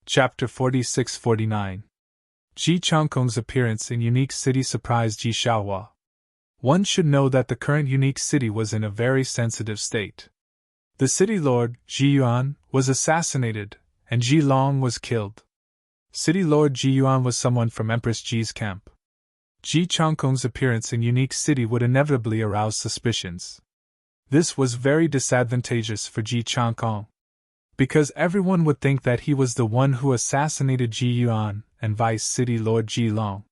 Chapter 46-49. Ji Changkong's appearance in unique city surprised Ji Xiaohua. One should know that the current unique city was in a very sensitive state. The city lord, Ji Yuan, was assassinated, and Ji Long was killed. City lord Ji Yuan was someone from Empress Ji's camp. Ji Changkong's appearance in unique city would inevitably arouse suspicions. This was very disadvantageous for Ji Changkong, because everyone would think that he was the one who assassinated Ji Yuan and Vice City Lord Ji Long.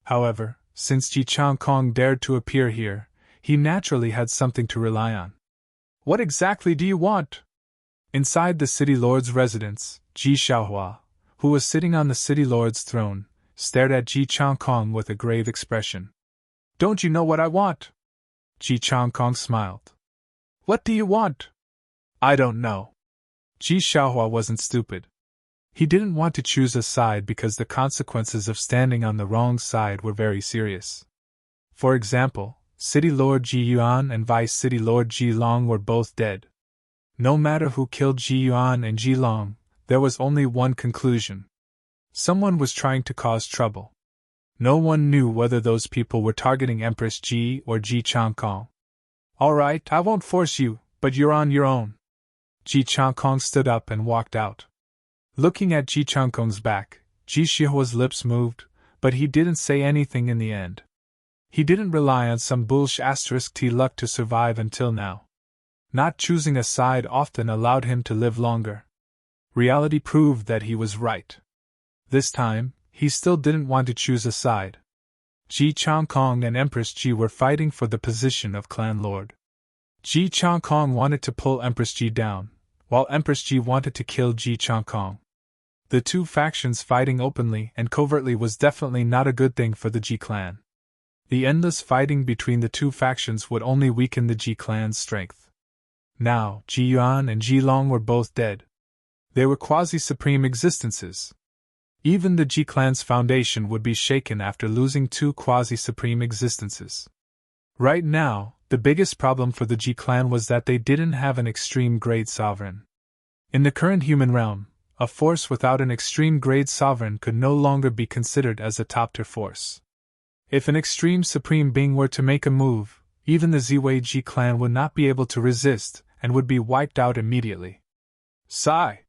However, since Ji Changkong dared to appear here, he naturally had something to rely on. "What exactly do you want?" Inside the city lord's residence, Ji Xiaohua, who was sitting on the city lord's throne, stared at Ji Changkong with a grave expression. "Don't you know what I want?" Ji Changkong smiled. "What do you want?" "I don't know." Ji Xiaohua wasn't stupid. He didn't want to choose a side because the consequences of standing on the wrong side were very serious. For example, City Lord Ji Yuan and Vice City Lord Ji Long were both dead. No matter who killed Ji Yuan and Ji Long, there was only one conclusion. Someone was trying to cause trouble. No one knew whether those people were targeting Empress Ji or Ji Changkong. "All right, I won't force you, but you're on your own." Ji Changkong stood up and walked out. Looking at Ji Changkong's back, Ji Xiaohua's lips moved, but he didn't say anything in the end. He didn't rely on some *T luck to survive until now. Not choosing a side often allowed him to live longer. Reality proved that he was right. This time, he still didn't want to choose a side. Ji Changkong and Empress Ji were fighting for the position of clan lord. Ji Changkong wanted to pull Empress Ji down, while Empress Ji wanted to kill Ji Changkong. The two factions fighting openly and covertly was definitely not a good thing for the Ji clan. The endless fighting between the two factions would only weaken the Ji clan's strength. Now, Ji Yuan and Ji Long were both dead. They were quasi-supreme existences. Even the Ji clan's foundation would be shaken after losing two quasi-supreme existences. Right now, the biggest problem for the Ji clan was that they didn't have an extreme-grade sovereign. In the current human realm, a force without an extreme-grade sovereign could no longer be considered as a top-tier force. If an extreme supreme being were to make a move, even the Ziwei Ji clan would not be able to resist and would be wiped out immediately. Sigh.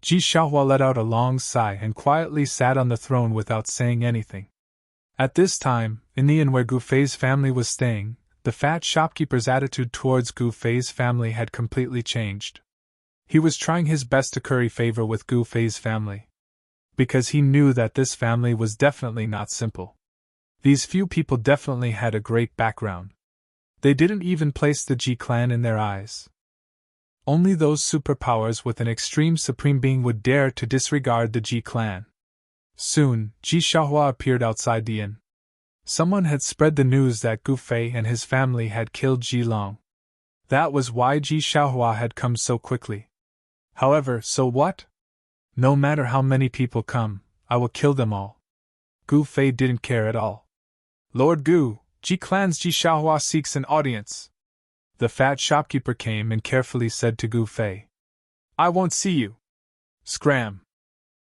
Ji Xiaohua let out a long sigh and quietly sat on the throne without saying anything. At this time, in the inn where Gu Fei's family was staying, the fat shopkeeper's attitude towards Gu Fei's family had completely changed. He was trying his best to curry favor with Gu Fei's family, because he knew that this family was definitely not simple. These few people definitely had a great background. They didn't even place the Ji clan in their eyes. Only those superpowers with an extreme supreme being would dare to disregard the Ji clan. Soon, Ji Xiaohua appeared outside the inn. Someone had spread the news that Gu Fei and his family had killed Ji Long. That was why Ji Xiaohua had come so quickly. However, so what? No matter how many people come, I will kill them all. Gu Fei didn't care at all. "Lord Gu, Ji clan's Ji Xiaohua seeks an audience." The fat shopkeeper came and carefully said to Gu Fei, "I won't see you." Scram!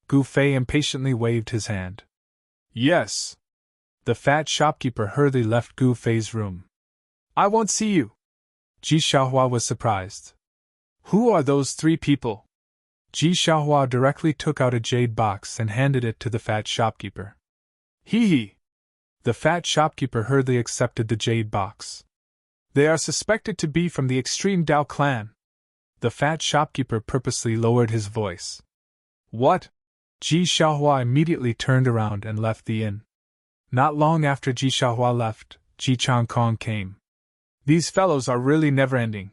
Gu Fei impatiently waved his hand. "Yes." The fat shopkeeper hurriedly left Gu Fei's room. "I won't see you." Ji Xiaohua was surprised. "Who are those three people?" Ji Xiaohua directly took out a jade box and handed it to the fat shopkeeper. Hee hee! The fat shopkeeper hurriedly accepted the jade box. "They are suspected to be from the extreme Dao clan." The fat shopkeeper purposely lowered his voice. "What?" Ji Xiaohua immediately turned around and left the inn. Not long after Ji Xiaohua left, Ji Changkong came. "These fellows are really never-ending."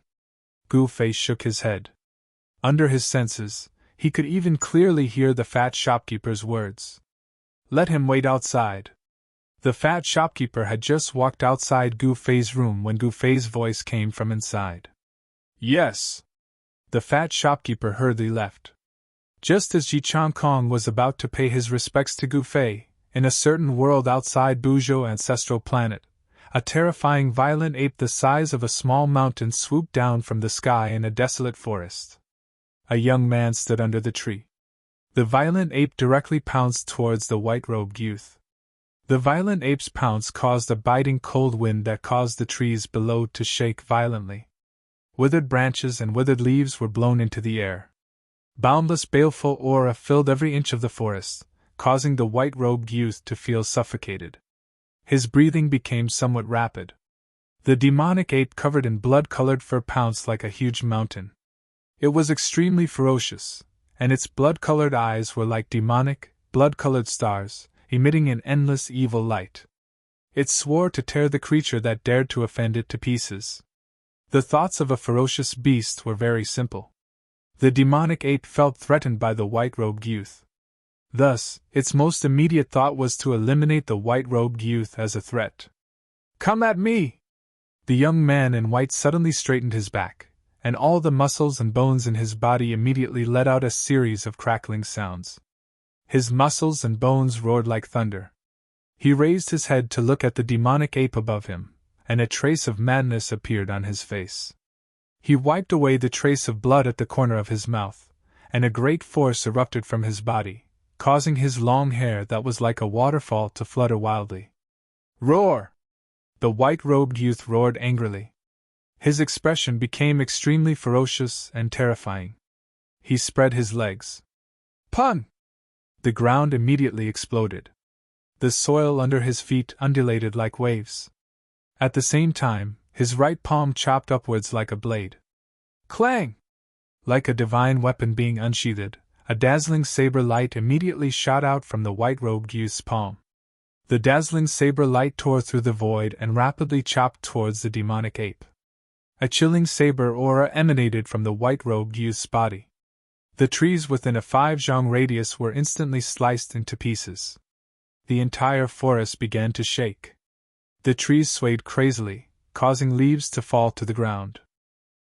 Gu Fei shook his head. Under his senses, he could even clearly hear the fat shopkeeper's words. "Let him wait outside." The fat shopkeeper had just walked outside Gu Fei's room when Gu Fei's voice came from inside. "Yes." The fat shopkeeper hurriedly left. Just as Ji Changkong was about to pay his respects to Gu Fei, in a certain world outside Buzhou ancestral planet, a terrifying violent ape the size of a small mountain swooped down from the sky in a desolate forest. A young man stood under the tree. The violent ape directly pounced towards the white-robed youth. The violent ape's pounce caused a biting cold wind that caused the trees below to shake violently. Withered branches and withered leaves were blown into the air. Boundless baleful aura filled every inch of the forest, causing the white-robed youth to feel suffocated. His breathing became somewhat rapid. The demonic ape covered in blood-colored fur pounced like a huge mountain. It was extremely ferocious, and its blood-colored eyes were like demonic, blood-colored stars, emitting an endless evil light. It swore to tear the creature that dared to offend it to pieces. The thoughts of a ferocious beast were very simple. The demonic ape felt threatened by the white-robed youth. Thus, its most immediate thought was to eliminate the white-robed youth as a threat. "Come at me!" The young man in white suddenly straightened his back, and all the muscles and bones in his body immediately let out a series of crackling sounds. His muscles and bones roared like thunder. He raised his head to look at the demonic ape above him, and a trace of madness appeared on his face. He wiped away the trace of blood at the corner of his mouth, and a great force erupted from his body, causing his long hair that was like a waterfall to flutter wildly. "Roar!" The white-robed youth roared angrily. His expression became extremely ferocious and terrifying. He spread his legs. "Pun!" The ground immediately exploded. The soil under his feet undulated like waves. At the same time, his right palm chopped upwards like a blade. Clang! Like a divine weapon being unsheathed, a dazzling saber light immediately shot out from the white-robed youth's palm. The dazzling saber light tore through the void and rapidly chopped towards the demonic ape. A chilling saber aura emanated from the white-robed youth's body. The trees within a 5-zhang radius were instantly sliced into pieces. The entire forest began to shake. The trees swayed crazily, causing leaves to fall to the ground.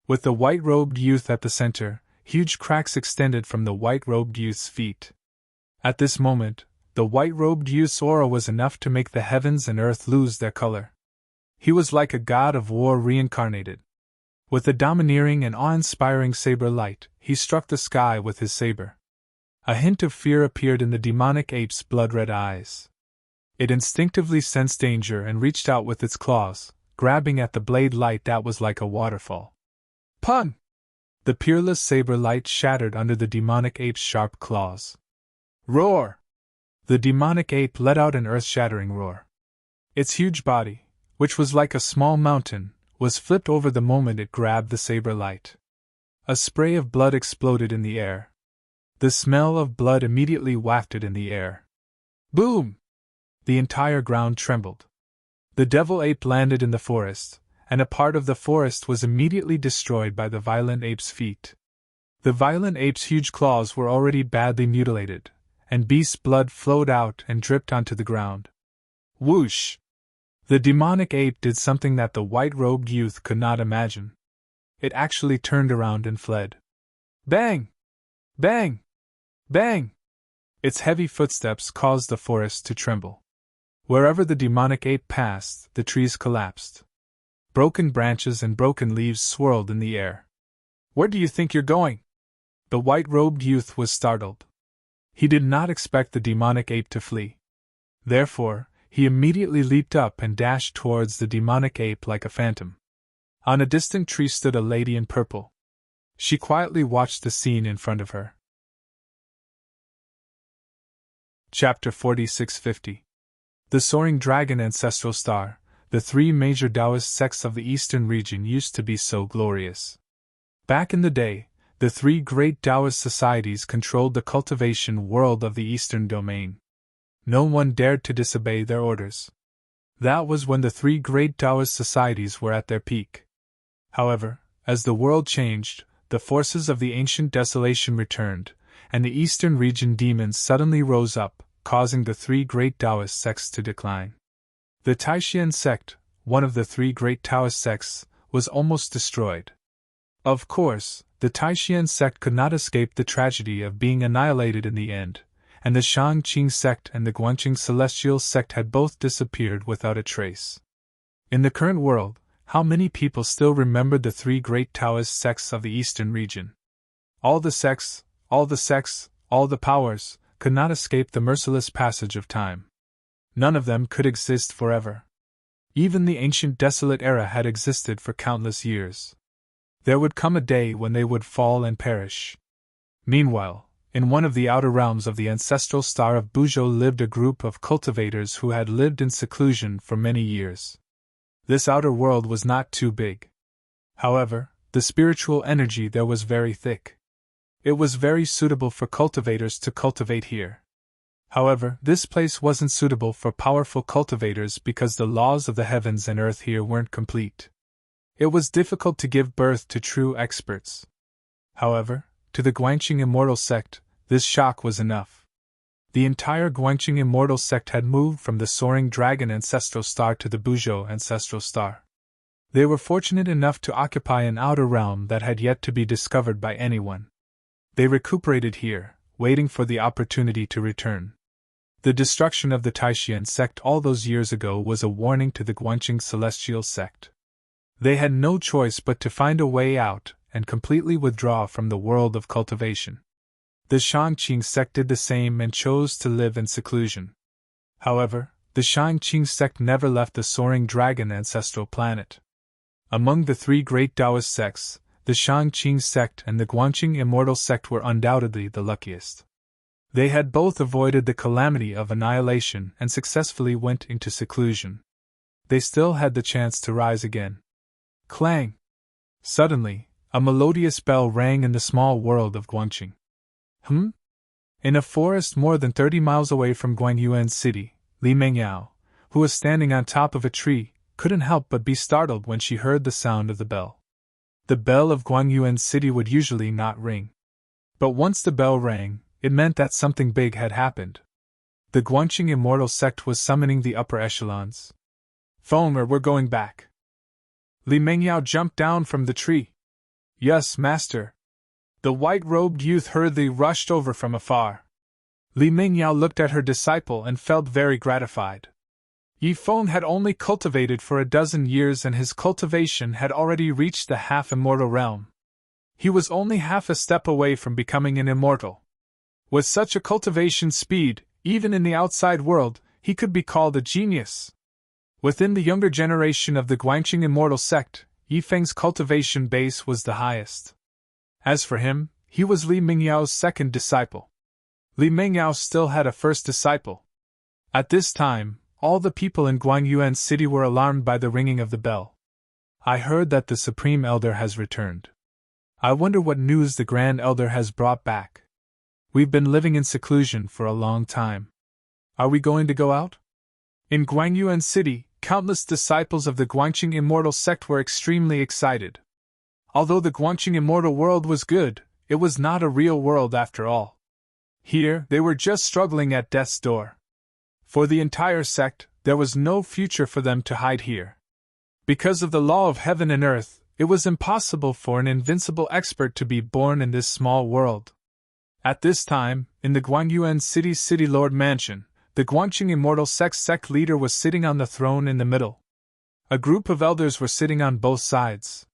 With the white-robed youth at the center, huge cracks extended from the white-robed youth's feet. At this moment, the white-robed youth's aura was enough to make the heavens and earth lose their color. He was like a god of war reincarnated. With a domineering and awe-inspiring saber light, he struck the sky with his saber. A hint of fear appeared in the demonic ape's blood-red eyes. It instinctively sensed danger and reached out with its claws, grabbing at the blade light that was like a waterfall. Pun! The peerless saber light shattered under the demonic ape's sharp claws. Roar! The demonic ape let out an earth-shattering roar. Its huge body, which was like a small mountain, was flipped over the moment it grabbed the saber light. A spray of blood exploded in the air. The smell of blood immediately wafted in the air. Boom! The entire ground trembled. The devil ape landed in the forest, and a part of the forest was immediately destroyed by the violent ape's feet. The violent ape's huge claws were already badly mutilated, and beast's blood flowed out and dripped onto the ground. Whoosh! The demonic ape did something that the white-robed youth could not imagine. It actually turned around and fled. Bang! Bang! Bang! Its heavy footsteps caused the forest to tremble. Wherever the demonic ape passed, the trees collapsed. Broken branches and broken leaves swirled in the air. Where do you think you're going? The white-robed youth was startled. He did not expect the demonic ape to flee. Therefore, he immediately leaped up and dashed towards the demonic ape like a phantom. On a distant tree stood a lady in purple. She quietly watched the scene in front of her. Chapter 4650. The Soaring Dragon Ancestral Star. The three major Taoist sects of the eastern region used to be so glorious. Back in the day, the three great Taoist societies controlled the cultivation world of the eastern domain. No one dared to disobey their orders. That was when the three great Taoist societies were at their peak. However, as the world changed, the forces of the ancient desolation returned, and the eastern region demons suddenly rose up, causing the three great Taoist sects to decline. The Taishan sect, one of the three great Taoist sects, was almost destroyed. Of course, the Taishan sect could not escape the tragedy of being annihilated in the end, and the Shangqing sect and the Guanqing celestial sect had both disappeared without a trace. In the current world, how many people still remembered the three great Taoist sects of the eastern region? All the sects, all the powers, could not escape the merciless passage of time. None of them could exist forever. Even the ancient desolate era had existed for countless years. There would come a day when they would fall and perish. Meanwhile, in one of the outer realms of the ancestral star of Buzhou lived a group of cultivators who had lived in seclusion for many years. This outer world was not too big. However, the spiritual energy there was very thick. It was very suitable for cultivators to cultivate here. However, this place wasn't suitable for powerful cultivators because the laws of the heavens and earth here weren't complete. It was difficult to give birth to true experts. However, to the Guanxing Immortal Sect, this shock was enough. The entire Guanxing Immortal Sect had moved from the Soaring Dragon Ancestral Star to the Buzhou Ancestral Star. They were fortunate enough to occupy an outer realm that had yet to be discovered by anyone. They recuperated here, waiting for the opportunity to return. The destruction of the Taishian sect all those years ago was a warning to the Guanxing Celestial Sect. They had no choice but to find a way out and completely withdraw from the world of cultivation. The Shangqing sect did the same and chose to live in seclusion. However, the Shangqing sect never left the Soaring Dragon Ancestral Planet. Among the three great Taoist sects, the Shangqing sect and the Guanxing Immortal sect were undoubtedly the luckiest. They had both avoided the calamity of annihilation and successfully went into seclusion. They still had the chance to rise again. Clang! Suddenly, a melodious bell rang in the small world of Guanxing. In a forest more than 30 miles away from Guangyuan City, Li Mengyao, who was standing on top of a tree, couldn't help but be startled when she heard the sound of the bell. The bell of Guangyuan City would usually not ring. But once the bell rang, it meant that something big had happened. The Guanxing Immortal Sect was summoning the upper echelons. Phone or we're going back. Li Mengyao jumped down from the tree. Yes, master. The white-robed youth hurriedly rushed over from afar. Li Mengyao looked at her disciple and felt very gratified. Yi Feng had only cultivated for 12 years and his cultivation had already reached the half-immortal realm. He was only half a step away from becoming an immortal. With such a cultivation speed, even in the outside world, he could be called a genius. Within the younger generation of the Guanxing Immortal Sect, Yi Feng's cultivation base was the highest. As for him, he was Li Mengyao's second disciple. Li Mengyao still had a first disciple. At this time, all the people in Guangyuan City were alarmed by the ringing of the bell. I heard that the Supreme Elder has returned. I wonder what news the Grand Elder has brought back. We've been living in seclusion for a long time. Are we going to go out? In Guangyuan City, countless disciples of the Guanxing Immortal Sect were extremely excited. Although the Guanxing Immortal world was good, it was not a real world after all. Here, they were just struggling at death's door. For the entire sect, there was no future for them to hide here. Because of the law of heaven and earth, it was impossible for an invincible expert to be born in this small world. At this time, in the Guangyuan City's City Lord Mansion, the Guanxing Immortal sect leader was sitting on the throne in the middle. A group of elders were sitting on both sides.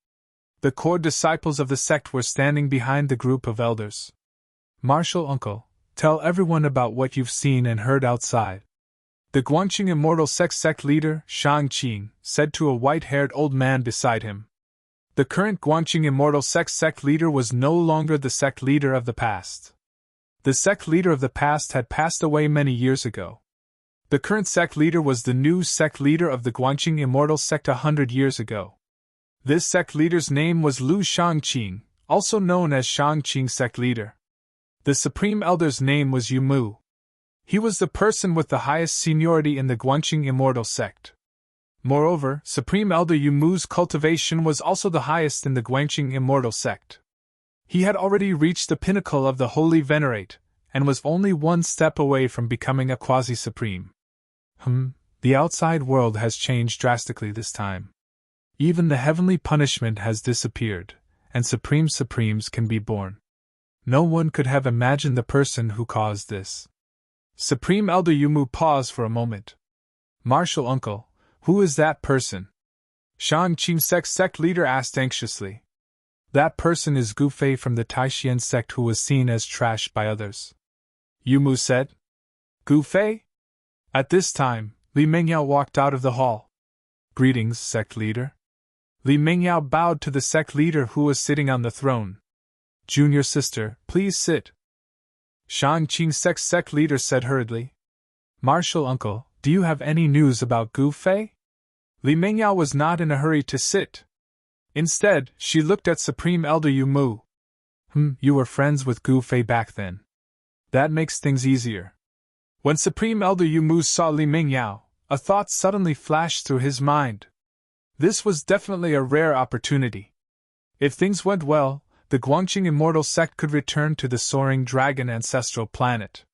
The core disciples of the sect were standing behind the group of elders. Martial uncle, tell everyone about what you've seen and heard outside. The Guanxing Immortal sect leader, Shang Qing, said to a white-haired old man beside him. The current Guanxing Immortal sect leader was no longer the sect leader of the past. The sect leader of the past had passed away many years ago. The current sect leader was the new sect leader of the Guanxing Immortal Sect 100 years ago. This sect leader's name was Lu Shangqing, also known as Shangqing sect leader. The Supreme Elder's name was Yu Mu. He was the person with the highest seniority in the Guanxing Immortal Sect. Moreover, Supreme Elder Yu Mu's cultivation was also the highest in the Guanxing Immortal Sect. He had already reached the pinnacle of the Holy Venerate, and was only one step away from becoming a quasi-supreme. The outside world has changed drastically this time. Even the heavenly punishment has disappeared, and supremes can be born. No one could have imagined the person who caused this. Supreme Elder Yumu paused for a moment. Martial uncle, who is that person? Shangqing sect leader asked anxiously. That person is Gu Fei from the Taishian sect who was seen as trash by others. Yumu said. Gu Fei? At this time, Li Mingyao walked out of the hall. Greetings, sect leader. Li Mingyao bowed to the sect leader who was sitting on the throne. Junior sister, please sit. Shang Qing's sect leader said hurriedly. Martial uncle, do you have any news about Gu Fei? Li Mingyao was not in a hurry to sit. Instead, she looked at Supreme Elder Yumu. You were friends with Gu Fei back then. That makes things easier. When Supreme Elder Yumu saw Li Mingyao, a thought suddenly flashed through his mind. This was definitely a rare opportunity. If things went well, the Guangqing Immortal Sect could return to the soaring dragon ancestral planet.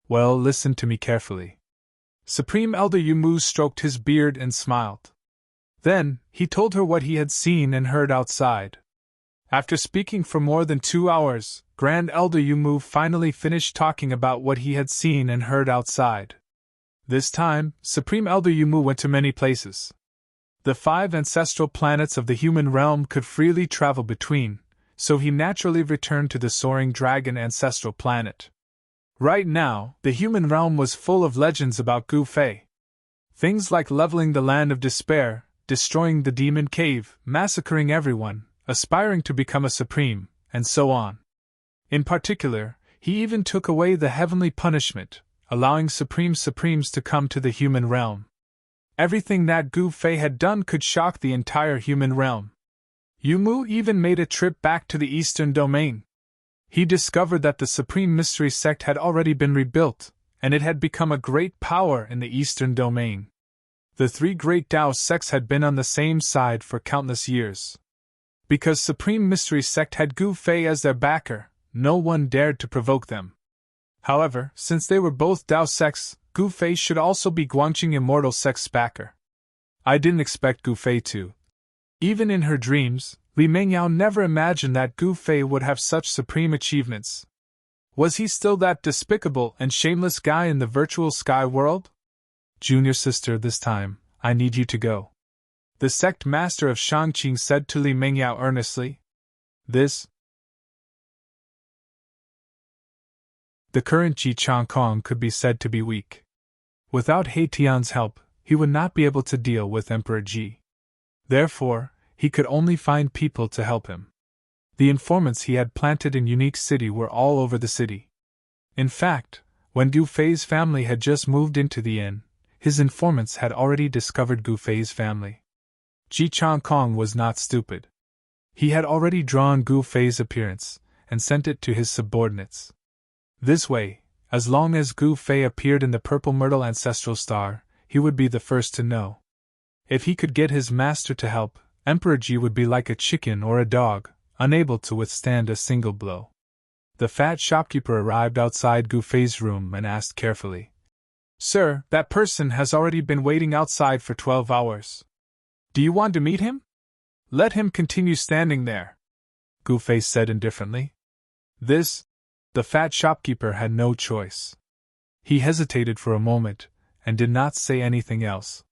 Well, listen to me carefully. Supreme Elder Yumu stroked his beard and smiled. Then, he told her what he had seen and heard outside. After speaking for more than 2 hours, Grand Elder Yumu finally finished talking about what he had seen and heard outside. This time, Supreme Elder Yumu went to many places. The 5 ancestral planets of the human realm could freely travel between, so he naturally returned to the soaring dragon ancestral planet. Right now, the human realm was full of legends about Gu Fei. Things like leveling the land of despair, destroying the demon cave, massacring everyone, aspiring to become a supreme, and so on. In particular, he even took away the heavenly punishment, allowing supremes to come to the human realm. Everything that Gu Fei had done could shock the entire human realm. Yumu even made a trip back to the Eastern Domain. He discovered that the Supreme Mystery Sect had already been rebuilt, and it had become a great power in the Eastern Domain. The 3 great Tao sects had been on the same side for countless years. Because Supreme Mystery Sect had Gu Fei as their backer, no one dared to provoke them. However, since they were both Tao sects, Gu Fei should also be Guangqing Immortal Sect's backer. I didn't expect Gu Fei to. Even in her dreams, Li Mingyao never imagined that Gu Fei would have such supreme achievements. Was he still that despicable and shameless guy in the virtual sky world? Junior sister, this time, I need you to go. The sect master of Shangqing said to Li Mingyao earnestly. The current Ji Changkong could be said to be weak. Without He Tian's help, he would not be able to deal with Emperor Ji. Therefore, he could only find people to help him. The informants he had planted in Unique City were all over the city. In fact, when Gu Fei's family had just moved into the inn, his informants had already discovered Gu Fei's family. Ji Changkong was not stupid. He had already drawn Gu Fei's appearance, and sent it to his subordinates. This way, as long as Gu Fei appeared in the purple myrtle ancestral star, he would be the first to know. If he could get his master to help, Emperor Ji would be like a chicken or a dog, unable to withstand a single blow. The fat shopkeeper arrived outside Gu Fei's room and asked carefully, Sir, that person has already been waiting outside for 12 hours. Do you want to meet him? Let him continue standing there, Gu Fei said indifferently. The fat shopkeeper had no choice. He hesitated for a moment, and did not say anything else.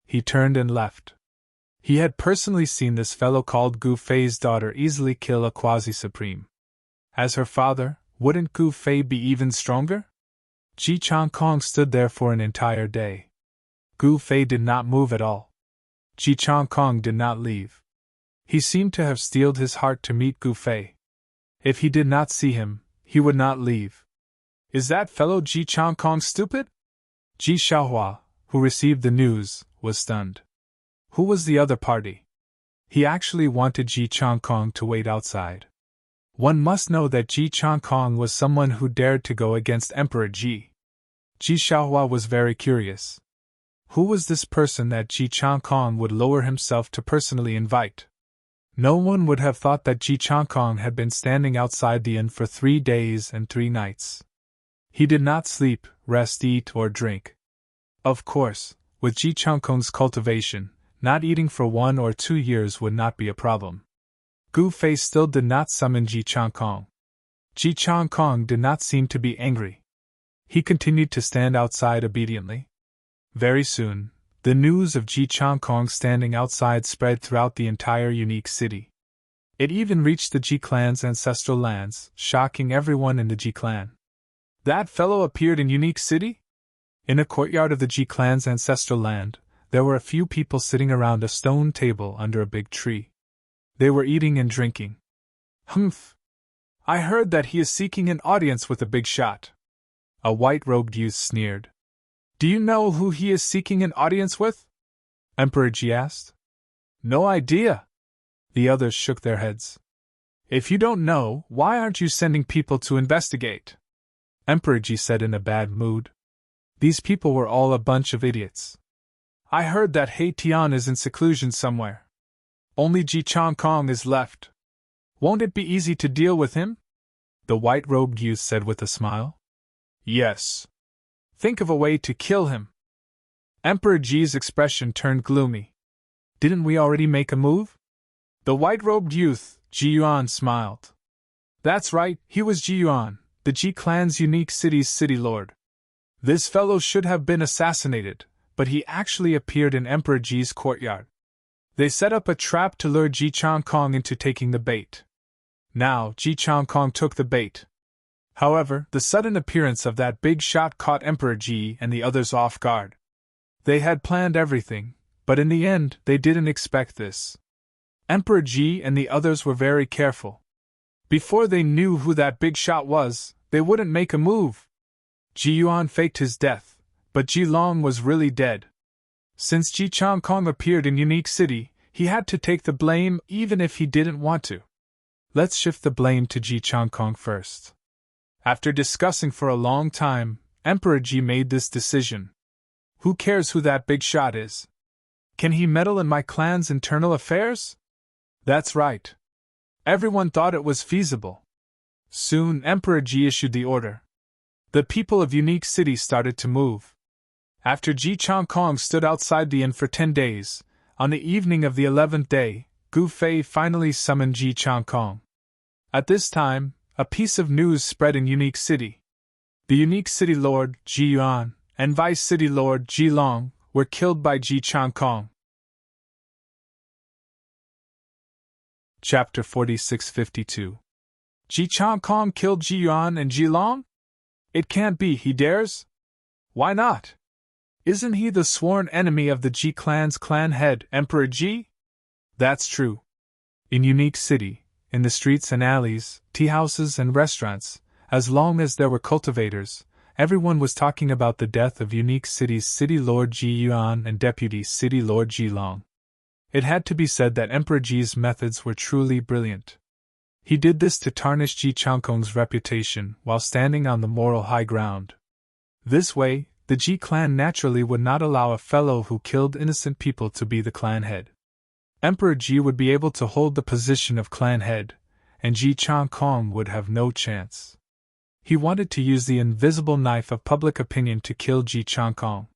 He turned and left. He had personally seen this fellow called Gu Fei's daughter easily kill a quasi-supreme. As her father, wouldn't Gu Fei be even stronger? Ji Changkong stood there for an entire day. Gu Fei did not move at all. Ji Changkong did not leave. He seemed to have steeled his heart to meet Gu Fei. If he did not see him, he would not leave. Is that fellow Ji Changkong stupid? Ji Xiaohua, who received the news, was stunned. Who was the other party? He actually wanted Ji Changkong to wait outside. One must know that Ji Changkong was someone who dared to go against Emperor Ji. Ji Xiaohua was very curious. Who was this person that Ji Changkong would lower himself to personally invite? No one would have thought that Ji Changkong had been standing outside the inn for 3 days and 3 nights. He did not sleep, rest, eat, or drink. Of course, with Ji Changkong's cultivation, not eating for 1 or 2 years would not be a problem. Gu Fei still did not summon Ji Changkong. Ji Changkong did not seem to be angry. He continued to stand outside obediently. Very soon, the news of Ji Changkong standing outside spread throughout the entire Unique City. It even reached the Ji clan's ancestral lands, shocking everyone in the Ji clan. That fellow appeared in Unique City? In a courtyard of the G clan's ancestral land, there were a few people sitting around a stone table under a big tree. They were eating and drinking. Humph! I heard that he is seeking an audience with a big shot. A white-robed youth sneered. Do you know who he is seeking an audience with? Emperor Ji asked. No idea. The others shook their heads. If you don't know, why aren't you sending people to investigate? Emperor Ji said in a bad mood. These people were all a bunch of idiots. I heard that He Tian is in seclusion somewhere. Only Ji Chong Kong is left. Won't it be easy to deal with him? The white-robed youth said with a smile. Yes. Think of a way to kill him. Emperor Ji's expression turned gloomy. Didn't we already make a move? The white-robed youth, Ji Yuan, smiled. That's right, he was Ji Yuan, the Ji clan's Unique City's city lord. This fellow should have been assassinated, but he actually appeared in Emperor Ji's courtyard. They set up a trap to lure Ji Chong Kong into taking the bait. Now, Ji Chong Kong took the bait. However, the sudden appearance of that big shot caught Emperor Ji and the others off guard. They had planned everything, but in the end, they didn't expect this. Emperor Ji and the others were very careful. Before they knew who that big shot was, they wouldn't make a move. Ji Yuan faked his death, but Ji Long was really dead. Since Ji Chong Kong appeared in Unique City, he had to take the blame even if he didn't want to. Let's shift the blame to Ji Chong Kong first. After discussing for a long time, Emperor Ji made this decision. Who cares who that big shot is? Can he meddle in my clan's internal affairs? That's right. Everyone thought it was feasible. Soon Emperor Ji issued the order. The people of Unique City started to move. After Ji Chong Kong stood outside the inn for 10 days, on the evening of the 11th day, Gu Fei finally summoned Ji Chong Kong. At this time, a piece of news spread in Unique City. The Unique City Lord, Ji Yuan, and Vice City Lord, Ji Long, were killed by Ji Chong Kong. Chapter 4652. Ji Chong Kong killed Ji Yuan and Ji Long? It can't be, he dares? Why not? Isn't he the sworn enemy of the Ji clan's clan head, Emperor Ji? That's true. In Unique City, in the streets and alleys, tea houses and restaurants, as long as there were cultivators, everyone was talking about the death of Unique City's City Lord Ji Yuan and Deputy City Lord Ji Long. It had to be said that Emperor Ji's methods were truly brilliant. He did this to tarnish Ji Chong Kong's reputation while standing on the moral high ground. This way, the Ji clan naturally would not allow a fellow who killed innocent people to be the clan head. Emperor Ji would be able to hold the position of clan head, and Ji Chong Kong would have no chance. He wanted to use the invisible knife of public opinion to kill Ji Chong Kong.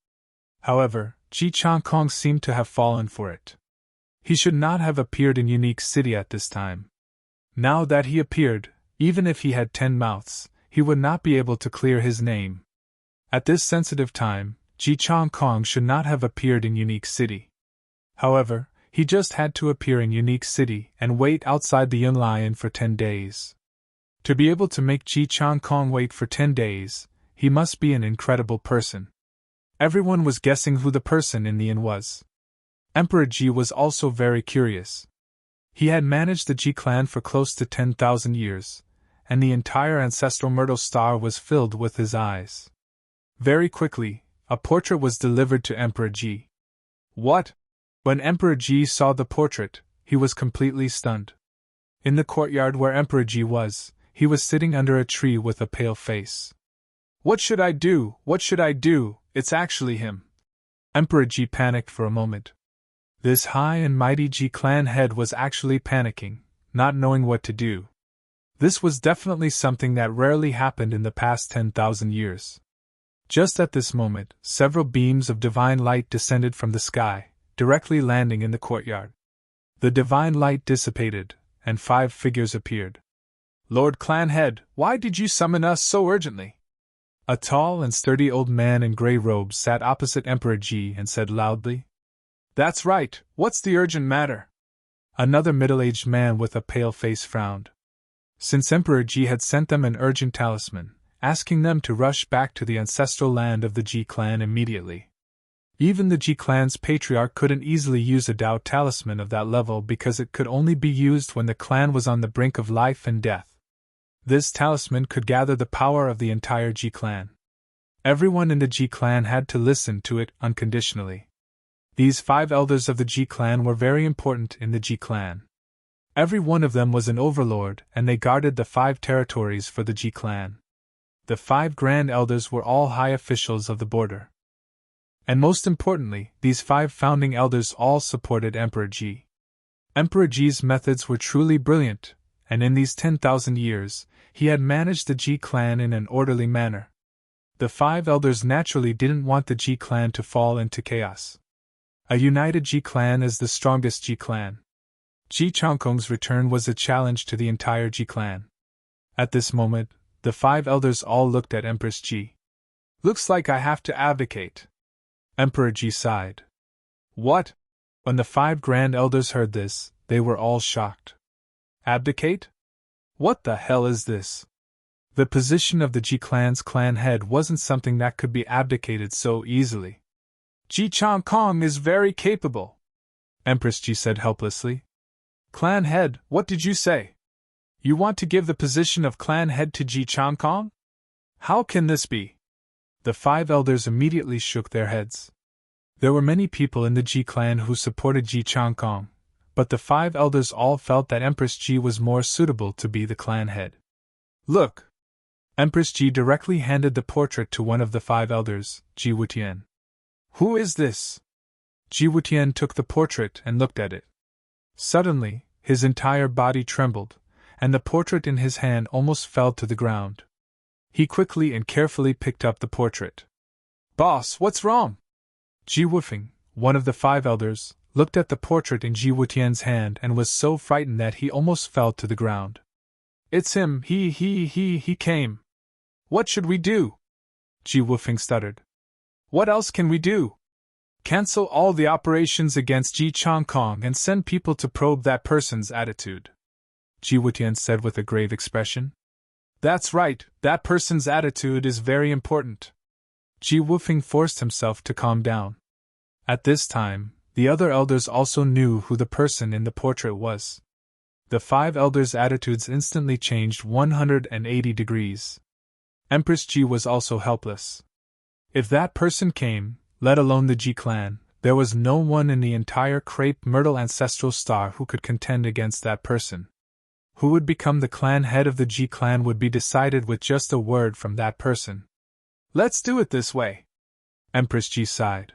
However, Ji Chong Kong seemed to have fallen for it. He should not have appeared in Unique City at this time. Now that he appeared, even if he had 10 mouths, he would not be able to clear his name. At this sensitive time, Ji Chong Kong should not have appeared in Unique City. However, he just had to appear in Unique City and wait outside the Yunlai Inn for 10 days. To be able to make Ji Chong Kong wait for 10 days, he must be an incredible person. Everyone was guessing who the person in the inn was. Emperor Ji was also very curious. He had managed the Ji clan for close to 10,000 years, and the entire ancestral Myrtle Star was filled with his eyes. Very quickly, a portrait was delivered to Emperor Ji. What? When Emperor Ji saw the portrait, he was completely stunned. In the courtyard where Emperor Ji was, he was sitting under a tree with a pale face. What should I do? What should I do? It's actually him. Emperor Ji panicked for a moment. This high and mighty Ji clan head was actually panicking, not knowing what to do. This was definitely something that rarely happened in the past 10,000 years. Just at this moment, several beams of divine light descended from the sky, directly landing in the courtyard. The divine light dissipated, and 5 figures appeared. Lord Clan Head, why did you summon us so urgently? A tall and sturdy old man in grey robes sat opposite Emperor Ji and said loudly, That's right, what's the urgent matter? Another middle-aged man with a pale face frowned. Since Emperor Ji had sent them an urgent talisman, asking them to rush back to the ancestral land of the Ji clan immediately. Even the Ji clan's patriarch couldn't easily use a Dao talisman of that level because it could only be used when the clan was on the brink of life and death. This talisman could gather the power of the entire Ji clan. Everyone in the Ji clan had to listen to it unconditionally. These 5 elders of the Ji clan were very important in the Ji clan. Every one of them was an overlord, and they guarded the 5 territories for the Ji clan. The 5 grand elders were all high officials of the border. And most importantly, these 5 founding elders all supported Emperor Ji. Emperor Ji's methods were truly brilliant, and in these 10,000 years, he had managed the Ji clan in an orderly manner. The 5 elders naturally didn't want the Ji clan to fall into chaos. A united Ji clan is the strongest Ji clan. Ji Changkong's return was a challenge to the entire Ji clan. At this moment, the 5 elders all looked at Empress Ji. "Looks like I have to abdicate." Emperor Ji sighed. "What?" When the 5 grand elders heard this, they were all shocked. "Abdicate? What the hell is this?" The position of the Ji clan's clan head wasn't something that could be abdicated so easily. "Ji Changkong is very capable," Empress Ji said helplessly. "Clan head, what did you say? You want to give the position of clan head to Ji Changkong? How can this be?" The 5 elders immediately shook their heads. There were many people in the Ji clan who supported Ji Changkong, but the 5 elders all felt that Empress Ji was more suitable to be the clan head. "Look!" Empress Ji directly handed the portrait to one of the 5 elders, Ji Wutian. "Who is this?" Ji Wutian took the portrait and looked at it. Suddenly, his entire body trembled, and the portrait in his hand almost fell to the ground. He quickly and carefully picked up the portrait. "Boss, what's wrong?" Ji Wufeng, one of the 5 elders, looked at the portrait in Ji Wutian's hand and was so frightened that he almost fell to the ground. "It's him, he came. What should we do?" Ji Wufeng stuttered. "What else can we do? Cancel all the operations against Ji Changkong and send people to probe that person's attitude," Ji Wutian said with a grave expression. "That's right, that person's attitude is very important." Ji Wufeng forced himself to calm down. At this time, the other elders also knew who the person in the portrait was. The 5 elders' attitudes instantly changed 180 degrees. Empress Ji was also helpless. If that person came, let alone the Ji clan, there was no one in the entire crepe myrtle ancestral star who could contend against that person. Who would become the clan head of the Ji clan would be decided with just a word from that person. "Let's do it this way," Empress Ji sighed.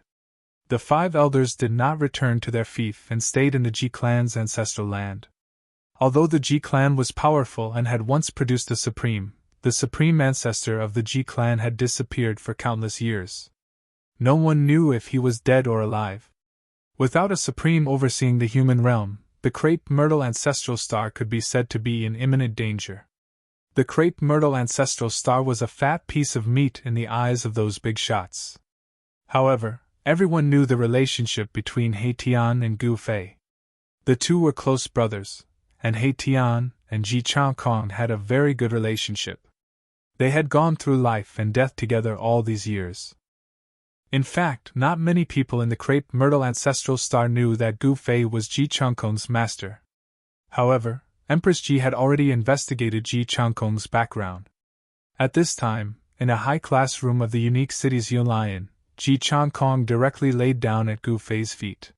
The 5 elders did not return to their fief and stayed in the Ji clan's ancestral land. Although the Ji clan was powerful and had once produced the supreme ancestor of the Ji clan had disappeared for countless years. No one knew if he was dead or alive. Without a supreme overseeing the human realm, the crepe myrtle ancestral star could be said to be in imminent danger. The crepe myrtle ancestral star was a fat piece of meat in the eyes of those big shots. However, everyone knew the relationship between He Tian and Gu Fei. The two were close brothers, and He Tian and Ji Changkong had a very good relationship. They had gone through life and death together all these years. In fact, not many people in the crepe myrtle ancestral star knew that Gu Fei was Ji Changkong's master. However, Empress Ji had already investigated Ji Changkong's background. At this time, in a high-class room of the unique city's Yunlian, Ji Changkong directly laid down at Gu Fei's feet.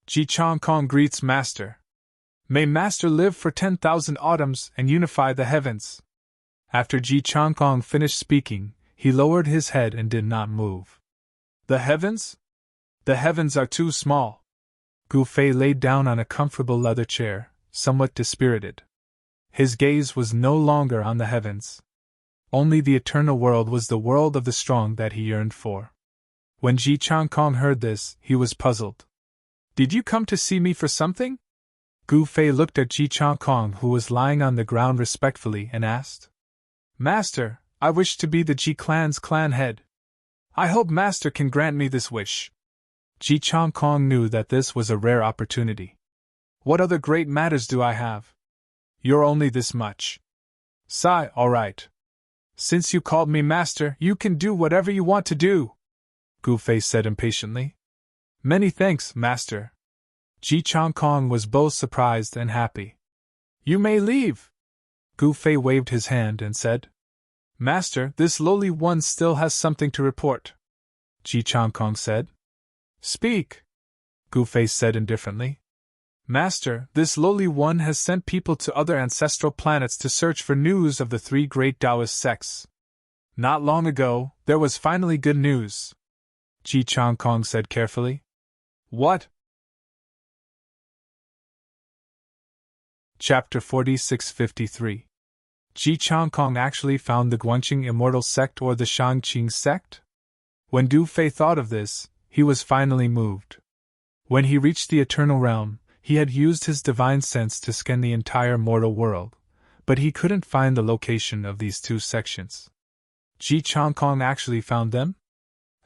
"Ji Changkong greets Master. May Master live for 10,000 autumns and unify the heavens." After Ji Changkong finished speaking, he lowered his head and did not move. "The heavens? The heavens are too small." Gu Fei laid down on a comfortable leather chair, somewhat dispirited. His gaze was no longer on the heavens. Only the eternal world was the world of the strong that he yearned for. When Ji Changkong heard this, he was puzzled. "Did you come to see me for something?" Gu Fei looked at Ji Changkong, who was lying on the ground respectfully, and asked. "Master, I wish to be the Ji clan's clan head. I hope Master can grant me this wish." Ji Changkong knew that this was a rare opportunity. "What other great matters do I have? You're only this much." "Sigh, all right. Since you called me master, you can do whatever you want to do, Gu Fei said impatiently. Many thanks, master. Ji Chang Kong was both surprised and happy. You may leave. Gu Fei waved his hand and said, Master, this lowly one still has something to report. Ji Chang Kong said. Speak, Gu Fei said indifferently. Master, this lowly one has sent people to other ancestral planets to search for news of the three great Taoist sects. Not long ago, there was finally good news, Ji Chang Kong said carefully. What? Chapter 4653. Ji Chang Kong actually found the Guanqing Immortal Sect or the Shangqing Sect? When Du Fei thought of this, he was finally moved. When he reached the Eternal Realm, he had used his divine sense to scan the entire mortal world, but he couldn't find the location of these two sections. Ji Chang Kong actually found them?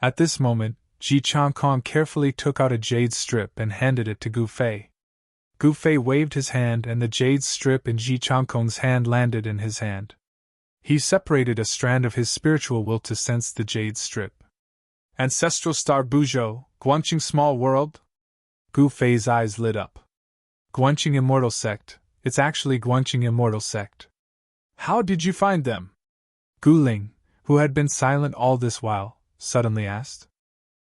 At this moment, Ji Chang Kong carefully took out a jade strip and handed it to Gu Fei. Gu Fei waved his hand and the jade strip in Ji Chang Kong's hand landed in his hand. He separated a strand of his spiritual will to sense the jade strip. Ancestral Star Buzhou, Guanqing Small World? Gu Fei's eyes lit up. Guanqing Immortal Sect, it's actually Guanqing Immortal Sect. How did you find them? Gu Ling, who had been silent all this while, suddenly asked.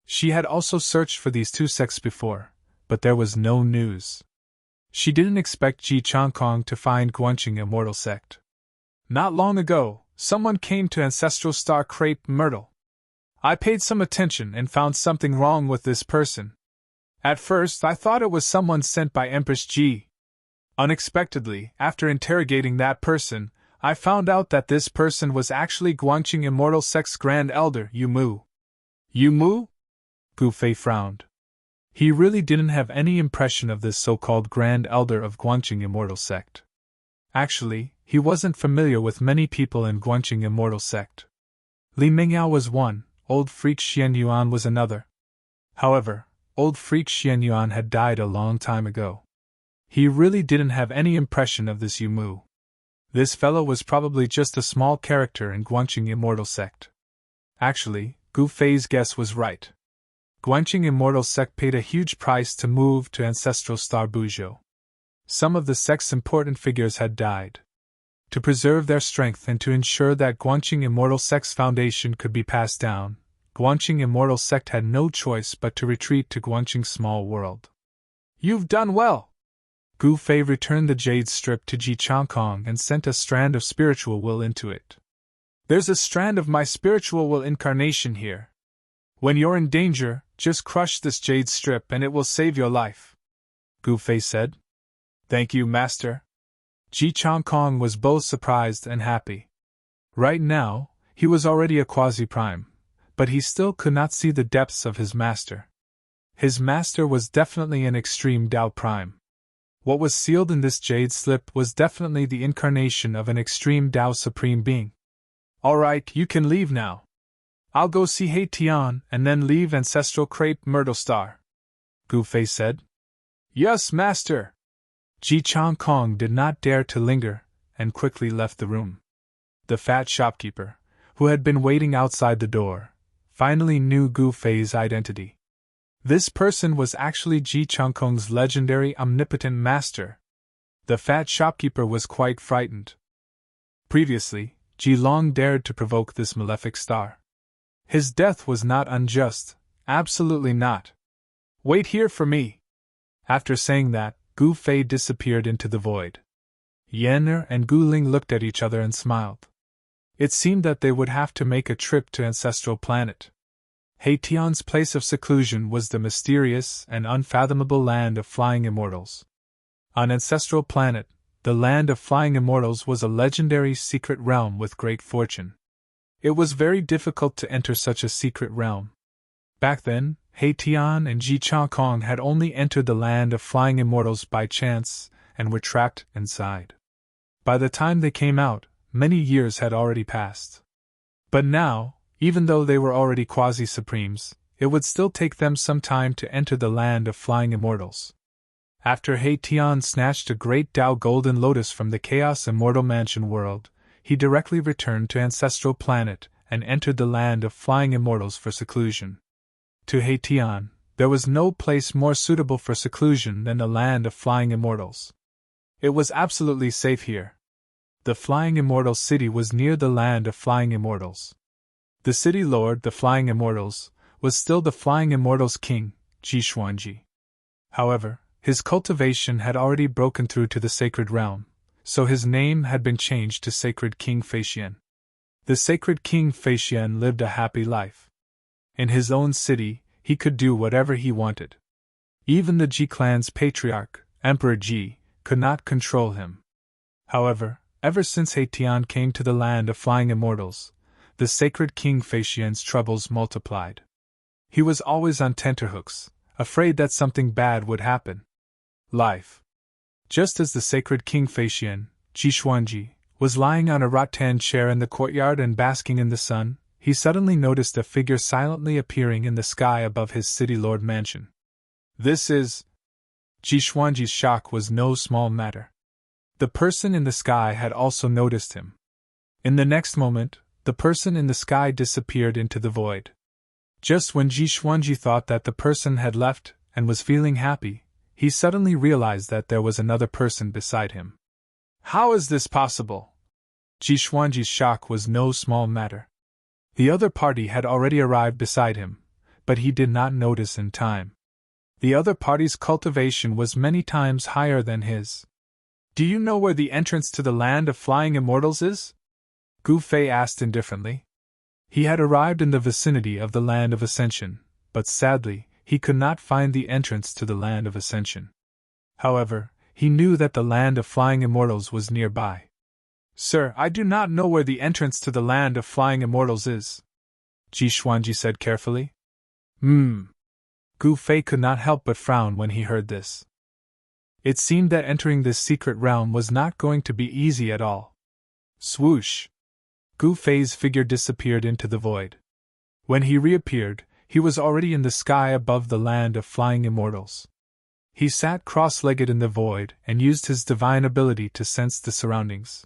She had also searched for these two sects before, but there was no news. She didn't expect Ji Chang Kong to find Guanqing Immortal Sect. Not long ago, someone came to Ancestral Star Crepe Myrtle. I paid some attention and found something wrong with this person. At first, I thought it was someone sent by Empress Ji. Unexpectedly, after interrogating that person, I found out that this person was actually Guanqing Immortal Sect's Grand Elder, Yu Mu. Yu Mu? Gu Fei frowned. He really didn't have any impression of this so-called Grand Elder of Guanqing Immortal Sect. Actually, he wasn't familiar with many people in Guanqing Immortal Sect. Li Mingyao was one, old freak Xian Yuan was another. However, old freak Xian Yuan had died a long time ago. He really didn't have any impression of this Yu Mu. This fellow was probably just a small character in Guanqing Immortal Sect. Actually, Gu Fei's guess was right. Guanqing Immortal Sect paid a huge price to move to Ancestral Star Buzhou. Some of the sect's important figures had died. To preserve their strength and to ensure that Guanqing Immortal Sect's foundation could be passed down, Guanqing Immortal Sect had no choice but to retreat to Guanqing Small World. You've done well! Gu Fei returned the jade strip to Ji Chang Kong and sent a strand of spiritual will into it. There's a strand of my spiritual will incarnation here. When you're in danger, just crush this jade strip and it will save your life, Gu Fei said. Thank you, Master. Ji Chang Kong was both surprised and happy. Right now, he was already a quasi-prime, but he still could not see the depths of his master. His master was definitely an extreme Tao Prime. What was sealed in this jade slip was definitely the incarnation of an extreme Tao Supreme Being. Alright, you can leave now. I'll go see He Tian and then leave Ancestral Crepe Myrtle Star, Gu Fei said. Yes, Master. Ji Chang Kong did not dare to linger, and quickly left the room. The fat shopkeeper, who had been waiting outside the door, finally knew Gu Fei's identity. This person was actually Ji Chang Kong's legendary omnipotent master. The fat shopkeeper was quite frightened. Previously, Ji Long dared to provoke this malefic star. His death was not unjust, absolutely not. Wait here for me. After saying that, Gu Fei disappeared into the void. Yan'er and Gu Ling looked at each other and smiled. It seemed that they would have to make a trip to Ancestral Planet. He Tian's place of seclusion was the mysterious and unfathomable land of flying immortals. On Ancestral Planet, the land of flying immortals was a legendary secret realm with great fortune. It was very difficult to enter such a secret realm. Back then, He Tian and Ji Chang Kong had only entered the land of flying immortals by chance and were trapped inside. By the time they came out, many years had already passed. But now, even though they were already quasi-supremes, it would still take them some time to enter the land of flying immortals. After He Tian snatched a great Tao Golden Lotus from the Chaos Immortal Mansion world, he directly returned to Ancestral Planet and entered the land of flying immortals for seclusion. To Haitian, there was no place more suitable for seclusion than the land of flying immortals. It was absolutely safe here. The flying immortal city was near the land of flying immortals. The city lord, the flying immortals, was still the flying immortals king, Jishuanji. However, his cultivation had already broken through to the sacred realm, so his name had been changed to Sacred King Feixian. The Sacred King Feixian lived a happy life. In his own city, he could do whatever he wanted. Even the Ji clan's patriarch, Emperor Ji, could not control him. However, ever since Haitian came to the land of flying immortals, the Sacred King Feixian's troubles multiplied. He was always on tenterhooks, afraid that something bad would happen. Life. Just as the Sacred King Feixian, Jishuanji, was lying on a rattan chair in the courtyard and basking in the sun, he suddenly noticed a figure silently appearing in the sky above his city lord mansion. This is... Jishuanji's shock was no small matter. The person in the sky had also noticed him. In the next moment, the person in the sky disappeared into the void. Just when Jishuanji thought that the person had left and was feeling happy, he suddenly realized that there was another person beside him. How is this possible? Jishuanji's shock was no small matter. The other party had already arrived beside him, but he did not notice in time. The other party's cultivation was many times higher than his. Do you know where the entrance to the land of flying immortals is? Gu Fei asked indifferently. He had arrived in the vicinity of the land of ascension, but sadly, he could not find the entrance to the land of ascension. However, he knew that the land of flying immortals was nearby. Sir, I do not know where the entrance to the land of flying immortals is, Jishuanji said carefully. Gu Fei could not help but frown when he heard this. It seemed that entering this secret realm was not going to be easy at all. Swoosh! Gu Fei's figure disappeared into the void. When he reappeared, he was already in the sky above the land of flying immortals. He sat cross-legged in the void and used his divine ability to sense the surroundings.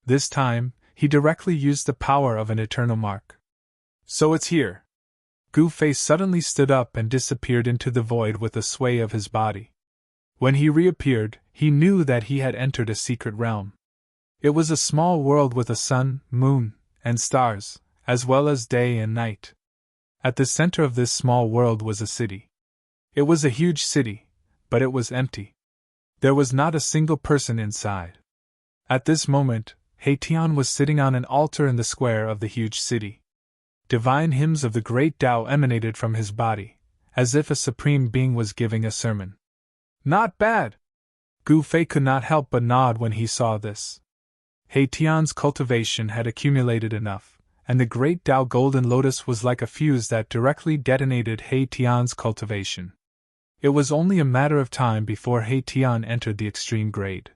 This time, he directly used the power of an eternal mark. So it's here. Gu Fei suddenly stood up and disappeared into the void with a sway of his body. When he reappeared, he knew that he had entered a secret realm. It was a small world with a sun, moon, and stars, as well as day and night. At the center of this small world was a city. It was a huge city, but it was empty. There was not a single person inside. At this moment, Haitian was sitting on an altar in the square of the huge city. Divine hymns of the great Tao emanated from his body, as if a supreme being was giving a sermon. Not bad! Gu Fei could not help but nod when he saw this. Haitian's cultivation had accumulated enough, and the great Tao Golden Lotus was like a fuse that directly detonated Haitian's cultivation. It was only a matter of time before Haitian entered the extreme grade.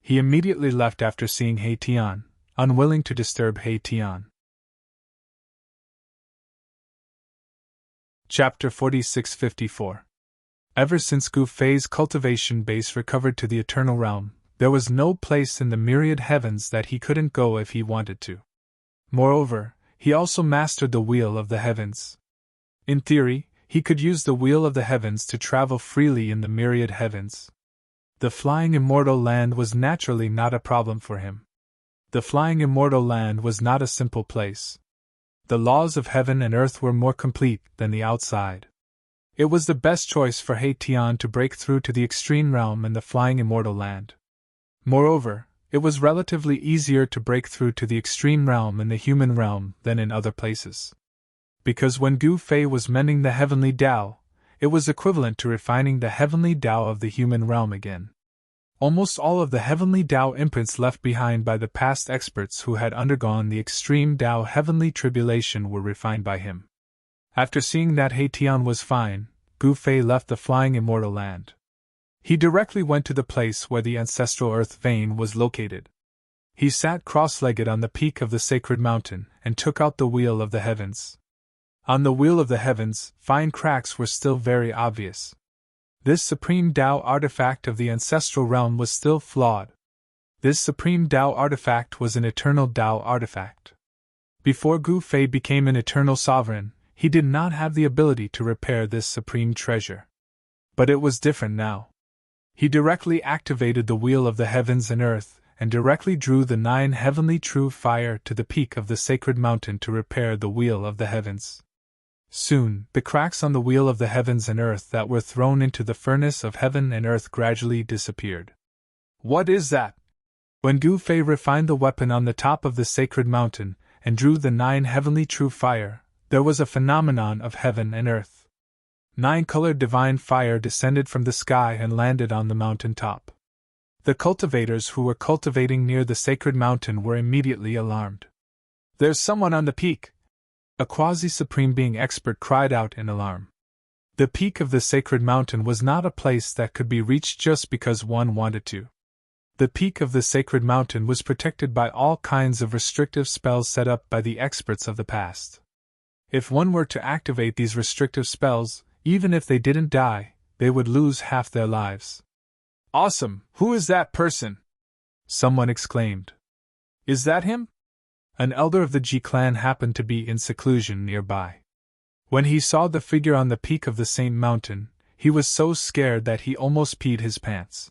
He immediately left after seeing Haitian, unwilling to disturb Haitian. Chapter 4654. Ever since Gu Fei's cultivation base recovered to the eternal realm, there was no place in the myriad heavens that he couldn't go if he wanted to. Moreover, he also mastered the wheel of the heavens. In theory, he could use the wheel of the heavens to travel freely in the myriad heavens. The flying immortal land was naturally not a problem for him. The flying immortal land was not a simple place. The laws of heaven and earth were more complete than the outside. It was the best choice for Haitian to break through to the extreme realm in the flying immortal land. Moreover, it was relatively easier to break through to the extreme realm in the human realm than in other places. Because when Gu Fei was mending the heavenly Tao, it was equivalent to refining the heavenly Tao of the human realm again. Almost all of the heavenly Tao imprints left behind by the past experts who had undergone the extreme Tao heavenly tribulation were refined by him. After seeing that Haitian was fine, Gu Fei left the flying immortal land. He directly went to the place where the ancestral earth vein was located. He sat cross-legged on the peak of the sacred mountain and took out the wheel of the heavens. On the wheel of the heavens, fine cracks were still very obvious. This supreme Tao artifact of the ancestral realm was still flawed. This supreme Tao artifact was an eternal Tao artifact. Before Gu Fei became an eternal sovereign, he did not have the ability to repair this supreme treasure. But it was different now. He directly activated the wheel of the heavens and earth, and directly drew the 9 heavenly true fire to the peak of the sacred mountain to repair the wheel of the heavens. Soon, the cracks on the wheel of the heavens and earth that were thrown into the furnace of heaven and earth gradually disappeared. What is that? When Gu Fei refined the weapon on the top of the sacred mountain and drew the 9 heavenly true fire, there was a phenomenon of heaven and earth. 9-colored divine fire descended from the sky and landed on the mountain top. The cultivators who were cultivating near the sacred mountain were immediately alarmed. "There's someone on the peak!" A quasi-supreme being expert cried out in alarm. The peak of the sacred mountain was not a place that could be reached just because one wanted to. The peak of the sacred mountain was protected by all kinds of restrictive spells set up by the experts of the past. If one were to activate these restrictive spells, even if they didn't die, they would lose half their lives. "Awesome! Who is that person?" someone exclaimed. "Is that him?" An elder of the Ji clan happened to be in seclusion nearby. When he saw the figure on the peak of the Saint Mountain, he was so scared that he almost peed his pants.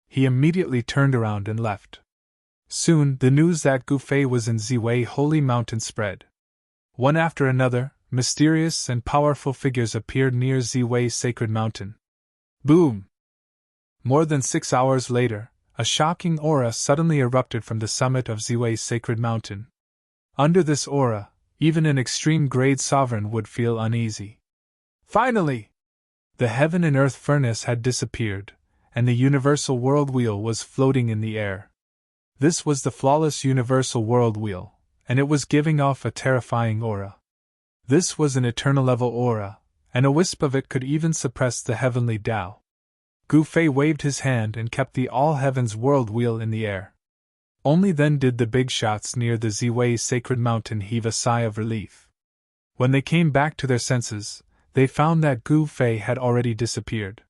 He immediately turned around and left. Soon, the news that Gu Fei was in Ziwei Holy Mountain spread. One after another, mysterious and powerful figures appeared near Ziwei Sacred Mountain. Boom! More than 6 hours later, a shocking aura suddenly erupted from the summit of Ziwei Sacred Mountain. Under this aura, even an extreme-grade sovereign would feel uneasy. Finally! The heaven and earth furnace had disappeared, and the universal world wheel was floating in the air. This was the flawless universal world wheel, and it was giving off a terrifying aura. This was an eternal level aura, and a wisp of it could even suppress the heavenly Tao. Gu Fei waved his hand and kept the all-heavens world wheel in the air. Only then did the big shots near the Ziwei Sacred Mountain heave a sigh of relief. When they came back to their senses, they found that Gu Fei had already disappeared.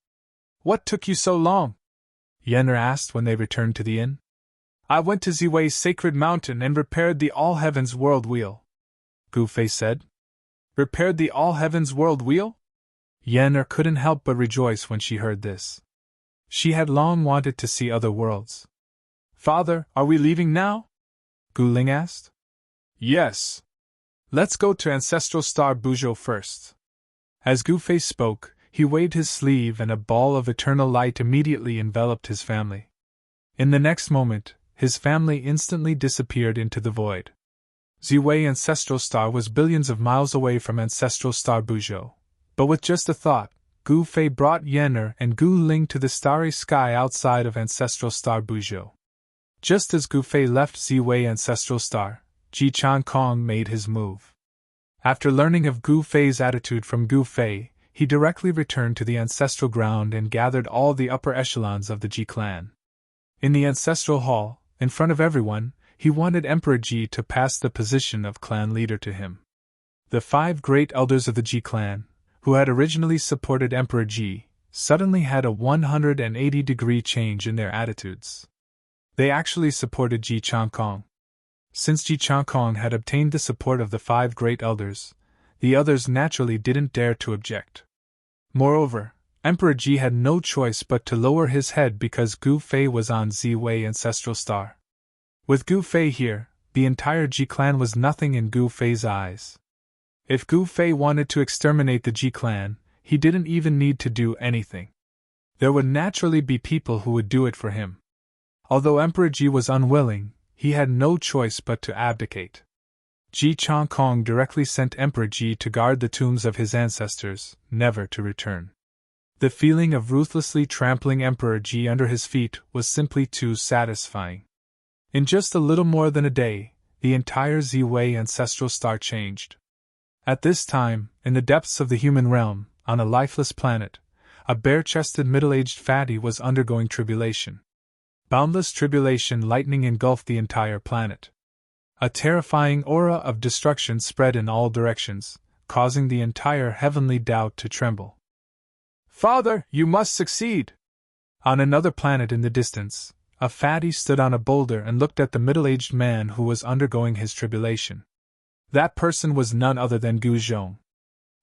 "What took you so long?" Yenner asked when they returned to the inn. "I went to Ziwei Sacred Mountain and repaired the all-heavens world wheel," Gu Fei said. "Repaired the all-heavens world wheel?" Yenner couldn't help but rejoice when she heard this. She had long wanted to see other worlds. "Father, are we leaving now?" Gu Ling asked. "Yes. Let's go to Ancestral Star Buzhou first." As Gu Fei spoke, he waved his sleeve and a ball of eternal light immediately enveloped his family. In the next moment, his family instantly disappeared into the void. Ziwei Ancestral Star was billions of miles away from Ancestral Star Buzhou, but with just a thought, Gu Fei brought Yenner and Gu Ling to the starry sky outside of Ancestral Star Buzhou. Just as Gu Fei left Ziwei Ancestral Star, Ji Chan Kong made his move. After learning of Gu Fei's attitude from Gu Fei, he directly returned to the ancestral ground and gathered all the upper echelons of the Ji clan. In the ancestral hall, in front of everyone, he wanted Emperor Ji to pass the position of clan leader to him. The 5 great elders of the Ji clan, who had originally supported Emperor Ji, suddenly had a 180-degree change in their attitudes. They actually supported Ji Chan Kong. Since Ji Chan Kong had obtained the support of the 5 great elders, the others naturally didn't dare to object. Moreover, Emperor Ji had no choice but to lower his head because Gu Fei was on Ziwei Ancestral Star. With Gu Fei here, the entire Ji clan was nothing in Gu Fei's eyes. If Gu Fei wanted to exterminate the Ji clan, he didn't even need to do anything. There would naturally be people who would do it for him. Although Emperor Ji was unwilling, he had no choice but to abdicate. Ji Chan Kong directly sent Emperor Ji to guard the tombs of his ancestors, never to return. The feeling of ruthlessly trampling Emperor Ji under his feet was simply too satisfying. In just a little more than a day, the entire Ziwei Ancestral Star changed. At this time, in the depths of the human realm, on a lifeless planet, a bare-chested middle-aged fatty was undergoing tribulation. Boundless tribulation lightning engulfed the entire planet. A terrifying aura of destruction spread in all directions, causing the entire heavenly Tao to tremble. "Father, you must succeed!" On another planet in the distance, a fatty stood on a boulder and looked at the middle-aged man who was undergoing his tribulation. That person was none other than Gu Zhong.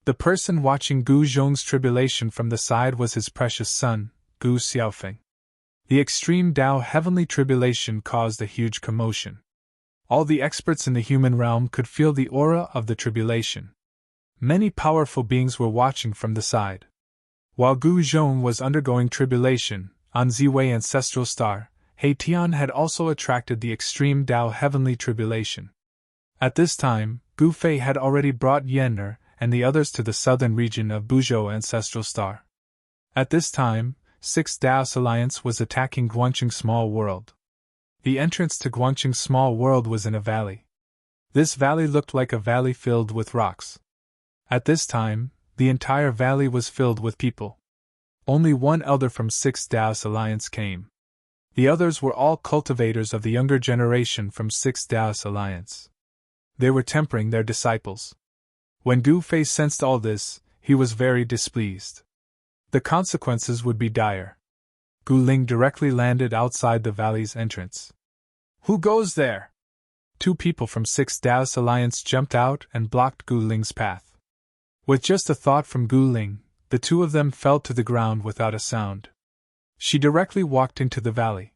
The person watching Gu Zhong's tribulation from the side was his precious son, Gu Xiaofeng. The extreme Tao heavenly tribulation caused a huge commotion. All the experts in the human realm could feel the aura of the tribulation. Many powerful beings were watching from the side. While Gu Zhong was undergoing tribulation, on Ziwei ancestral star, He Tian had also attracted the extreme Tao heavenly tribulation. At this time, Gu Fei had already brought Yen'er and the others to the southern region of Buzhou ancestral star. At this time, Sixth Taoist Alliance was attacking Guangqing Small World. The entrance to Guangqing Small World was in a valley. This valley looked like a valley filled with rocks. At this time, the entire valley was filled with people. Only one elder from Sixth Taoist Alliance came. The others were all cultivators of the younger generation from Sixth Taoist Alliance. They were tempering their disciples. When Gu Fei sensed all this, he was very displeased. The consequences would be dire. Gu Ling directly landed outside the valley's entrance. "Who goes there?" Two people from Sixth Taoist Alliance jumped out and blocked Gu Ling's path. With just a thought from Gu Ling, the two of them fell to the ground without a sound. She directly walked into the valley.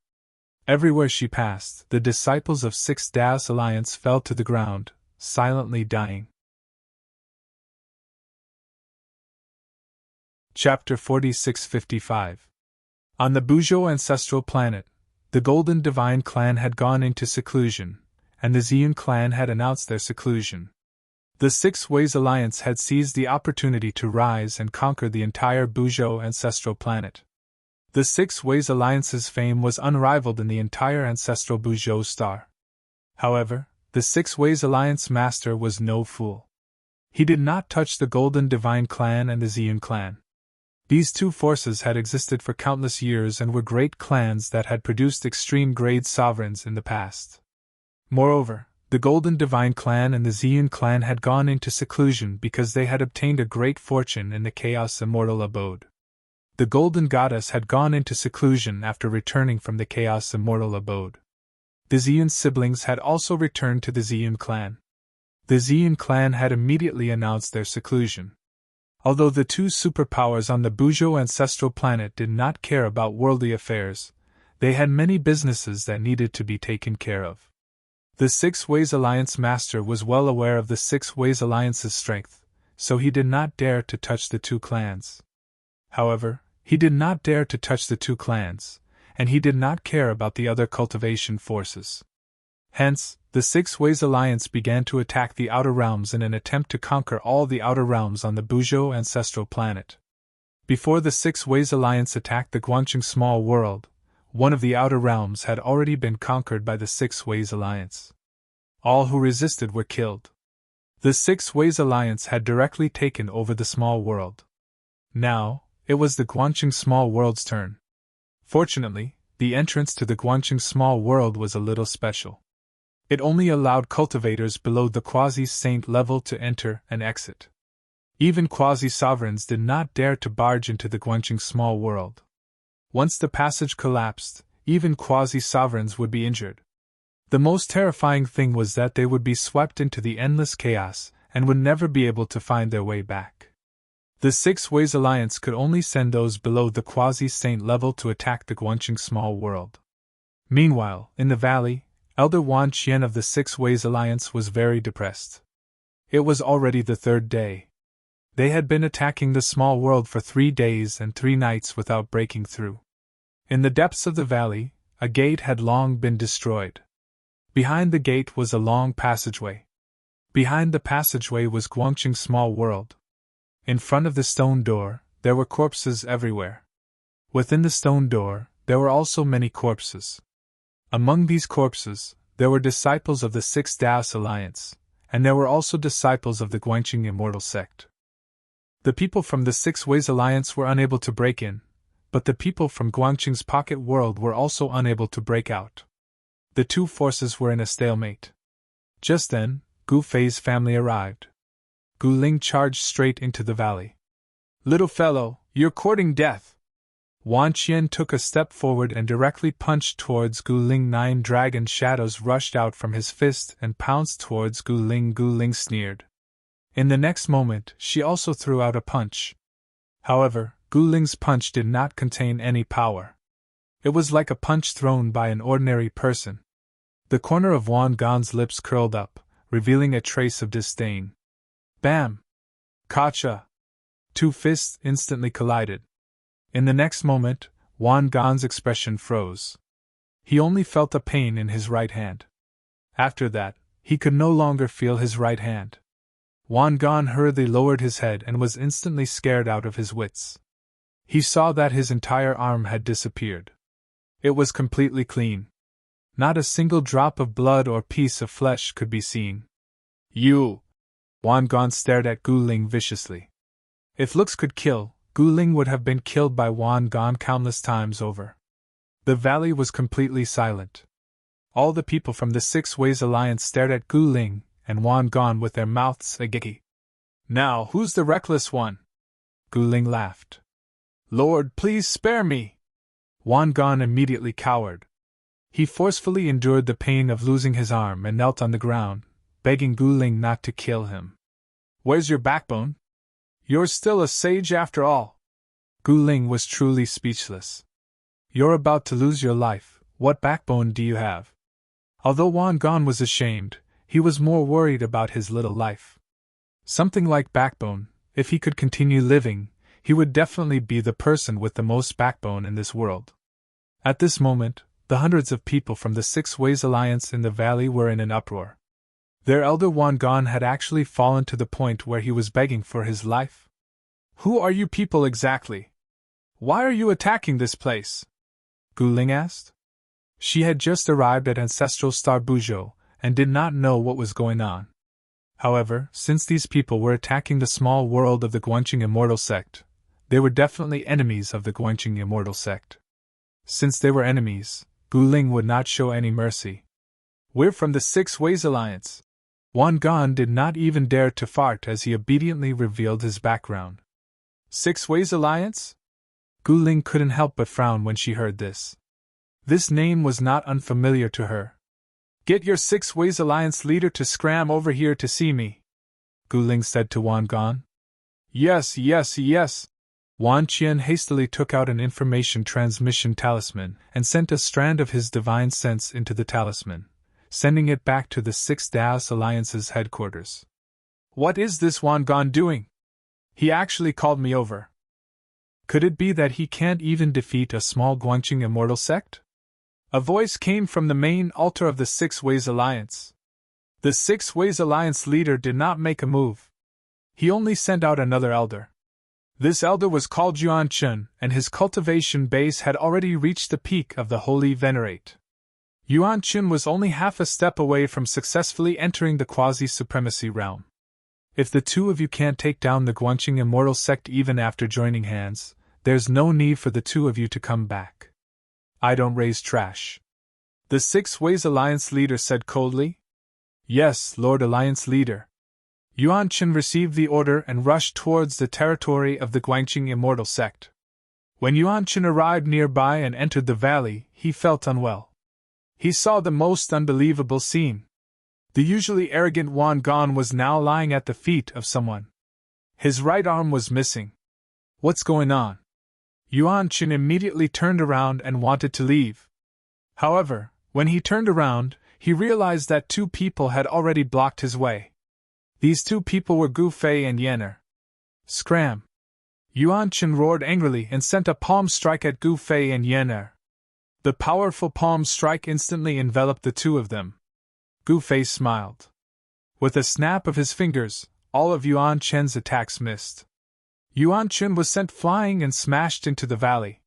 Everywhere she passed, the disciples of Sixth Taoist Alliance fell to the ground, silently dying. Chapter 4655. On the Buzhou ancestral planet, the Golden Divine Clan had gone into seclusion, and the Ziyun clan had announced their seclusion. The Six Ways Alliance had seized the opportunity to rise and conquer the entire Buzhou ancestral planet. The Six Ways Alliance's fame was unrivaled in the entire ancestral Buzhou star. However, the Six Ways Alliance master was no fool. He did not touch the Golden Divine Clan and the Ziyun clan. These two forces had existed for countless years and were great clans that had produced extreme-grade sovereigns in the past. Moreover, the Golden Divine Clan and the Ziyun clan had gone into seclusion because they had obtained a great fortune in the Chaos Immortal Abode. The Golden Goddess had gone into seclusion after returning from the Chaos Immortal Abode. The Ziyun siblings had also returned to the Ziyun clan. The Ziyun clan had immediately announced their seclusion. Although the two superpowers on the Buzhou ancestral planet did not care about worldly affairs, they had many businesses that needed to be taken care of. The Six Ways Alliance master was well aware of the Six Ways Alliance's strength, so he did not dare to touch the two clans. However, he did not dare to touch the two clans, and he did not care about the other cultivation forces. Hence, the Six Ways Alliance began to attack the Outer Realms in an attempt to conquer all the Outer Realms on the Buzhou ancestral planet. Before the Six Ways Alliance attacked the Guangqing Small World, one of the Outer Realms had already been conquered by the Six Ways Alliance. All who resisted were killed. The Six Ways Alliance had directly taken over the Small World. Now, it was the Guangqing Small World's turn. Fortunately, the entrance to the Guangqing Small World was a little special. It only allowed cultivators below the quasi-saint level to enter and exit. Even quasi-sovereigns did not dare to barge into the Guangqing Small World. Once the passage collapsed, even quasi-sovereigns would be injured. The most terrifying thing was that they would be swept into the endless chaos and would never be able to find their way back. The Six Ways Alliance could only send those below the quasi-saint level to attack the Guangqing Small World. Meanwhile, in the valley, Elder Wan Qian of the Six Ways Alliance was very depressed. It was already the third day. They had been attacking the small world for 3 days and 3 nights without breaking through. In the depths of the valley, a gate had long been destroyed. Behind the gate was a long passageway. Behind the passageway was Guangqing Small World. In front of the stone door, there were corpses everywhere. Within the stone door, there were also many corpses. Among these corpses, there were disciples of the Six Taoist Alliance, and there were also disciples of the Guangqing Immortal Sect. The people from the Six Ways Alliance were unable to break in, but the people from Guangqing's pocket world were also unable to break out. The two forces were in a stalemate. Just then, Gu Fei's family arrived. Gu Ling charged straight into the valley. "Little fellow, you're courting death. Wan Qian took a step forward and directly punched towards Gu Ling. 9 dragon shadows rushed out from his fist and pounced towards Gu Ling. Gu Ling sneered. In the next moment, she also threw out a punch. However, Gu Ling's punch did not contain any power. It was like a punch thrown by an ordinary person. The corner of Wan Gan's lips curled up, revealing a trace of disdain. Bam! Gotcha! 2 fists instantly collided. In the next moment, Wan Gan's expression froze. He only felt a pain in his right hand. After that, he could no longer feel his right hand. Wan Gan hurriedly lowered his head and was instantly scared out of his wits. He saw that his entire arm had disappeared. It was completely clean. Not a single drop of blood or piece of flesh could be seen. You! Wan Gan stared at Gu Ling viciously. If looks could kill, Gu Ling would have been killed by Wan Gan countless times over. The valley was completely silent. All the people from the Six Ways Alliance stared at Gu Ling and Wan Gan with their mouths agape. Now, who's the reckless one? Gu Ling laughed. Lord, please spare me! Wan Gan immediately cowered. He forcefully endured the pain of losing his arm and knelt on the ground, begging Gu Ling not to kill him. Where's your backbone? You're still a sage after all. Gu Ling was truly speechless. You're about to lose your life, what backbone do you have? Although Wan Gan was ashamed, he was more worried about his little life. Something like backbone, if he could continue living, he would definitely be the person with the most backbone in this world. At this moment, the hundreds of people from the Six Ways Alliance in the valley were in an uproar. Their elder Wan Gan had actually fallen to the point where he was begging for his life. Who are you people exactly? Why are you attacking this place? Gu Ling asked. She had just arrived at Ancestral Star Buzhou and did not know what was going on. However, since these people were attacking the small world of the Guanqing Immortal Sect, they were definitely enemies of the Guanqing Immortal Sect. Since they were enemies, Gu Ling would not show any mercy. We're from the Six Ways Alliance. Wan Gan did not even dare to fart as he obediently revealed his background. Six Ways Alliance? Gu Ling couldn't help but frown when she heard this. This name was not unfamiliar to her. Get your Six Ways Alliance leader to scram over here to see me, Gu Ling said to Wan Gan. Yes. Wan Qian hastily took out an information transmission talisman and sent a strand of his divine sense into the talisman, sending it back to the Six Daos Alliance's headquarters. What is this Wan Gan doing? He actually called me over. Could it be that he can't even defeat a small Guanqing Immortal Sect? A voice came from the main altar of the Six Ways Alliance. The Six Ways Alliance leader did not make a move. He only sent out another elder. This elder was called Yuan Chun, and his cultivation base had already reached the peak of the Holy Venerate. Yuan Chun was only half a step away from successfully entering the quasi-supremacy realm. If the two of you can't take down the Guanqing Immortal Sect even after joining hands, there's no need for the two of you to come back. I don't raise trash. The Six Ways Alliance leader said coldly. Yes, Lord Alliance leader. Yuan Chun received the order and rushed towards the territory of the Guanqing Immortal Sect. When Yuan Chun arrived nearby and entered the valley, he felt unwell. He saw the most unbelievable scene. The usually arrogant Wan Gan was now lying at the feet of someone. His right arm was missing. What's going on? Yuan Chun immediately turned around and wanted to leave. However, when he turned around, he realized that two people had already blocked his way. These two people were Gu Fei and Yener. Scram! Yuan Chun roared angrily and sent a palm strike at Gu Fei and Yener. The powerful palm strike instantly enveloped the two of them. Gu Fei smiled. With a snap of his fingers, all of Yuan Chun's attacks missed. Yuan Chun was sent flying and smashed into the valley.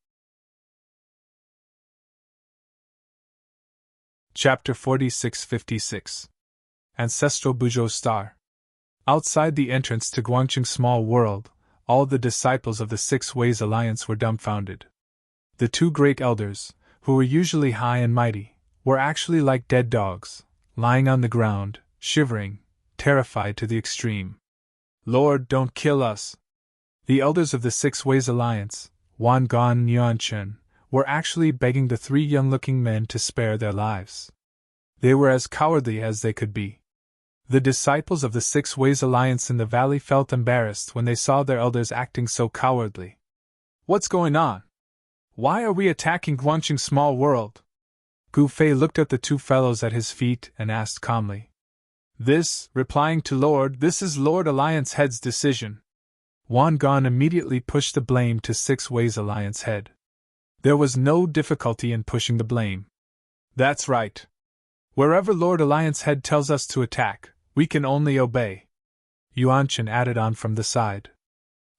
Chapter 46-56 Ancestral Buzhou Star. Outside the entrance to Guangqing's small world, all the disciples of the Six Ways Alliance were dumbfounded. The two great elders, who were usually high and mighty, were actually like dead dogs, lying on the ground, shivering, terrified to the extreme. Lord, don't kill us! The elders of the Six Ways Alliance, Wan Gan and Yuan Chen, were actually begging the three young-looking men to spare their lives. They were as cowardly as they could be. The disciples of the Six Ways Alliance in the valley felt embarrassed when they saw their elders acting so cowardly. What's going on? Why are we attacking Guangqing's small world? Gu Fei looked at the two fellows at his feet and asked calmly. This is Lord Alliance Head's decision. Wan Gan immediately pushed the blame to Six Ways Alliance Head. There was no difficulty in pushing the blame. That's right. Wherever Lord Alliance Head tells us to attack, we can only obey. Yuan Chen added on from the side.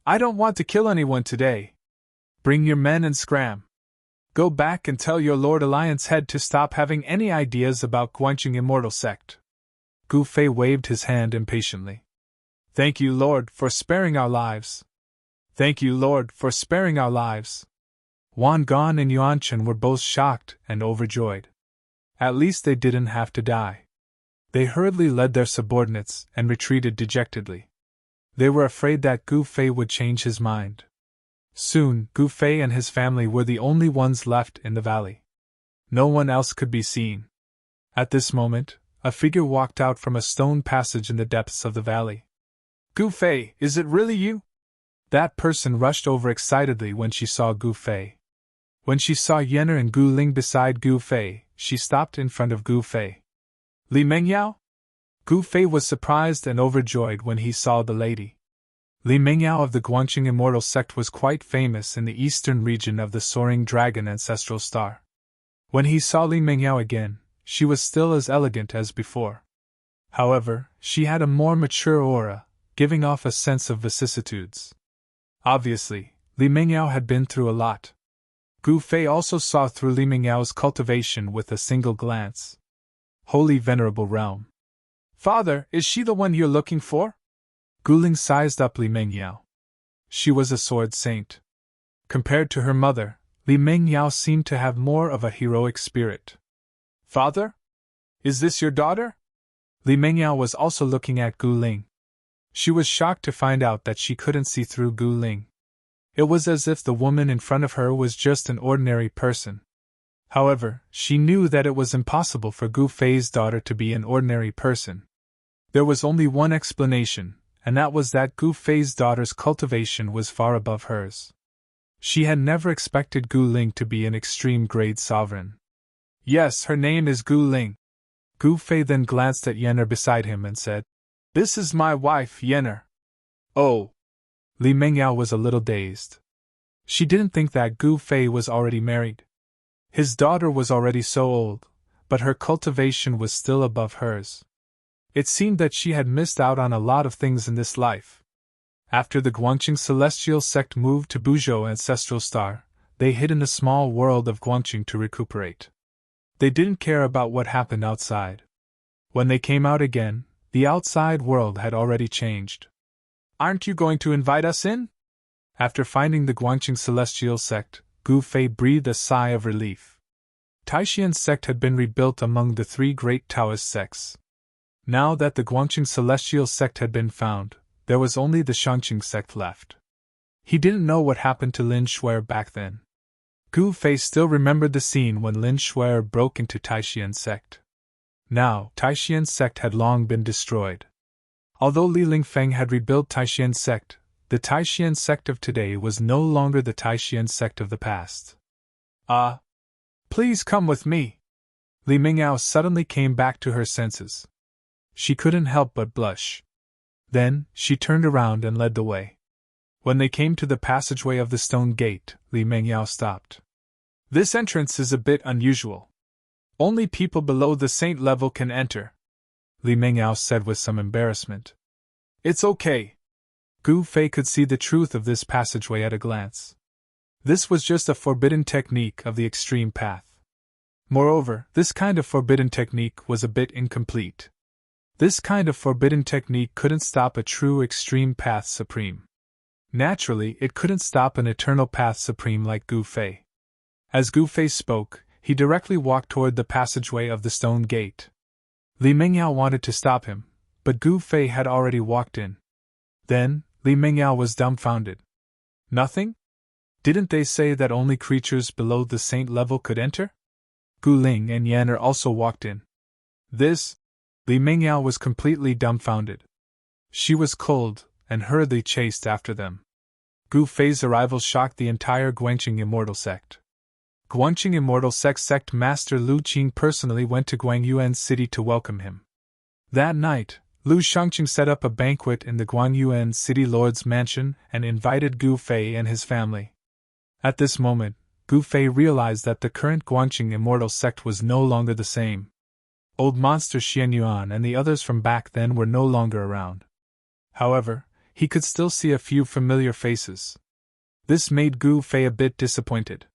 I don't want to kill anyone today. Bring your men and scram. Go back and tell your Lord Alliance Head to stop having any ideas about Guangqing Immortal Sect. Gu Fei waved his hand impatiently. Thank you, Lord, for sparing our lives. Thank you, Lord, for sparing our lives. Wan Gan and Yuan Chen were both shocked and overjoyed. At least they didn't have to die. They hurriedly led their subordinates and retreated dejectedly. They were afraid that Gu Fei would change his mind. Soon, Gu Fei and his family were the only ones left in the valley. No one else could be seen. At this moment, a figure walked out from a stone passage in the depths of the valley. Gu Fei, is it really you? That person rushed over excitedly when she saw Gu Fei. When she saw Yenner and Gu Ling beside Gu Fei, she stopped in front of Gu Fei. Li Mengyao? Gu Fei was surprised and overjoyed when he saw the lady. Li Mengyao of the Guangqing Immortal Sect was quite famous in the eastern region of the Soaring Dragon Ancestral Star. When he saw Li Mengyao again, she was still as elegant as before. However, she had a more mature aura, giving off a sense of vicissitudes. Obviously, Li Mengyao had been through a lot. Gu Fei also saw through Li Mengyao's cultivation with a single glance. Holy Venerable Realm. Father, is she the one you're looking for? Gu Ling sized up Li Mengyao. She was a sword saint. Compared to her mother, Li Mengyao seemed to have more of a heroic spirit. Father? Is this your daughter? Li Mengyao was also looking at Gu Ling. She was shocked to find out that she couldn't see through Gu Ling. It was as if the woman in front of her was just an ordinary person. However, she knew that it was impossible for Gu Fei's daughter to be an ordinary person. There was only one explanation, and that was that Gu Fei's daughter's cultivation was far above hers. She had never expected Gu Ling to be an extreme-grade sovereign. Yes, her name is Gu Ling. Gu Fei then glanced at Yenner beside him and said, This is my wife, Yenner. Oh. Li Mengyao was a little dazed. She didn't think that Gu Fei was already married. His daughter was already so old, but her cultivation was still above hers. It seemed that she had missed out on a lot of things in this life. After the Guangqing Celestial Sect moved to Buzhou Ancestral Star, they hid in the small world of Guangqing to recuperate. They didn't care about what happened outside. When they came out again, the outside world had already changed. Aren't you going to invite us in? After finding the Guangqing Celestial Sect, Gu Fei breathed a sigh of relief. Taishian's sect had been rebuilt among the three great Taoist sects. Now that the Guangqing Celestial Sect had been found, there was only the Shangqing sect left. He didn't know what happened to Lin Shuer back then. Gu Fei still remembered the scene when Lin Shuer broke into Taishian's sect. Now, Taishian's sect had long been destroyed. Although Li Lingfeng had rebuilt Taishian's sect, the Taishian sect of today was no longer the Taishian sect of the past. Please come with me. Li Mengyao suddenly came back to her senses. She couldn't help but blush. Then, she turned around and led the way. When they came to the passageway of the stone gate, Li Mengyao stopped. This entrance is a bit unusual. Only people below the saint level can enter, Li Mengyao said with some embarrassment. It's okay. Gu Fei could see the truth of this passageway at a glance. This was just a forbidden technique of the extreme path. Moreover, this kind of forbidden technique was a bit incomplete. This kind of forbidden technique couldn't stop a true extreme path supreme. Naturally, it couldn't stop an eternal path supreme like Gu Fei. As Gu Fei spoke, he directly walked toward the passageway of the stone gate. Li Mengyao wanted to stop him, but Gu Fei had already walked in. Then, Li Mengyao was dumbfounded. Nothing? Didn't they say that only creatures below the saint level could enter? Gu Ling and Yanner also walked in. This? Li Mengyao was completely dumbfounded. She was cold, and hurriedly chased after them. Gu Fei's arrival shocked the entire Guangqing Immortal Sect. Guangqing Immortal Sect Master Lu Qing personally went to Guangyuan City to welcome him. That night, Lu Shangqing set up a banquet in the Guangyuan City Lord's mansion and invited Gu Fei and his family. At this moment, Gu Fei realized that the current Guangqing Immortal Sect was no longer the same. Old Monster Xian Yuan and the others from back then were no longer around. However, he could still see a few familiar faces. This made Gu Fei a bit disappointed.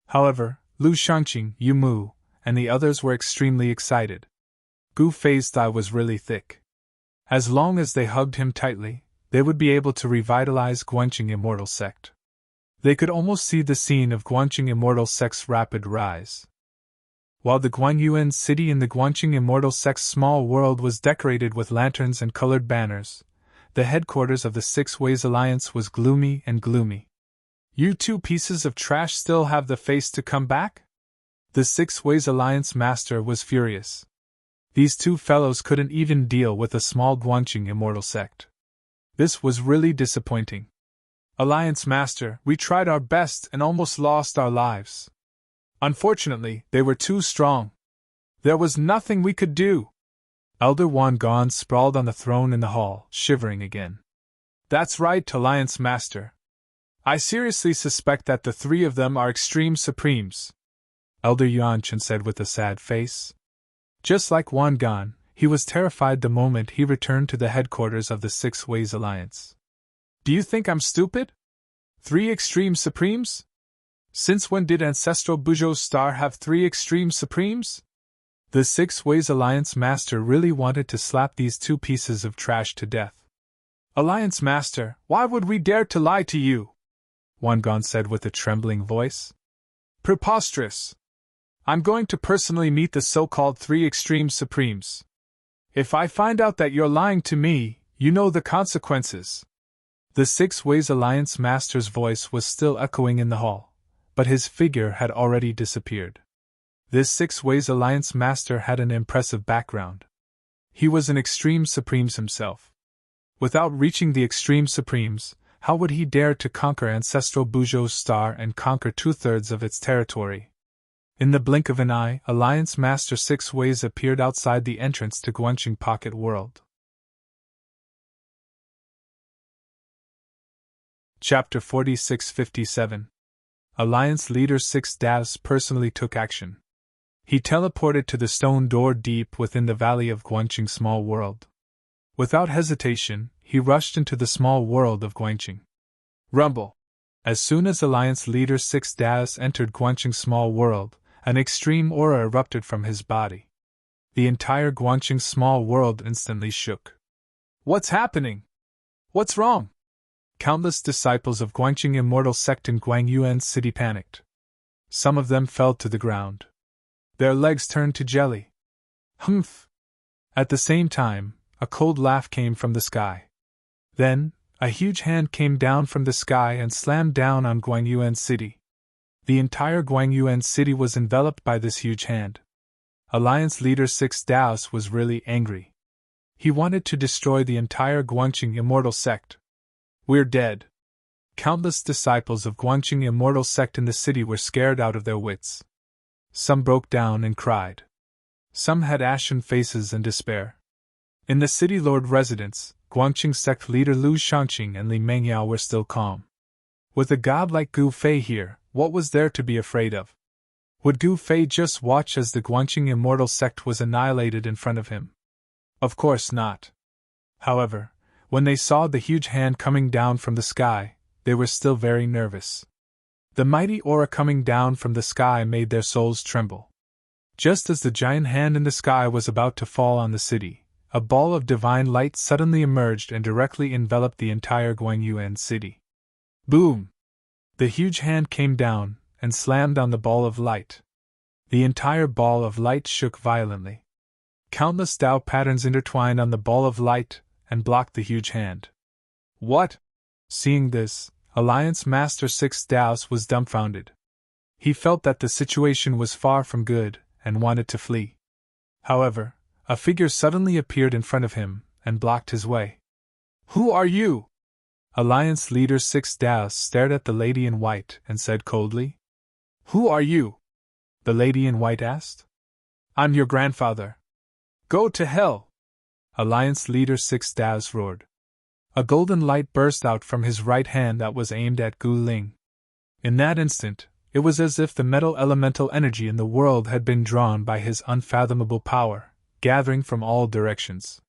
However, Lu Shangqing, Yu Mu, and the others were extremely excited. Gu Fei's thigh was really thick. As long as they hugged him tightly, they would be able to revitalize Guangqing Immortal Sect. They could almost see the scene of Guangqing Immortal Sect's rapid rise. While the Guangyuan City in the Guangqing Immortal Sect's small world was decorated with lanterns and colored banners, the headquarters of the Six Ways Alliance was gloomy and gloomy. You two pieces of trash still have the face to come back? The Six Ways Alliance master was furious. These two fellows couldn't even deal with a small Guangqing Immortal Sect. This was really disappointing. Alliance Master, we tried our best and almost lost our lives. Unfortunately, they were too strong. There was nothing we could do. Elder Wan Gon sprawled on the throne in the hall, shivering again. That's right, Alliance Master. I seriously suspect that the three of them are extreme supremes. Elder Yuanchen said with a sad face. Just like Wan Gon, he was terrified the moment he returned to the headquarters of the Six Ways Alliance. Do you think I'm stupid? 3 extreme supremes? Since when did Ancestral Buzhou's star have 3 extreme supremes? The Six Ways Alliance Master really wanted to slap these two pieces of trash to death. Alliance Master, why would we dare to lie to you? Wangon said with a trembling voice. Preposterous! I'm going to personally meet the so-called 3 extreme supremes. If I find out that you're lying to me, you know the consequences. The Six Ways Alliance Master's voice was still echoing in the hall, but his figure had already disappeared. This Six Ways Alliance Master had an impressive background. He was an Extreme Supremes himself. Without reaching the Extreme Supremes, how would he dare to conquer Ancestral Buzhou's star and conquer 2/3 of its territory? In the blink of an eye, Alliance Master Six Ways appeared outside the entrance to Guangqing Pocket World. Chapter 4657. Alliance Leader Six Das personally took action. He teleported to the stone door deep within the valley of Guangqing Small World. Without hesitation, he rushed into the small world of Guangqing. Rumble! As soon as Alliance Leader Six Das entered Guangqing Small World, an extreme aura erupted from his body. The entire Guangqing Small World instantly shook. What's happening? What's wrong? Countless disciples of Guangqing Immortal Sect in Guangyuan City panicked. Some of them fell to the ground. Their legs turned to jelly. Humph! At the same time, a cold laugh came from the sky. Then, a huge hand came down from the sky and slammed down on Guangyuan City. The entire Guangyuan City was enveloped by this huge hand. Alliance Leader Six Das was really angry. He wanted to destroy the entire Guangqing Immortal Sect. We're dead. Countless disciples of Guangqing Immortal Sect in the city were scared out of their wits. Some broke down and cried. Some had ashen faces in despair. In the city lord residence, Guangqing Sect leader Lu Shangqing and Li Mengyao were still calm. With a god like Gu Fei here, what was there to be afraid of? Would Gu Fei just watch as the Guangqing Immortal Sect was annihilated in front of him? Of course not. However, when they saw the huge hand coming down from the sky, they were still very nervous. The mighty aura coming down from the sky made their souls tremble. Just as the giant hand in the sky was about to fall on the city, a ball of divine light suddenly emerged and directly enveloped the entire Guangyuan city. Boom! The huge hand came down and slammed on the ball of light. The entire ball of light shook violently. Countless Tao patterns intertwined on the ball of light and blocked the huge hand. What? Seeing this, Alliance Master 6 Daos was dumbfounded. He felt that the situation was far from good and wanted to flee. However, a figure suddenly appeared in front of him and blocked his way. Who are you? Alliance Leader 6 Daos stared at the lady in white and said coldly. Who are you? The lady in white asked. I'm your grandfather. Go to hell! Alliance Leader 6 Daos roared. A golden light burst out from his right hand that was aimed at Gu Ling. In that instant, it was as if the metal elemental energy in the world had been drawn by his unfathomable power, gathering from all directions.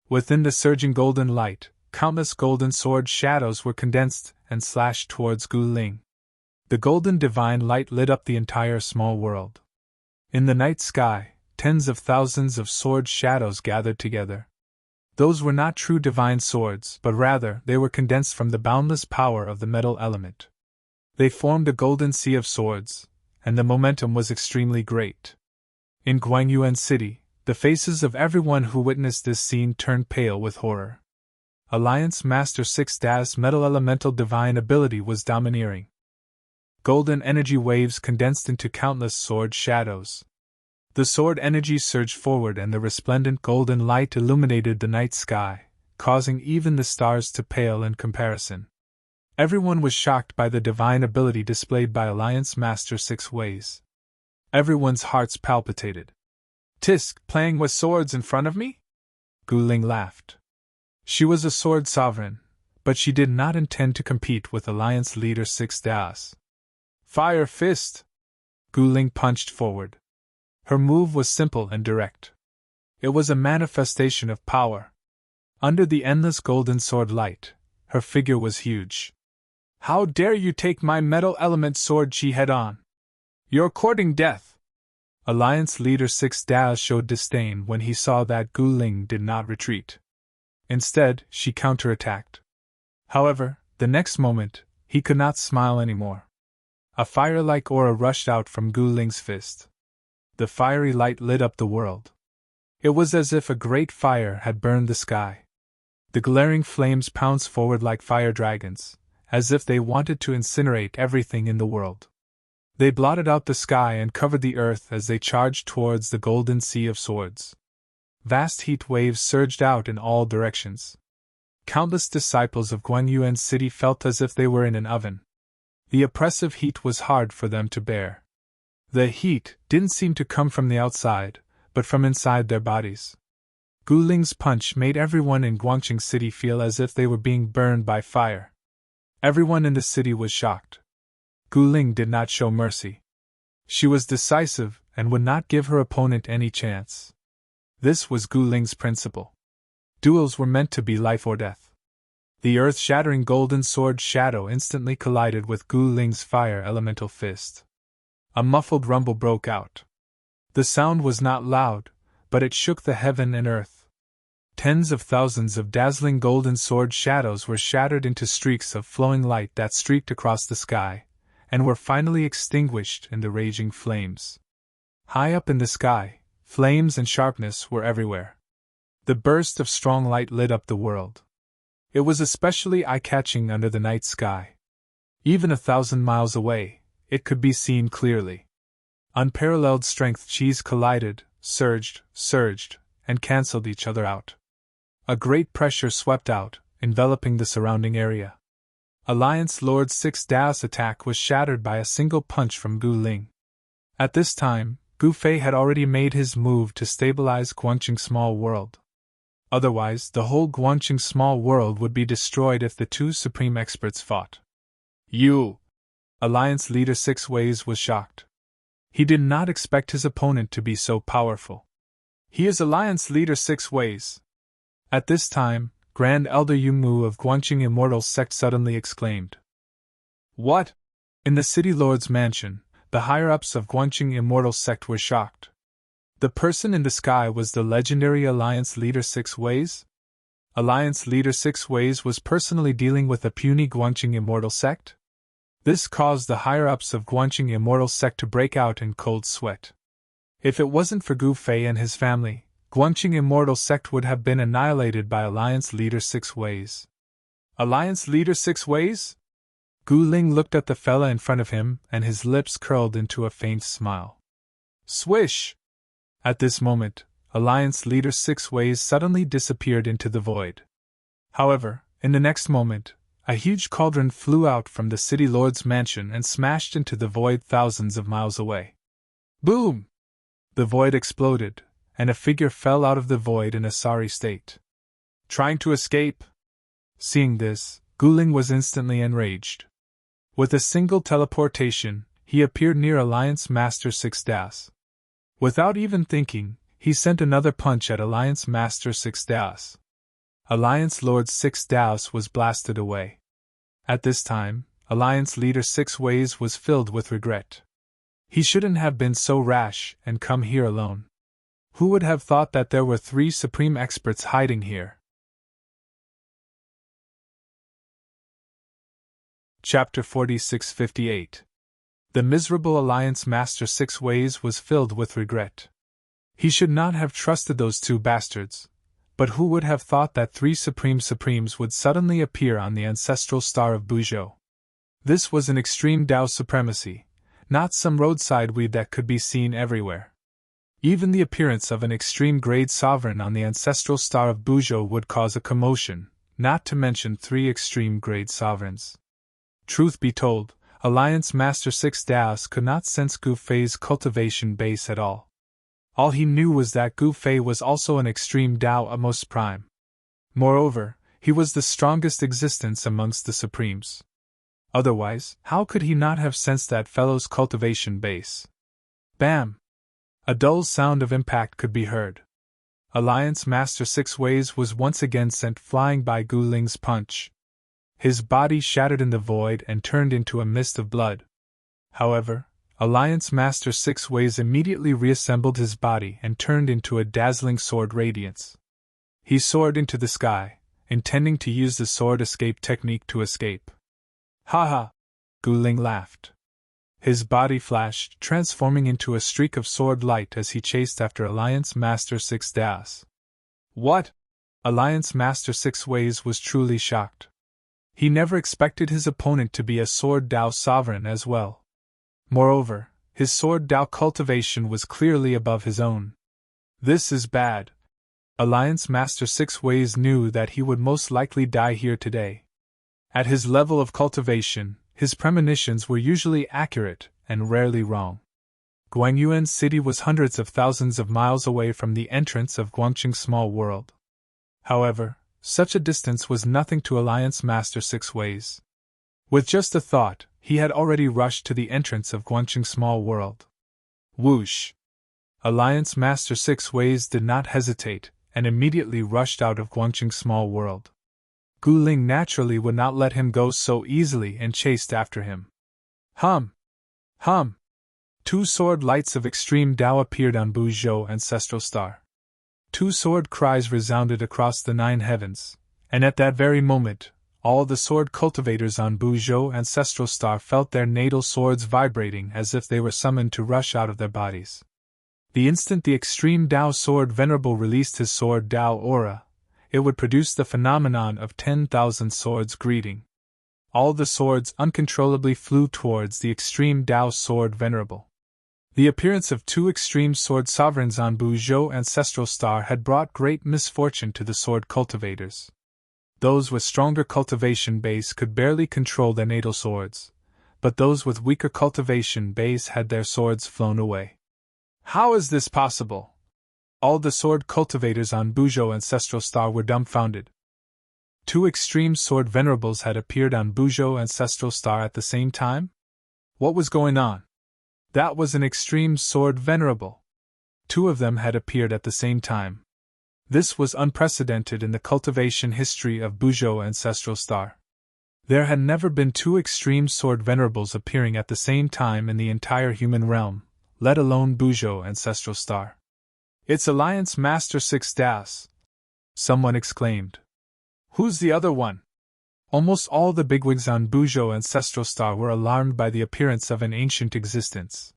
Within the surging golden light, countless golden sword shadows were condensed and slashed towards Gu Ling. The golden divine light lit up the entire small world. In the night sky, tens of thousands of sword shadows gathered together. Those were not true divine swords, but rather they were condensed from the boundless power of the metal element. They formed a golden sea of swords, and the momentum was extremely great. In Guangyuan City, the faces of everyone who witnessed this scene turned pale with horror. Alliance Master 6 Daos' metal elemental divine ability was domineering. Golden energy waves condensed into countless sword shadows. The sword energy surged forward and the resplendent golden light illuminated the night sky, causing even the stars to pale in comparison. Everyone was shocked by the divine ability displayed by Alliance Master 6 Ways. Everyone's hearts palpitated. Tisk, playing with swords in front of me? Gu Ling laughed. She was a sword sovereign, but she did not intend to compete with Alliance Leader 6 Daos. Fire Fist! Gu Ling punched forward. Her move was simple and direct. It was a manifestation of power. Under the endless golden sword light, her figure was huge. How dare you take my metal element sword chi head-on? You're courting death! Alliance Leader 6 Daos showed disdain when he saw that Gu Ling did not retreat. Instead, she counterattacked. However, the next moment, he could not smile anymore. A fire-like aura rushed out from Gu Ling's fist. The fiery light lit up the world. It was as if a great fire had burned the sky. The glaring flames pounced forward like fire dragons, as if they wanted to incinerate everything in the world. They blotted out the sky and covered the earth as they charged towards the golden sea of swords. Vast heat waves surged out in all directions. Countless disciples of Guangyuan City felt as if they were in an oven. The oppressive heat was hard for them to bear. The heat didn't seem to come from the outside, but from inside their bodies. Gu Ling's punch made everyone in Guangqing City feel as if they were being burned by fire. Everyone in the city was shocked. Gu Ling did not show mercy. She was decisive and would not give her opponent any chance. This was Gu Ling's principle. Duels were meant to be life or death. The earth-shattering golden sword shadow instantly collided with Gu Ling's fire elemental fist. A muffled rumble broke out. The sound was not loud, but it shook the heaven and earth. Tens of thousands of dazzling golden sword shadows were shattered into streaks of flowing light that streaked across the sky, and were finally extinguished in the raging flames. High up in the sky, flames and sharpness were everywhere. The burst of strong light lit up the world. It was especially eye-catching under the night sky. Even 1,000 miles away, it could be seen clearly. Unparalleled strength chis collided, surged, and cancelled each other out. A great pressure swept out, enveloping the surrounding area. Alliance Lord 6 Daos' attack was shattered by a single punch from Gu Ling. At this time, Gu Fei had already made his move to stabilize Guangqing Small World. Otherwise, the whole Guangqing Small World would be destroyed if the two supreme experts fought. You! Alliance Leader 6 Ways was shocked. He did not expect his opponent to be so powerful. He is Alliance Leader 6 Ways. At this time, Grand Elder Yu Mu of Guangqing Immortal Sect suddenly exclaimed. What? In the City Lord's mansion, the higher-ups of Guangqing Immortal Sect were shocked. The person in the sky was the legendary Alliance Leader 6 Ways? Alliance Leader 6 Ways was personally dealing with a puny Guangqing Immortal Sect? This caused the higher-ups of Guangqing Immortal Sect to break out in cold sweat. If it wasn't for Gu Fei and his family, Guangqing Immortal Sect would have been annihilated by Alliance Leader 6 Ways. Alliance Leader 6 Ways? Gu Ling looked at the fella in front of him and his lips curled into a faint smile. Swish! At this moment, Alliance Leader Six Ways suddenly disappeared into the void. However, in the next moment, a huge cauldron flew out from the city lord's mansion and smashed into the void thousands of miles away. Boom! The void exploded, and a figure fell out of the void in a sorry state. Trying to escape? Seeing this, Gu Ling was instantly enraged. With a single teleportation, he appeared near Alliance Master Six Das. Without even thinking, he sent another punch at Alliance Master Six Das. Alliance Lord Six Das was blasted away. At this time, Alliance Leader Six Ways was filled with regret. He shouldn't have been so rash and come here alone. Who would have thought that there were 3 supreme experts hiding here? Chapter 4658. The miserable Alliance Master Six Ways was filled with regret. He should not have trusted those 2 bastards, but who would have thought that 3 Supremes would suddenly appear on the ancestral star of Buzhou? This was an extreme Tao supremacy, not some roadside weed that could be seen everywhere. Even the appearance of an extreme-grade sovereign on the ancestral star of Buzhou would cause a commotion, not to mention 3 extreme-grade sovereigns. Truth be told, Alliance Master Six Das could not sense Gu Fei's cultivation base at all. All he knew was that Gu Fei was also an extreme Tao Amos Prime. Moreover, he was the strongest existence amongst the Supremes. Otherwise, how could he not have sensed that fellow's cultivation base? Bam! A dull sound of impact could be heard. Alliance Master Six Ways was once again sent flying by Gu Ling's punch. His body shattered in the void and turned into a mist of blood. However, Alliance Master Six Ways immediately reassembled his body and turned into a dazzling sword radiance. He soared into the sky, intending to use the sword escape technique to escape. Ha ha! Gu Ling laughed. His body flashed, transforming into a streak of sword light as he chased after Alliance Master Six Das. What? Alliance Master Six Ways was truly shocked. He never expected his opponent to be a Sword Tao sovereign as well. Moreover, his Sword Tao cultivation was clearly above his own. This is bad. Alliance Master Six Ways knew that he would most likely die here today. At his level of cultivation, his premonitions were usually accurate and rarely wrong. Guangyuan City was hundreds of thousands of miles away from the entrance of Guangqing Small World. However, such a distance was nothing to Alliance Master Six Ways. With just a thought, he had already rushed to the entrance of Guangqing Small World. Whoosh! Alliance Master Six Ways did not hesitate, and immediately rushed out of Guangqing Small World. Gu Ling naturally would not let him go so easily and chased after him. Hum! Hum! 2 sword lights of extreme Tao appeared on Buzhou Ancestral Star. 2 sword cries resounded across the 9 heavens, and at that very moment, all the sword cultivators on Buzhou Ancestral Star felt their natal swords vibrating as if they were summoned to rush out of their bodies. The instant the extreme Tao sword Venerable released his sword Tao aura, it would produce the phenomenon of 10,000 swords greeting. All the swords uncontrollably flew towards the extreme Tao sword Venerable. The appearance of 2 extreme sword sovereigns on Buzhou Ancestral Star had brought great misfortune to the sword cultivators. Those with stronger cultivation base could barely control their natal swords, but those with weaker cultivation base had their swords flown away. How is this possible? All the sword cultivators on Buzhou Ancestral Star were dumbfounded. 2 extreme sword venerables had appeared on Buzhou Ancestral Star at the same time? What was going on? That was an extreme sword venerable. 2 of them had appeared at the same time. This was unprecedented in the cultivation history of Buzhou Ancestral Star. There had never been 2 extreme sword venerables appearing at the same time in the entire human realm, let alone Buzhou Ancestral Star. It's Alliance Master Six Das! Someone exclaimed. Who's the other one? Almost all the bigwigs on Buzhou Ancestral Star were alarmed by the appearance of an ancient existence.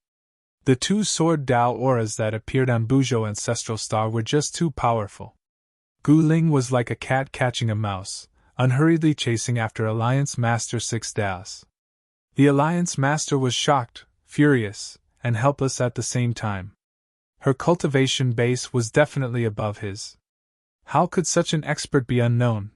The 2 sword Tao auras that appeared on Buzhou Ancestral Star were just too powerful. Gu Ling was like a cat catching a mouse, unhurriedly chasing after Alliance Master Six Das. The Alliance Master was shocked, furious, and helpless at the same time. Her cultivation base was definitely above his. How could such an expert be unknown?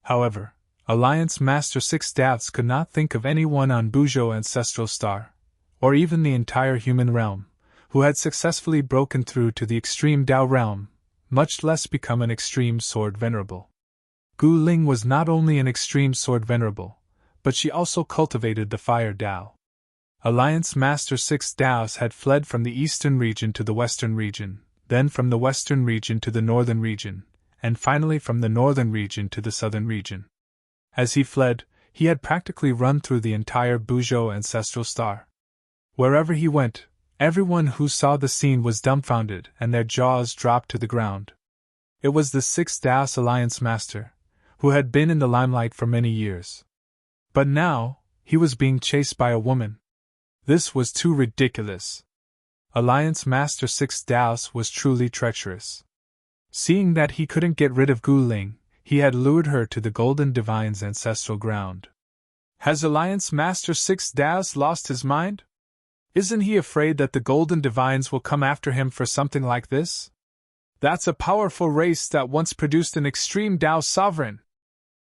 However, Alliance Master Six Doubts could not think of anyone on Bujo Ancestral Star, or even the entire human realm, who had successfully broken through to the extreme Dao realm, much less become an extreme sword venerable. Gu Ling was not only an extreme sword venerable, but she also cultivated the fire Dao. Alliance Master Six Daos had fled from the eastern region to the western region, then from the western region to the northern region, and finally from the northern region to the southern region. As he fled, he had practically run through the entire Bujo Ancestral Star. Wherever he went, everyone who saw the scene was dumbfounded and their jaws dropped to the ground. It was the Six Daos Alliance Master, who had been in the limelight for many years. But now, he was being chased by a woman. This was too ridiculous. Alliance Master Six Daos was truly treacherous. Seeing that he couldn't get rid of Gu Ling, he had lured her to the Golden Divine's ancestral ground. Has Alliance Master Six Daos lost his mind? Isn't he afraid that the Golden Divines will come after him for something like this? That's a powerful race that once produced an extreme Dao sovereign.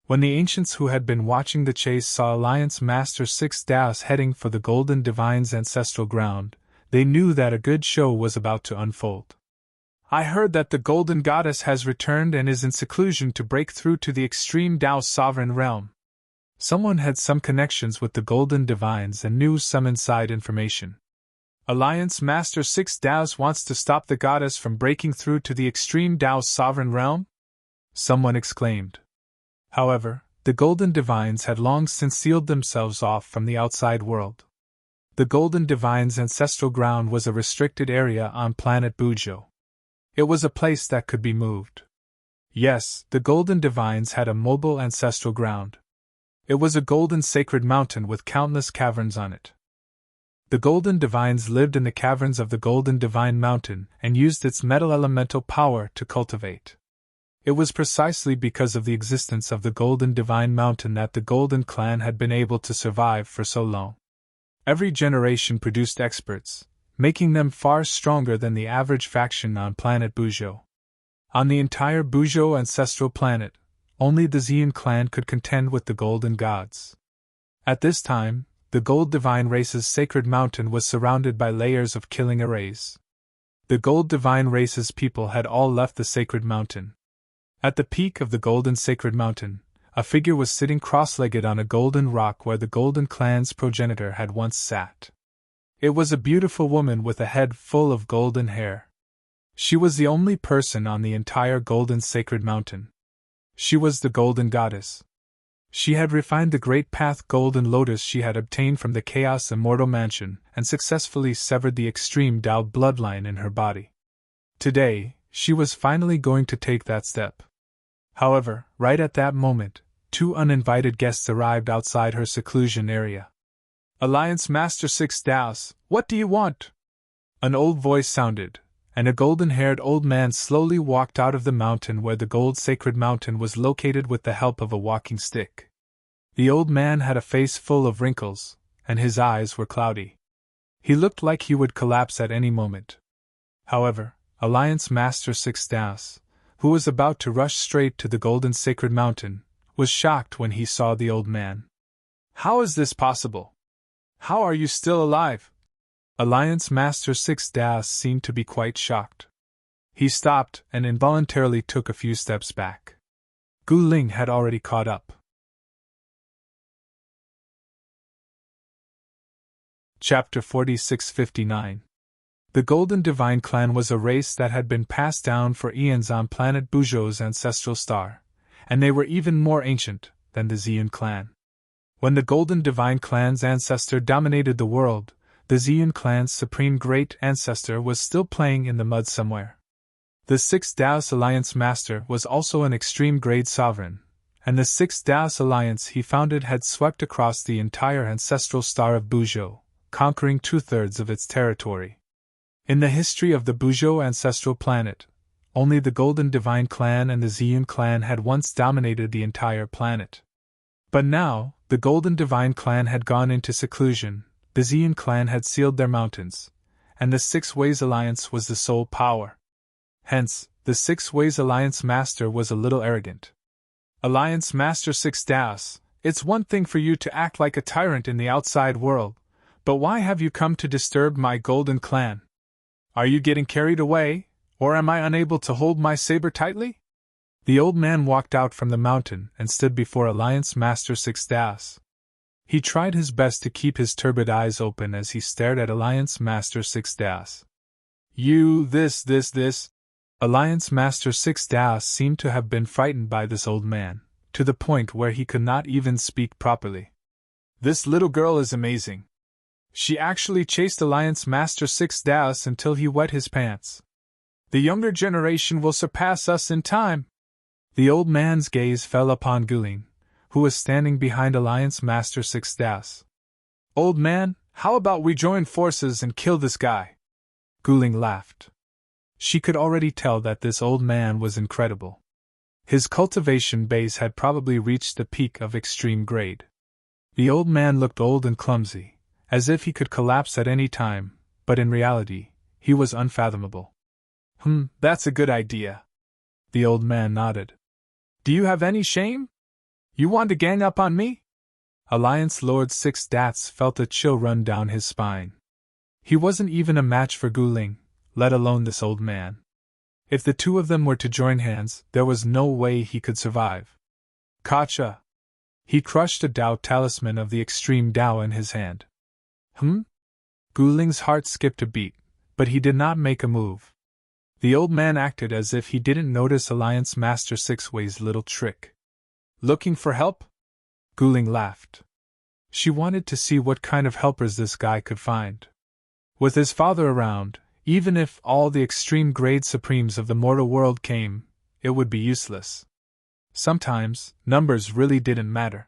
When the ancients who had been watching the chase saw Alliance Master Six Daos heading for the Golden Divine's ancestral ground, they knew that a good show was about to unfold. I heard that the Golden Goddess has returned and is in seclusion to break through to the extreme Dao sovereign realm. Someone had some connections with the Golden Divines and knew some inside information. Alliance Master Six Daos wants to stop the goddess from breaking through to the extreme Dao sovereign realm? Someone exclaimed. However, the Golden Divines had long since sealed themselves off from the outside world. The Golden Divine's ancestral ground was a restricted area on planet Bujo. It was a place that could be moved. Yes, the Golden Divines had a mobile ancestral ground. It was a golden sacred mountain with countless caverns on it. The Golden Divines lived in the caverns of the Golden Divine Mountain and used its metal elemental power to cultivate. It was precisely because of the existence of the Golden Divine Mountain that the Golden Clan had been able to survive for so long. Every generation produced experts, making them far stronger than the average faction on planet Bujo. On the entire Bujo ancestral planet, only the Xian clan could contend with the Golden Gods. At this time, the Gold Divine race's sacred mountain was surrounded by layers of killing arrays. The Gold Divine race's people had all left the sacred mountain. At the peak of the Golden Sacred Mountain, a figure was sitting cross-legged on a golden rock where the Golden Clan's progenitor had once sat. It was a beautiful woman with a head full of golden hair. She was the only person on the entire Golden Sacred Mountain. She was the Golden Goddess. She had refined the Great Path Golden Lotus she had obtained from the Chaos Immortal Mansion and successfully severed the extreme Dao bloodline in her body. Today, she was finally going to take that step. However, right at that moment, two uninvited guests arrived outside her seclusion area. Alliance Master Six Daos, what do you want? An old voice sounded, and a golden-haired old man slowly walked out of the mountain where the Gold Sacred Mountain was located with the help of a walking stick. The old man had a face full of wrinkles, and his eyes were cloudy. He looked like he would collapse at any moment. However, Alliance Master Six Daos, who was about to rush straight to the Golden Sacred Mountain, was shocked when he saw the old man. How is this possible? How are you still alive? Alliance Master Six Daos seemed to be quite shocked. He stopped and involuntarily took a few steps back. Gu Ling had already caught up. Chapter 4659. The Golden Divine Clan was a race that had been passed down for eons on planet Bujo's ancestral star, and they were even more ancient than the Xian clan. When the Golden Divine Clan's ancestor dominated the world, the Xian clan's supreme great ancestor was still playing in the mud somewhere. The Six Daos Alliance Master was also an extreme grade sovereign, and the Six Daos Alliance he founded had swept across the entire ancestral star of Bujo, conquering 2/3 of its territory. In the history of the Bujo ancestral planet, only the Golden Divine Clan and the Xian clan had once dominated the entire planet. But now, The Golden Divine clan had gone into seclusion, the Xian clan had sealed their mountains, and the Six Ways Alliance was the sole power. Hence, the Six Ways Alliance Master was a little arrogant. Alliance Master Six Daos, it's one thing for you to act like a tyrant in the outside world, but why have you come to disturb my Golden Clan? Are you getting carried away, or am I unable to hold my saber tightly? The old man walked out from the mountain and stood before Alliance Master Six Daos. He tried his best to keep his turbid eyes open as he stared at Alliance Master Six Daos. You, this. Alliance Master Six Daos seemed to have been frightened by this old man, to the point where he could not even speak properly. This little girl is amazing. She actually chased Alliance Master Six Daos until he wet his pants. The younger generation will surpass us in time. The old man's gaze fell upon Guling, who was standing behind Alliance Master Six Daos. Old man, how about we join forces and kill this guy? Guling laughed. She could already tell that this old man was incredible. His cultivation base had probably reached the peak of extreme grade. The old man looked old and clumsy, as if he could collapse at any time, but in reality, he was unfathomable. That's a good idea. The old man nodded. Do you have any shame? You want to gang up on me? Alliance Lord Six Daos felt a chill run down his spine. He wasn't even a match for Guling, let alone this old man. If the two of them were to join hands, there was no way he could survive. Gotcha! He crushed a Dao talisman of the extreme Dao in his hand. Guling's heart skipped a beat, but he did not make a move. The old man acted as if he didn't notice Alliance Master Six Ways' little trick. Looking for help? Guling laughed. She wanted to see what kind of helpers this guy could find. With his father around, even if all the extreme grade supremes of the mortal world came, it would be useless. Sometimes, numbers really didn't matter.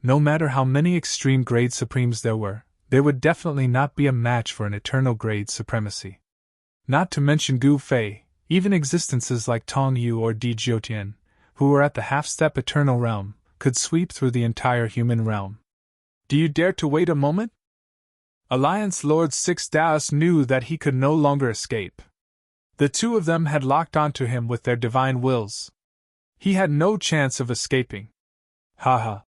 No matter how many extreme grade supremes there were, they would definitely not be a match for an eternal grade supremacy. Not to mention Gu Fei, even existences like Tong Yu or Di Jiotian, who were at the half-step eternal realm, could sweep through the entire human realm. Do you dare to wait a moment? Alliance Lord Six Daos knew that he could no longer escape. The two of them had locked onto him with their divine wills. He had no chance of escaping. Haha.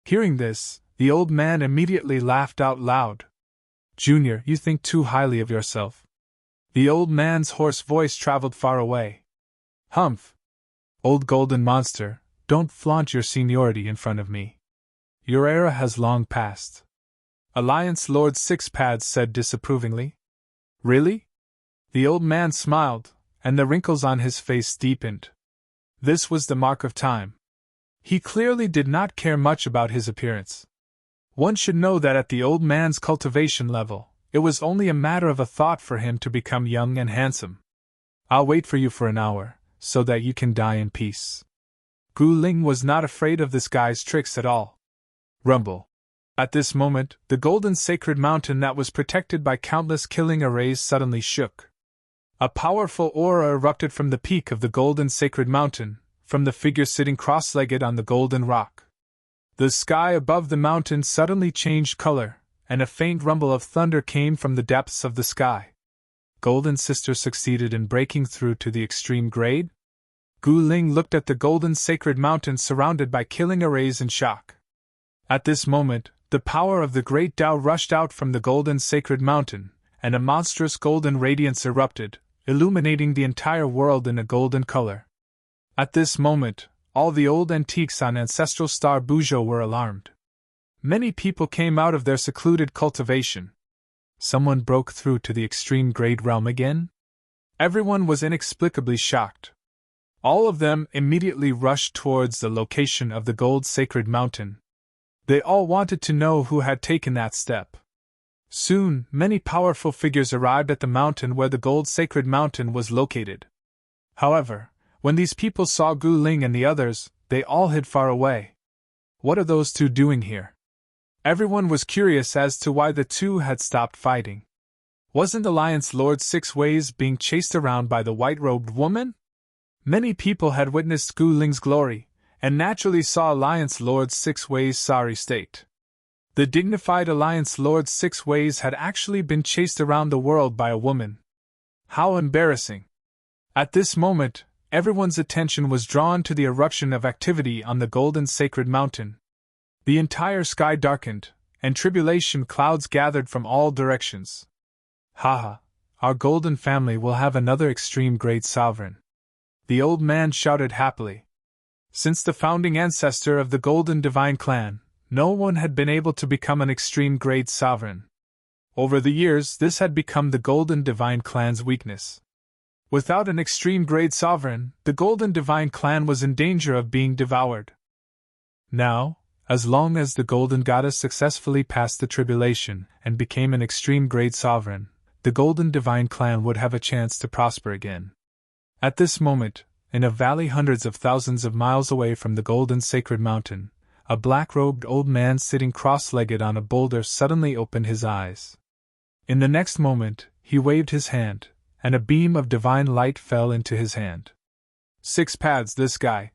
Hearing this, the old man immediately laughed out loud. Junior, you think too highly of yourself. The old man's hoarse voice traveled far away. Humph! Old golden monster, don't flaunt your seniority in front of me. Your era has long passed. Alliance Lord Six Pads said disapprovingly. Really? The old man smiled, and the wrinkles on his face deepened. This was the mark of time. He clearly did not care much about his appearance. One should know that at the old man's cultivation level, it was only a matter of a thought for him to become young and handsome. I'll wait for you for an hour, so that you can die in peace. Guling was not afraid of this guy's tricks at all. Rumble. At this moment, the golden sacred mountain that was protected by countless killing arrays suddenly shook. A powerful aura erupted from the peak of the golden sacred mountain, from the figure sitting cross-legged on the golden rock. The sky above the mountain suddenly changed color, and a faint rumble of thunder came from the depths of the sky. Golden Sister succeeded in breaking through to the extreme grade? Guling looked at the golden sacred mountain surrounded by killing arrays in shock. At this moment, the power of the great Tao rushed out from the golden sacred mountain, and a monstrous golden radiance erupted, illuminating the entire world in a golden color. At this moment, all the old antiques on ancestral star Buzhou were alarmed. Many people came out of their secluded cultivation. Someone broke through to the extreme grade realm again? Everyone was inexplicably shocked. All of them immediately rushed towards the location of the gold sacred mountain. They all wanted to know who had taken that step. Soon, many powerful figures arrived at the mountain where the gold sacred mountain was located. However, when these people saw Guling and the others, they all hid far away. What are those two doing here? Everyone was curious as to why the two had stopped fighting. Wasn't Alliance Lord Six Ways being chased around by the white-robed woman? Many people had witnessed Guling's glory, and naturally saw Alliance Lord Six Ways' sorry state. The dignified Alliance Lord Six Ways had actually been chased around the world by a woman. How embarrassing! At this moment, everyone's attention was drawn to the eruption of activity on the golden sacred mountain. The entire sky darkened, and tribulation clouds gathered from all directions. Haha, our golden family will have another extreme great sovereign. The old man shouted happily. Since the founding ancestor of the golden divine clan, no one had been able to become an extreme grade sovereign. Over the years, this had become the golden divine clan's weakness. Without an extreme grade sovereign, the golden divine clan was in danger of being devoured. Now, as long as the golden goddess successfully passed the tribulation and became an extreme grade sovereign, the golden divine clan would have a chance to prosper again. At this moment, in a valley hundreds of thousands of miles away from the golden sacred mountain, a black-robed old man sitting cross-legged on a boulder suddenly opened his eyes. In the next moment, he waved his hand, and a beam of divine light fell into his hand. 6 pads, this guy.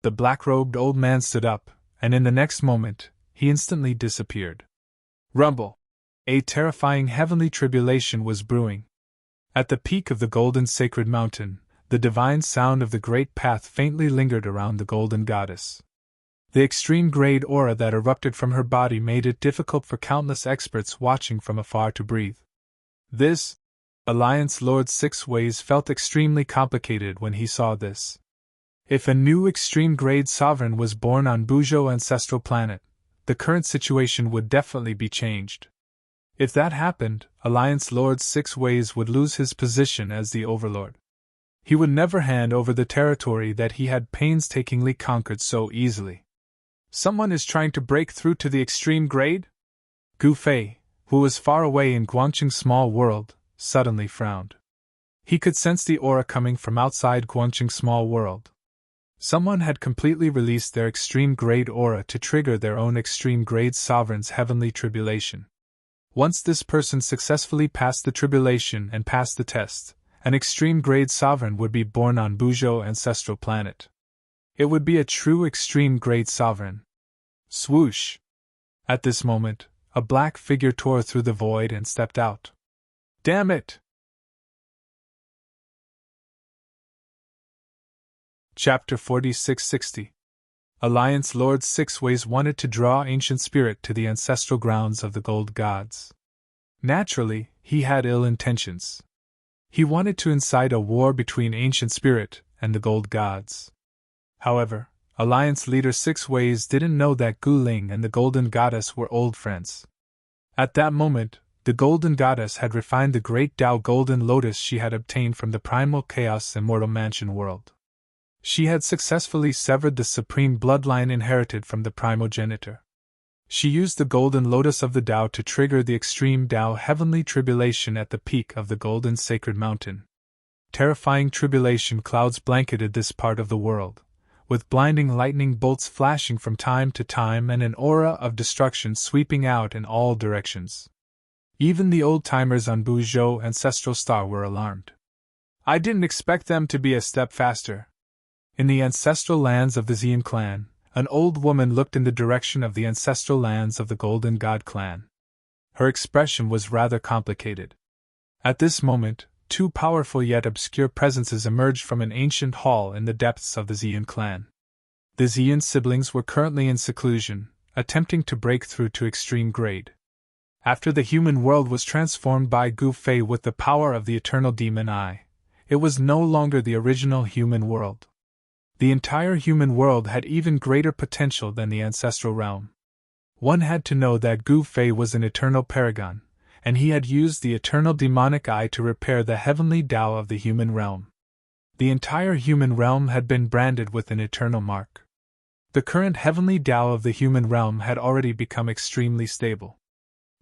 The black-robed old man stood up, and in the next moment, he instantly disappeared. Rumble! A terrifying heavenly tribulation was brewing. At the peak of the golden sacred mountain, the divine sound of the great path faintly lingered around the golden goddess. The extreme grade aura that erupted from her body made it difficult for countless experts watching from afar to breathe. This, Alliance Lord Six Ways felt extremely complicated when he saw this. If a new extreme grade sovereign was born on Bujo ancestral planet, the current situation would definitely be changed. If that happened, Alliance Lord Six Ways would lose his position as the overlord. He would never hand over the territory that he had painstakingly conquered so easily. Someone is trying to break through to the extreme grade? Gu Fei, who was far away in Guangqing's small world, suddenly frowned. He could sense the aura coming from outside Guangqing's small world. Someone had completely released their extreme grade aura to trigger their own extreme grade sovereign's heavenly tribulation. Once this person successfully passed the tribulation and passed the test, an extreme grade sovereign would be born on Bujo ancestral planet. It would be a true extreme grade sovereign. Swoosh! At this moment, a black figure tore through the void and stepped out. Damn it! Chapter 4660. Alliance Lord Six Ways wanted to draw ancient spirit to the ancestral grounds of the gold gods. Naturally, he had ill intentions. He wanted to incite a war between ancient spirit and the gold gods. However, Alliance Leader Six Ways didn't know that Gu Ling and the Golden Goddess were old friends. At that moment, the Golden Goddess had refined the great Tao Golden Lotus she had obtained from the Primal Chaos Immortal Mansion world. She had successfully severed the supreme bloodline inherited from the primogenitor. She used the Golden Lotus of the Tao to trigger the extreme Tao heavenly tribulation at the peak of the Golden Sacred Mountain. Terrifying tribulation clouds blanketed this part of the world, with blinding lightning bolts flashing from time to time and an aura of destruction sweeping out in all directions. Even the old-timers on Buzhou Ancestral Star were alarmed. I didn't expect them to be a step faster. In the ancestral lands of the Xian clan, an old woman looked in the direction of the ancestral lands of the Golden God clan. Her expression was rather complicated. At this moment, 2 powerful yet obscure presences emerged from an ancient hall in the depths of the Xian clan. The Xian siblings were currently in seclusion, attempting to break through to extreme grade. After the human world was transformed by Gu Fei with the power of the eternal demon eye, it was no longer the original human world. The entire human world had even greater potential than the ancestral realm. One had to know that Gu Fei was an eternal paragon, and he had used the eternal demonic eye to repair the heavenly Tao of the human realm. The entire human realm had been branded with an eternal mark. The current heavenly Tao of the human realm had already become extremely stable.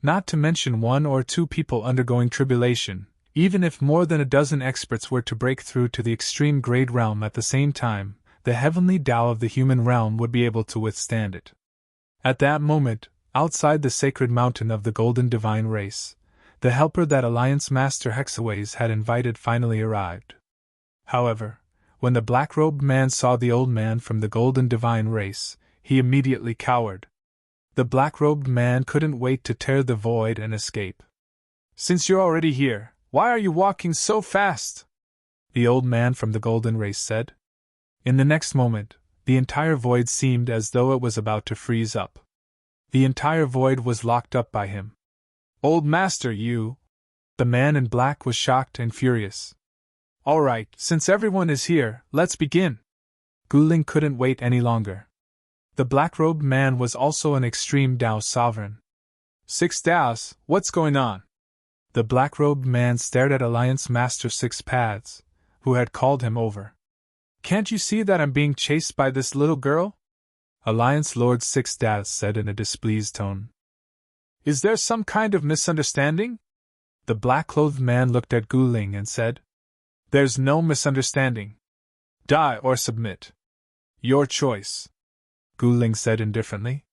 Not to mention 1 or 2 people undergoing tribulation, even if more than a dozen experts were to break through to the extreme grade realm at the same time, the heavenly Tao of the human realm would be able to withstand it. At that moment, outside the sacred mountain of the golden divine race, the helper that Alliance Master Hexaways had invited finally arrived. However, when the black-robed man saw the old man from the golden divine race, he immediately cowered. The black-robed man couldn't wait to tear the void and escape. "Since you're already here, why are you walking so fast?" the old man from the golden race said. In the next moment, the entire void seemed as though it was about to freeze up. The entire void was locked up by him. "Old master, you..." The man in black was shocked and furious. "All right, since everyone is here, let's begin." Guling couldn't wait any longer. The black-robed man was also an extreme Dao sovereign. "Six Daos, what's going on?" The black-robed man stared at Alliance Master Six Paths, who had called him over. "Can't you see that I'm being chased by this little girl?" Alliance Lord Six Daos said in a displeased tone. "Is there some kind of misunderstanding?" The black-clothed man looked at Guling and said, "There's no misunderstanding. Die or submit. Your choice," Guling said indifferently.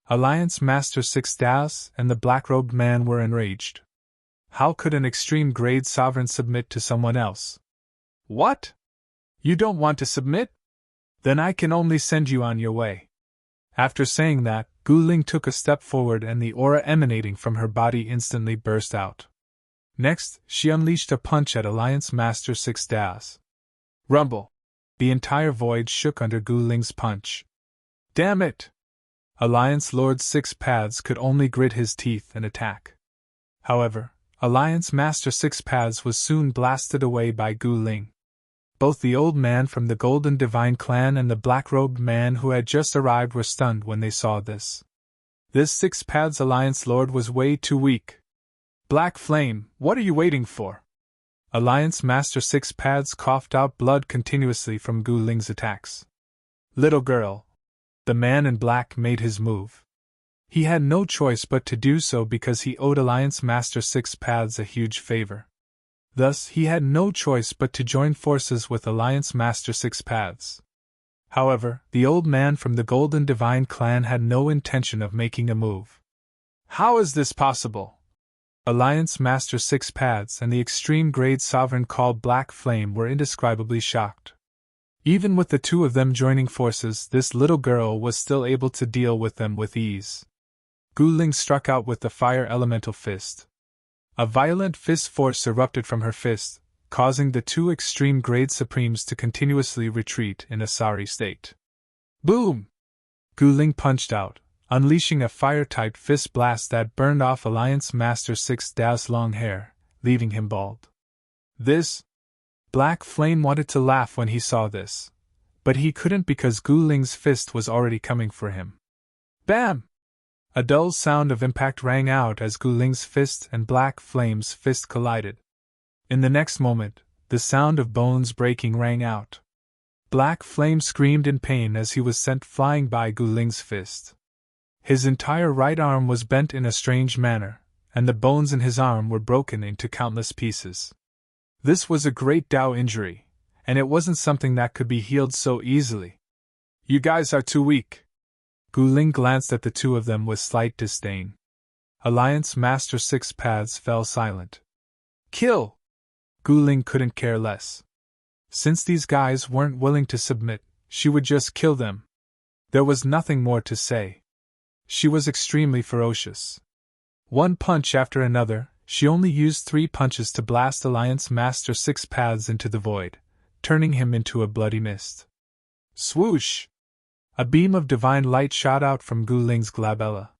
Alliance Master Six Daos and the black-robed man were enraged. How could an extreme-grade sovereign submit to someone else? "What? You don't want to submit? Then I can only send you on your way." After saying that, Guling took a step forward and the aura emanating from her body instantly burst out. Next, she unleashed a punch at Alliance Master Six Daos. Rumble! The entire void shook under Guling's punch. "Damn it!" Alliance Lord Six Paths could only grit his teeth and attack. However, Alliance Master Six Paths was soon blasted away by Guling. Both the old man from the Golden Divine Clan and the black-robed man who had just arrived were stunned when they saw this. This Six Paths Alliance Lord was way too weak. "Black Flame, what are you waiting for?" Alliance Master Six Paths coughed out blood continuously from Guling's attacks. "Little girl." The man in black made his move. He had no choice but to do so because he owed Alliance Master Six Paths a huge favor. Thus, he had no choice but to join forces with Alliance Master Six Paths. However, the old man from the Golden Divine Clan had no intention of making a move. "How is this possible?" Alliance Master Six Paths and the extreme-grade sovereign called Black Flame were indescribably shocked. Even with the two of them joining forces, this little girl was still able to deal with them with ease. Guling struck out with the fire elemental fist. A violent fist force erupted from her fist, causing the two extreme-grade supremes to continuously retreat in a sorry state. Boom! Guling punched out, unleashing a fire-type fist blast that burned off Alliance Master Six Daos' long hair, leaving him bald. This? Black Flame wanted to laugh when he saw this, but he couldn't because Guling's fist was already coming for him. Bam! A dull sound of impact rang out as Guling's fist and Black Flame's fist collided. In the next moment, the sound of bones breaking rang out. Black Flame screamed in pain as he was sent flying by Guling's fist. His entire right arm was bent in a strange manner, and the bones in his arm were broken into countless pieces. This was a great Dao injury, and it wasn't something that could be healed so easily. "You guys are too weak." Guling glanced at the two of them with slight disdain. Alliance Master Six Paths fell silent. "Kill!" Guling couldn't care less. Since these guys weren't willing to submit, she would just kill them. There was nothing more to say. She was extremely ferocious. One punch after another, she only used 3 punches to blast Alliance Master Six Paths into the void, turning him into a bloody mist. Swoosh! A beam of divine light shot out from Guling's glabella.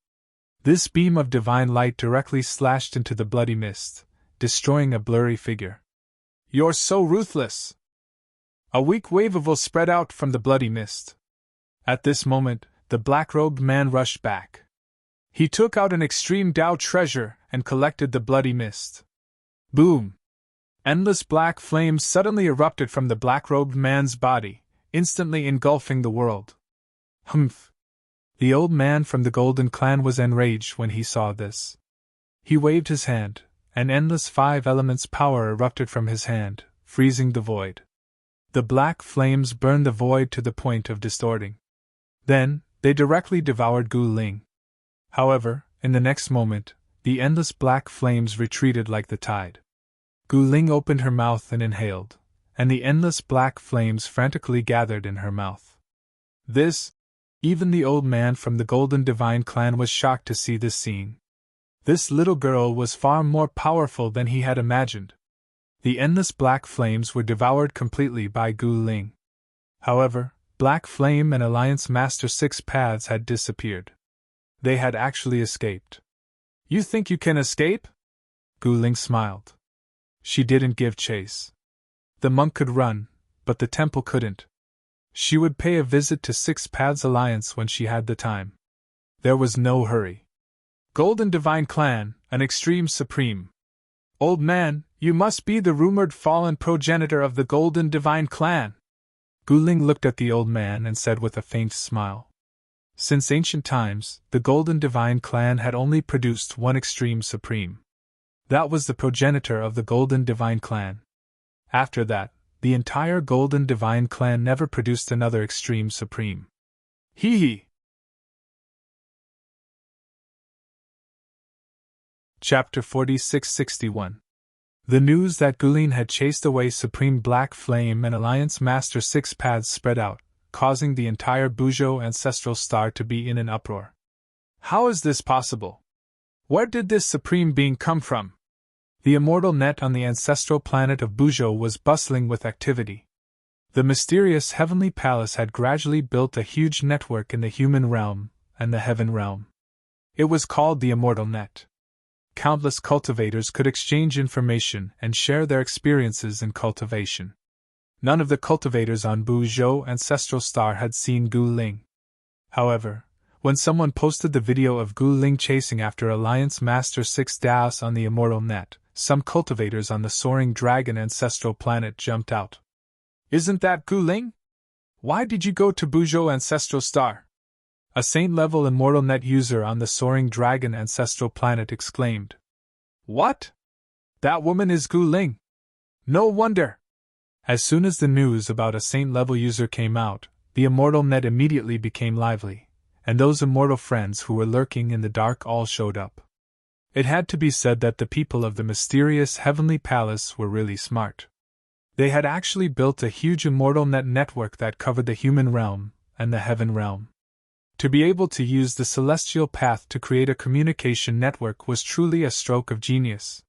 This beam of divine light directly slashed into the bloody mist, destroying a blurry figure. "You're so ruthless!" A weak wave of will spread out from the bloody mist. At this moment, the black-robed man rushed back. He took out an extreme Dao treasure and collected the bloody mist. Boom! Endless black flames suddenly erupted from the black-robed man's body, instantly engulfing the world. Humph! The old man from the Golden Clan was enraged when he saw this. He waved his hand, and endless 5 elements power erupted from his hand, freezing the void. The black flames burned the void to the point of distorting. Then, they directly devoured Guling. However, in the next moment, the endless black flames retreated like the tide. Guling opened her mouth and inhaled, and the endless black flames frantically gathered in her mouth. Even the old man from the Golden Divine clan was shocked to see this scene. This little girl was far more powerful than he had imagined. The endless black flames were devoured completely by Gu Ling. However, Black Flame and Alliance Master Six Paths had disappeared. They had actually escaped. "You think you can escape?" Gu Ling smiled. She didn't give chase. The monk could run, but the temple couldn't. She would pay a visit to Six Paths Alliance when she had the time. There was no hurry. "Golden Divine Clan, an extreme supreme. Old man, you must be the rumored fallen progenitor of the Golden Divine Clan." Gu Ling looked at the old man and said with a faint smile. Since ancient times, the Golden Divine Clan had only produced one extreme supreme. That was the progenitor of the Golden Divine Clan. After that, the entire Golden Divine Clan never produced another extreme supreme. Hee hee! Chapter 4661. The news that Guilin had chased away Supreme Black Flame and Alliance Master Six Paths spread out, causing the entire Buzhou ancestral star to be in an uproar. How is this possible? Where did this supreme being come from? The immortal net on the ancestral planet of Buzhou was bustling with activity. The mysterious heavenly palace had gradually built a huge network in the human realm and the heaven realm. It was called the Immortal Net. Countless cultivators could exchange information and share their experiences in cultivation. None of the cultivators on Buzhou Ancestral Star had seen Gu Ling. However, when someone posted the video of Gu Ling chasing after Alliance Master Six Daos on the Immortal Net, some cultivators on the Soaring Dragon Ancestral Planet jumped out. "Isn't that Gu Ling? Why did you go to Buzhou Ancestral Star?" A Saint-level Immortal Net user on the Soaring Dragon Ancestral Planet exclaimed. "What? That woman is Gu Ling! No wonder!" As soon as the news about a Saint-level user came out, the Immortal Net immediately became lively, and those immortal friends who were lurking in the dark all showed up. It had to be said that the people of the mysterious Heavenly Palace were really smart. They had actually built a huge Immortal Net network that covered the human realm and the heaven realm. To be able to use the celestial path to create a communication network was truly a stroke of genius.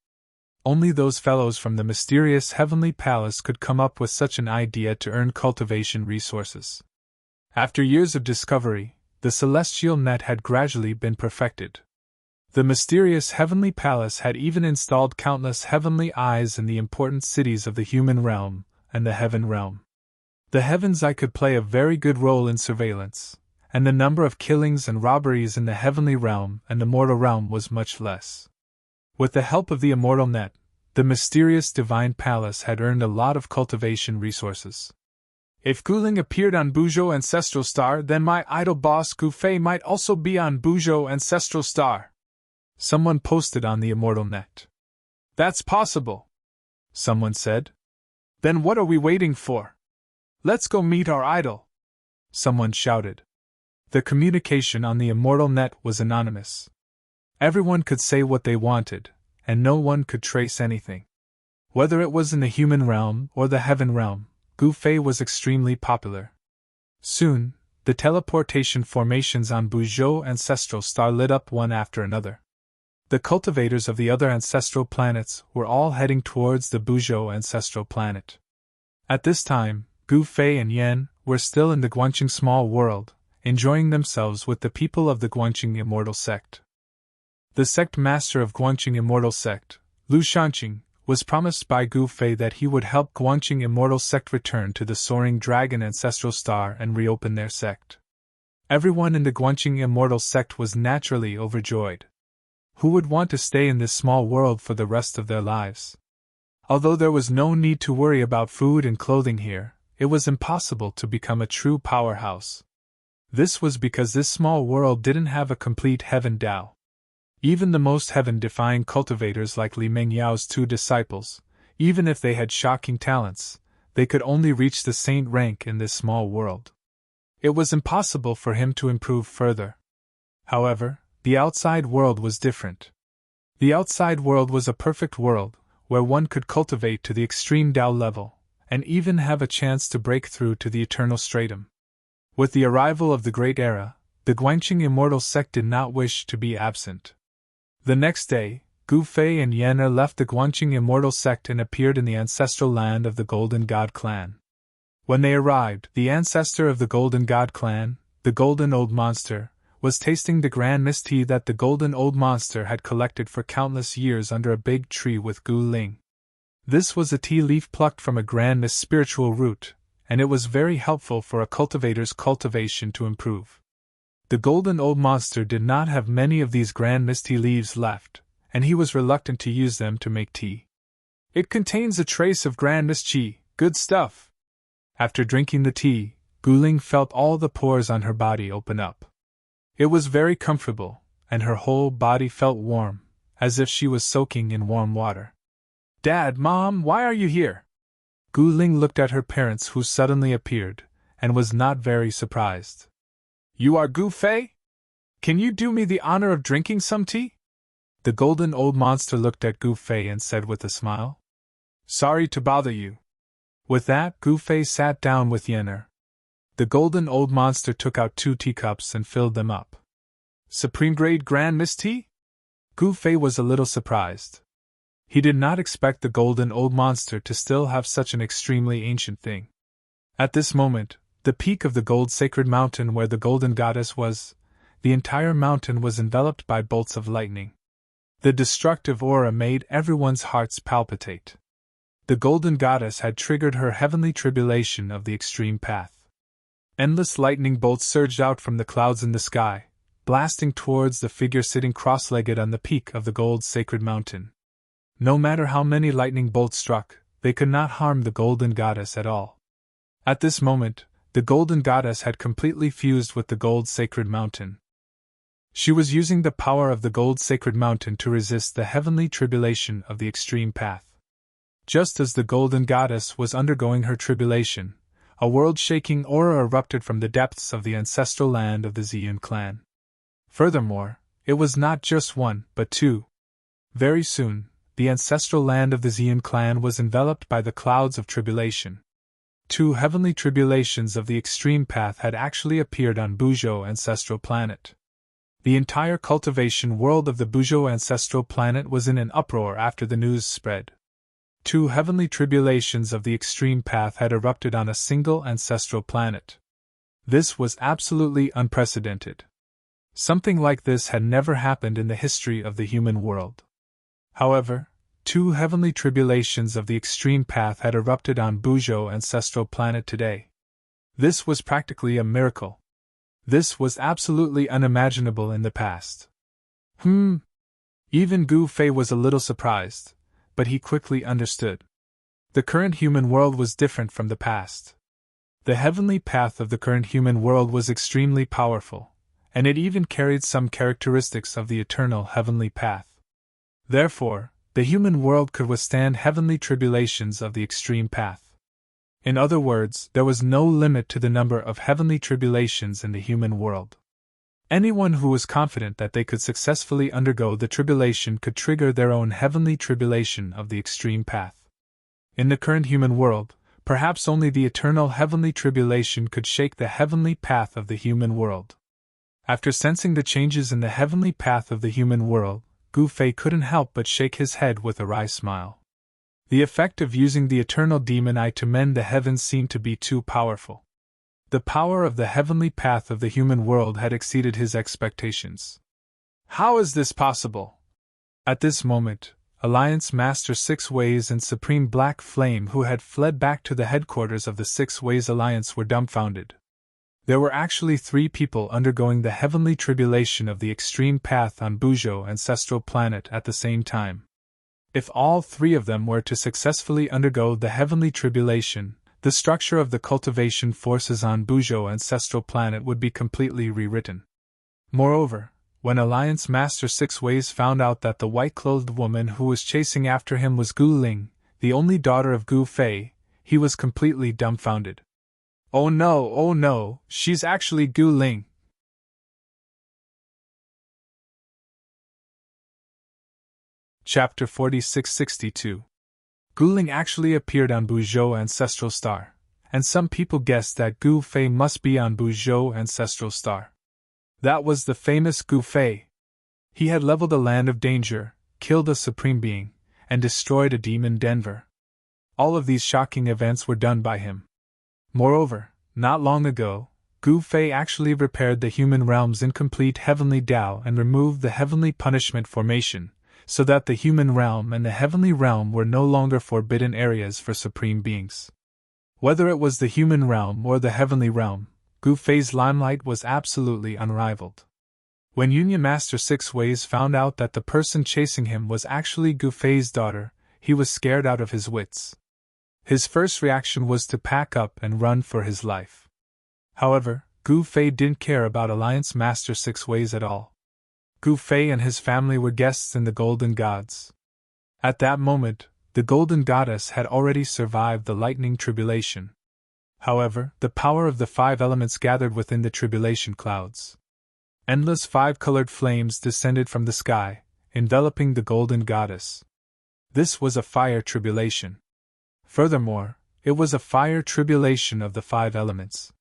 Only those fellows from the mysterious Heavenly Palace could come up with such an idea to earn cultivation resources. After years of discovery, the celestial net had gradually been perfected. The mysterious Heavenly Palace had even installed countless heavenly eyes in the important cities of the human realm and the heaven realm. The heavens eye could play a very good role in surveillance, and the number of killings and robberies in the heavenly realm and the mortal realm was much less. With the help of the Immortal Net, the mysterious Divine Palace had earned a lot of cultivation resources. If Gu Ling appeared on Buzhou Ancestral Star, then my idol boss Gu Fei might also be on Buzhou Ancestral Star. Someone posted on the Immortal Net. "That's possible," someone said. "Then what are we waiting for? Let's go meet our idol," someone shouted. The communication on the Immortal Net was anonymous. Everyone could say what they wanted, and no one could trace anything. Whether it was in the human realm or the heaven realm, Gu Fei was extremely popular. Soon, the teleportation formations on Buzhou Ancestral Star lit up one after another. The cultivators of the other ancestral planets were all heading towards the Buzhou Ancestral Planet. At this time, Gu Fei and Yan were still in the Guangqing small world, enjoying themselves with the people of the Guangqing Immortal Sect. The sect master of Guangqing Immortal Sect, Lu Shanqing, was promised by Gu Fei that he would help Guangqing Immortal Sect return to the Soaring Dragon Ancestral Star and reopen their sect. Everyone in the Guangqing Immortal Sect was naturally overjoyed. Who would want to stay in this small world for the rest of their lives? Although there was no need to worry about food and clothing here, it was impossible to become a true powerhouse. This was because this small world didn't have a complete heaven Dao. Even the most heaven-defying cultivators like Li Mengyao's two disciples, even if they had shocking talents, they could only reach the saint rank in this small world. It was impossible for him to improve further. However, the outside world was different. The outside world was a perfect world, where one could cultivate to the extreme Dao level, and even have a chance to break through to the eternal stratum. With the arrival of the Great Era, the Guanxing immortal sect did not wish to be absent. The next day, Gu Fei and Yan'er left the Guanxing immortal sect and appeared in the ancestral land of the Golden God clan. When they arrived, the ancestor of the Golden God clan, the Golden Old Monster, was tasting the grand mist tea that the Golden Old Monster had collected for countless years under a big tree with Gu Ling. This was a tea leaf plucked from a grand mist spiritual root, and it was very helpful for a cultivator's cultivation to improve. The Golden Old Monster did not have many of these grand mist tea leaves left, and he was reluctant to use them to make tea. It contains a trace of grand mist qi, good stuff. After drinking the tea, Gu Ling felt all the pores on her body open up. It was very comfortable, and her whole body felt warm, as if she was soaking in warm water. Dad, Mom, why are you here? Gu Ling looked at her parents who suddenly appeared, and was not very surprised. You are Gu Fei? Can you do me the honor of drinking some tea? The Golden Old Monster looked at Gu Fei and said with a smile. Sorry to bother you. With that, Gu Fei sat down with Yan'er. The Golden Old Monster took out 2 teacups and filled them up. Supreme grade grand mist tea? Gu Fei was a little surprised. He did not expect the Golden Old Monster to still have such an extremely ancient thing. At this moment, the peak of the Gold Sacred Mountain where the Golden Goddess was, the entire mountain was enveloped by bolts of lightning. The destructive aura made everyone's hearts palpitate. The Golden Goddess had triggered her heavenly tribulation of the extreme path. Endless lightning bolts surged out from the clouds in the sky, blasting towards the figure sitting cross-legged on the peak of the Gold Sacred Mountain. No matter how many lightning bolts struck, they could not harm the Golden Goddess at all. At this moment, the Golden Goddess had completely fused with the Gold Sacred Mountain. She was using the power of the Gold Sacred Mountain to resist the heavenly tribulation of the extreme path. Just as the Golden Goddess was undergoing her tribulation, a world-shaking aura erupted from the depths of the ancestral land of the Ziyun clan. Furthermore, it was not just 1, but 2. Very soon, the ancestral land of the Ziyun clan was enveloped by the clouds of tribulation. 2 heavenly tribulations of the extreme path had actually appeared on Buzhou ancestral planet. The entire cultivation world of the Buzhou ancestral planet was in an uproar after the news spread. 2 heavenly tribulations of the extreme path had erupted on a single ancestral planet. This was absolutely unprecedented. Something like this had never happened in the history of the human world. However, 2 heavenly tribulations of the extreme path had erupted on Buzhou ancestral planet today. This was practically a miracle. This was absolutely unimaginable in the past. Even Gu Fei was a little surprised, but he quickly understood. The current human world was different from the past. The heavenly path of the current human world was extremely powerful, and it even carried some characteristics of the eternal heavenly path. Therefore, the human world could withstand heavenly tribulations of the extreme path. In other words, there was no limit to the number of heavenly tribulations in the human world. Anyone who was confident that they could successfully undergo the tribulation could trigger their own heavenly tribulation of the extreme path. In the current human world, perhaps only the eternal heavenly tribulation could shake the heavenly path of the human world. After sensing the changes in the heavenly path of the human world, Gu Fei couldn't help but shake his head with a wry smile. The effect of using the eternal demon eye to mend the heavens seemed to be too powerful. The power of the heavenly path of the human world had exceeded his expectations. How is this possible? At this moment, Alliance Master 6 Ways and Supreme Black Flame, who had fled back to the headquarters of the 6 Ways Alliance, were dumbfounded. There were actually 3 people undergoing the heavenly tribulation of the extreme path on Buzhou ancestral planet at the same time. If all 3 of them were to successfully undergo the heavenly tribulation, the structure of the cultivation forces on Buzhou ancestral planet would be completely rewritten. Moreover, when Alliance Master 6 Ways found out that the white-clothed woman who was chasing after him was Gu Ling, the only daughter of Gu Fei, he was completely dumbfounded. Oh no, she's actually Gu Ling. Chapter 4662. Guling actually appeared on Buzhou ancestral star, and some people guessed that Gu Fei must be on Buzhou ancestral star. That was the famous Gu Fei. He had leveled a land of danger, killed a supreme being, and destroyed a demon Denver. All of these shocking events were done by him. Moreover, not long ago, Gu Fei actually repaired the human realm's incomplete heavenly Tao and removed the heavenly punishment formation, so that the human realm and the heavenly realm were no longer forbidden areas for supreme beings. Whether it was the human realm or the heavenly realm, Gu Fei's limelight was absolutely unrivaled. When Union Master Six Ways found out that the person chasing him was actually Gu Fei's daughter, he was scared out of his wits. His first reaction was to pack up and run for his life. However, Gu Fei didn't care about Alliance Master Six Ways at all. Gu Fei and his family were guests in the Golden Gods. At that moment, the Golden Goddess had already survived the lightning tribulation. However, the power of the five elements gathered within the tribulation clouds. Endless five-colored flames descended from the sky, enveloping the Golden Goddess. This was a fire tribulation. Furthermore, it was a fire tribulation of the five elements.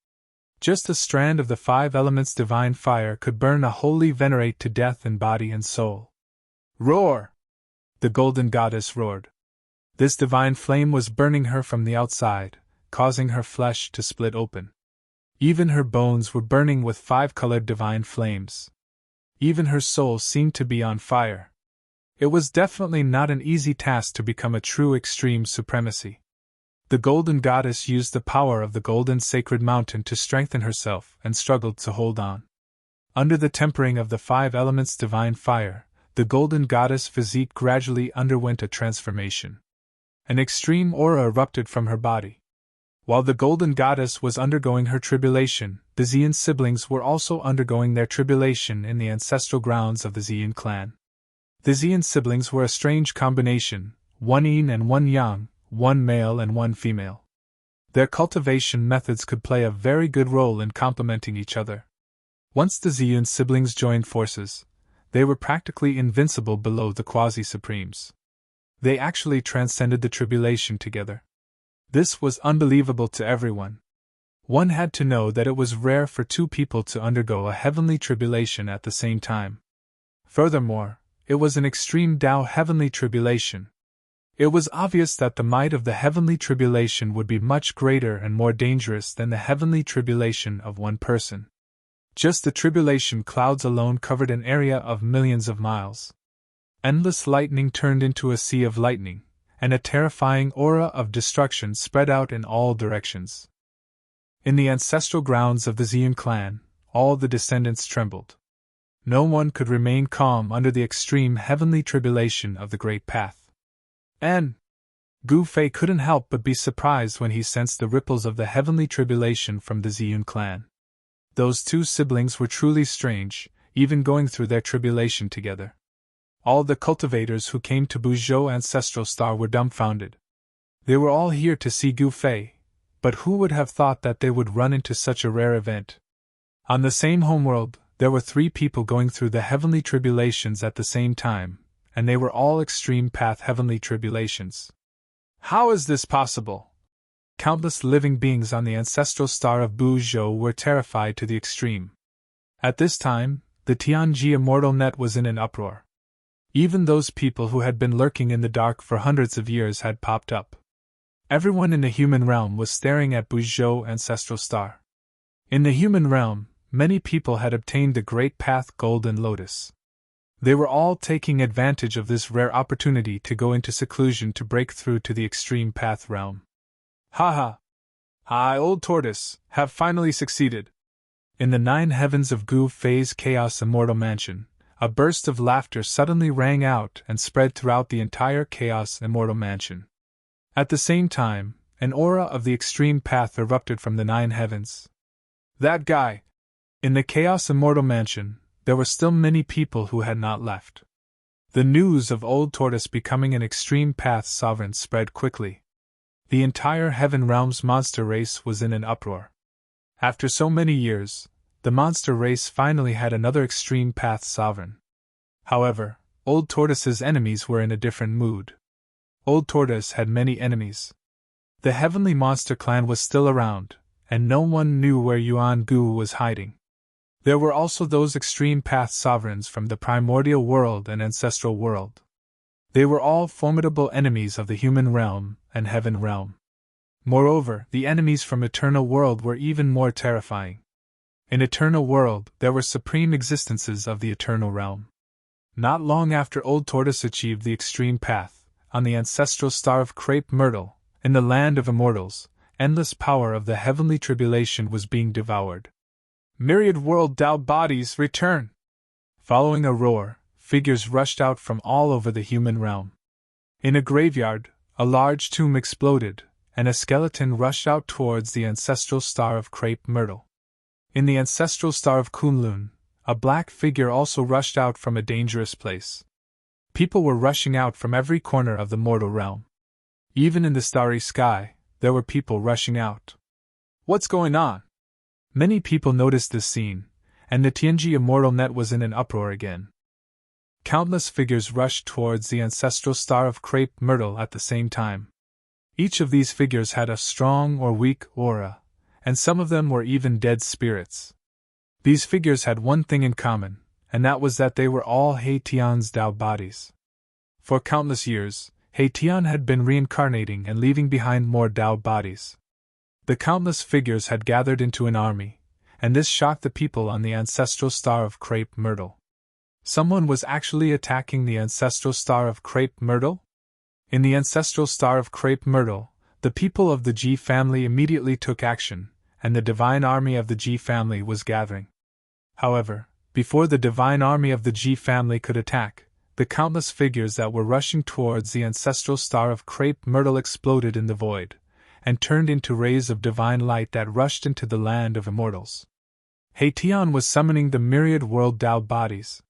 Just a strand of the five elements' divine fire could burn a holy venerate to death in body and soul. Roar! The Golden Goddess roared. This divine flame was burning her from the outside, causing her flesh to split open. Even her bones were burning with five-colored divine flames. Even her soul seemed to be on fire. It was definitely not an easy task to become a true extreme supremacy. The Golden Goddess used the power of the Golden Sacred Mountain to strengthen herself and struggled to hold on. Under the tempering of the five elements' divine fire, the Golden Goddess' physique gradually underwent a transformation. An extreme aura erupted from her body. While the Golden Goddess was undergoing her tribulation, the Xian siblings were also undergoing their tribulation in the ancestral grounds of the Xian clan. The Xian siblings were a strange combination, one yin and one yang, one male and one female. Their cultivation methods could play a very good role in complementing each other. Once the Xian siblings joined forces, they were practically invincible below the quasi-supremes. They actually transcended the tribulation together. This was unbelievable to everyone. One had to know that it was rare for two people to undergo a heavenly tribulation at the same time. Furthermore, it was an extreme Tao heavenly tribulation. It was obvious that the might of the heavenly tribulation would be much greater and more dangerous than the heavenly tribulation of one person. Just the tribulation clouds alone covered an area of millions of miles. Endless lightning turned into a sea of lightning, and a terrifying aura of destruction spread out in all directions. In the ancestral grounds of the Xian clan, all the descendants trembled. No one could remain calm under the extreme heavenly tribulation of the Great Path. And Gu Fei couldn't help but be surprised when he sensed the ripples of the heavenly tribulation from the Xian clan. Those two siblings were truly strange, even going through their tribulation together. All the cultivators who came to Buzhou Ancestral Star were dumbfounded. They were all here to see Gu Fei, but who would have thought that they would run into such a rare event? On the same homeworld, there were 3 people going through the heavenly tribulations at the same time, and they were all extreme path heavenly tribulations. How is this possible? Countless living beings on the ancestral star of Buzhou were terrified to the extreme. At this time, the Tianji immortal net was in an uproar. Even those people who had been lurking in the dark for hundreds of years had popped up. Everyone in the human realm was staring at Buzhou ancestral star. In the human realm, many people had obtained the Great Path Golden Lotus. They were all taking advantage of this rare opportunity to go into seclusion to break through to the extreme path realm. Ha! I, Old Tortoise, have finally succeeded. In the 9 heavens of Gu Fei's Chaos Immortal Mansion, a burst of laughter suddenly rang out and spread throughout the entire Chaos Immortal Mansion. At the same time, an aura of the extreme path erupted from the 9 heavens. That guy! In the Chaos Immortal Mansion, there were still many people who had not left. The news of Old Tortoise becoming an extreme path sovereign spread quickly. The entire Heaven Realm's monster race was in an uproar. After so many years, the monster race finally had another extreme path sovereign. However, Old Tortoise's enemies were in a different mood. Old Tortoise had many enemies. The heavenly monster clan was still around, and no one knew where Yuan Gu was hiding. There were also those extreme path sovereigns from the primordial world and ancestral world. They were all formidable enemies of the human realm and heaven realm. Moreover, the enemies from eternal world were even more terrifying. In eternal world, there were supreme existences of the eternal realm. Not long after Old Tortoise achieved the extreme path, on the ancestral star of crepe myrtle, in the land of immortals, endless power of the heavenly tribulation was being devoured. Myriad world Tao bodies return! Following a roar, figures rushed out from all over the human realm. In a graveyard, a large tomb exploded, and a skeleton rushed out towards the ancestral star of crepe myrtle. In the ancestral star of Kunlun, a black figure also rushed out from a dangerous place. People were rushing out from every corner of the mortal realm. Even in the starry sky, there were people rushing out. What's going on? Many people noticed this scene, and the Tianji immortal net was in an uproar again. Countless figures rushed towards the ancestral star of crepe myrtle at the same time. Each of these figures had a strong or weak aura, and some of them were even dead spirits. These figures had one thing in common, and that was that they were all He Tian's Tao bodies. For countless years, He Tian had been reincarnating and leaving behind more Tao bodies. The countless figures had gathered into an army, and this shocked the people on the ancestral star of crepe myrtle. Someone was actually attacking the ancestral star of crepe myrtle? In the ancestral star of crepe myrtle, the people of the Ji family immediately took action, and the divine army of the Ji family was gathering. However, before the divine army of the Ji family could attack, the countless figures that were rushing towards the ancestral star of crepe myrtle exploded in the void, and turned into rays of divine light that rushed into the land of immortals. He Tian was summoning the myriad world Tao bodies.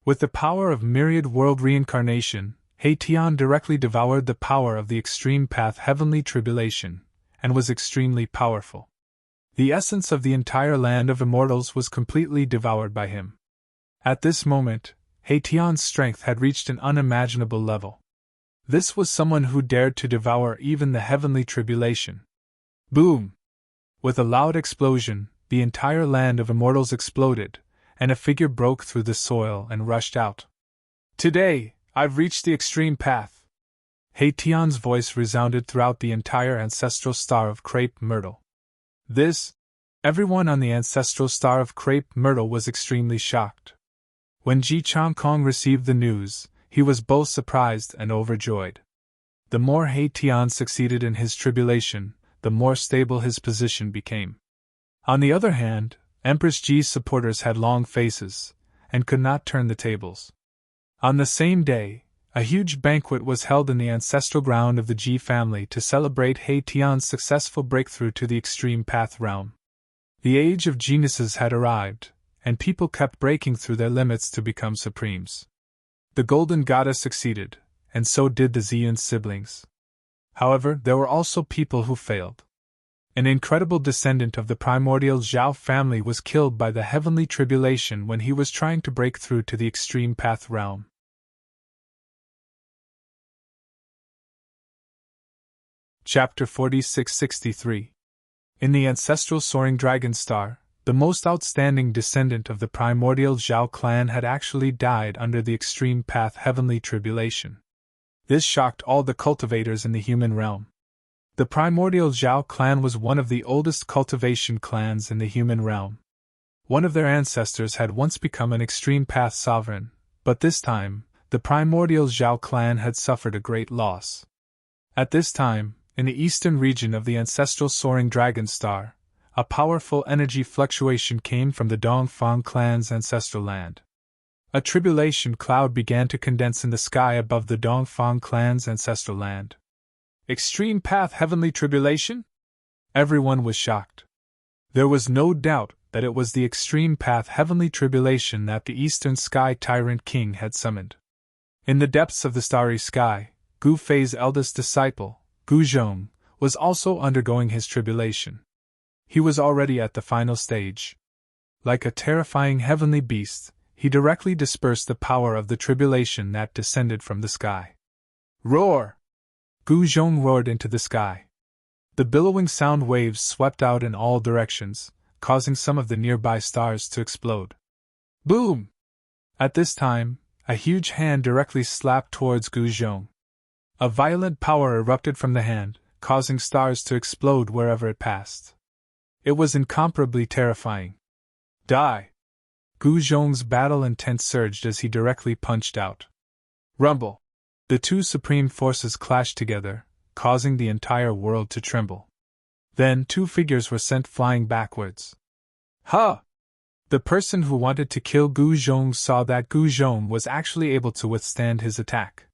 With the power of myriad world reincarnation, He Tian directly devoured the power of the extreme path heavenly tribulation, and was extremely powerful. The essence of the entire land of immortals was completely devoured by him. At this moment, He Tian's strength had reached an unimaginable level. This was someone who dared to devour even the heavenly tribulation. Boom! With a loud explosion, the entire land of immortals exploded, and a figure broke through the soil and rushed out. Today, I've reached the extreme path. He Tian's voice resounded throughout the entire ancestral star of crepe myrtle. Everyone on the ancestral star of crepe myrtle was extremely shocked. When Ji Changkong received the news, he was both surprised and overjoyed. The more He Tian succeeded in his tribulation, the more stable his position became. On the other hand, Empress Ji's supporters had long faces, and could not turn the tables. On the same day, a huge banquet was held in the ancestral ground of the Ji family to celebrate He Tian's successful breakthrough to the extreme path realm. The age of geniuses had arrived, and people kept breaking through their limits to become supremes. The Golden Goddess succeeded, and so did the Xian siblings. However, there were also people who failed. An incredible descendant of the primordial Zhao family was killed by the heavenly tribulation when he was trying to break through to the extreme path realm. Chapter 46-63. In the ancestral soaring dragon star, the most outstanding descendant of the primordial Zhao clan had actually died under the extreme path heavenly tribulation. This shocked all the cultivators in the human realm. The primordial Zhao clan was one of the oldest cultivation clans in the human realm. One of their ancestors had once become an extreme path sovereign, but this time, the primordial Zhao clan had suffered a great loss. At this time, in the eastern region of the ancestral soaring dragon star, a powerful energy fluctuation came from the Dongfang clan's ancestral land. A tribulation cloud began to condense in the sky above the Dongfang clan's ancestral land. Extreme path heavenly tribulation? Everyone was shocked. There was no doubt that it was the extreme path heavenly tribulation that the eastern sky tyrant king had summoned. In the depths of the starry sky, Gu Fei's eldest disciple, Gu Zhong, was also undergoing his tribulation. He was already at the final stage. Like a terrifying heavenly beast, he directly dispersed the power of the tribulation that descended from the sky. Roar! Gu Zhong roared into the sky. The billowing sound waves swept out in all directions, causing some of the nearby stars to explode. Boom! At this time, a huge hand directly slapped towards Gu Zhong. A violent power erupted from the hand, causing stars to explode wherever it passed. It was incomparably terrifying. Die! Gu Zhong's battle intent surged as he directly punched out. Rumble! The two supreme forces clashed together, causing the entire world to tremble. Then two figures were sent flying backwards. Ha! The person who wanted to kill Gu Zhong saw that Gu Zhong was actually able to withstand his attack.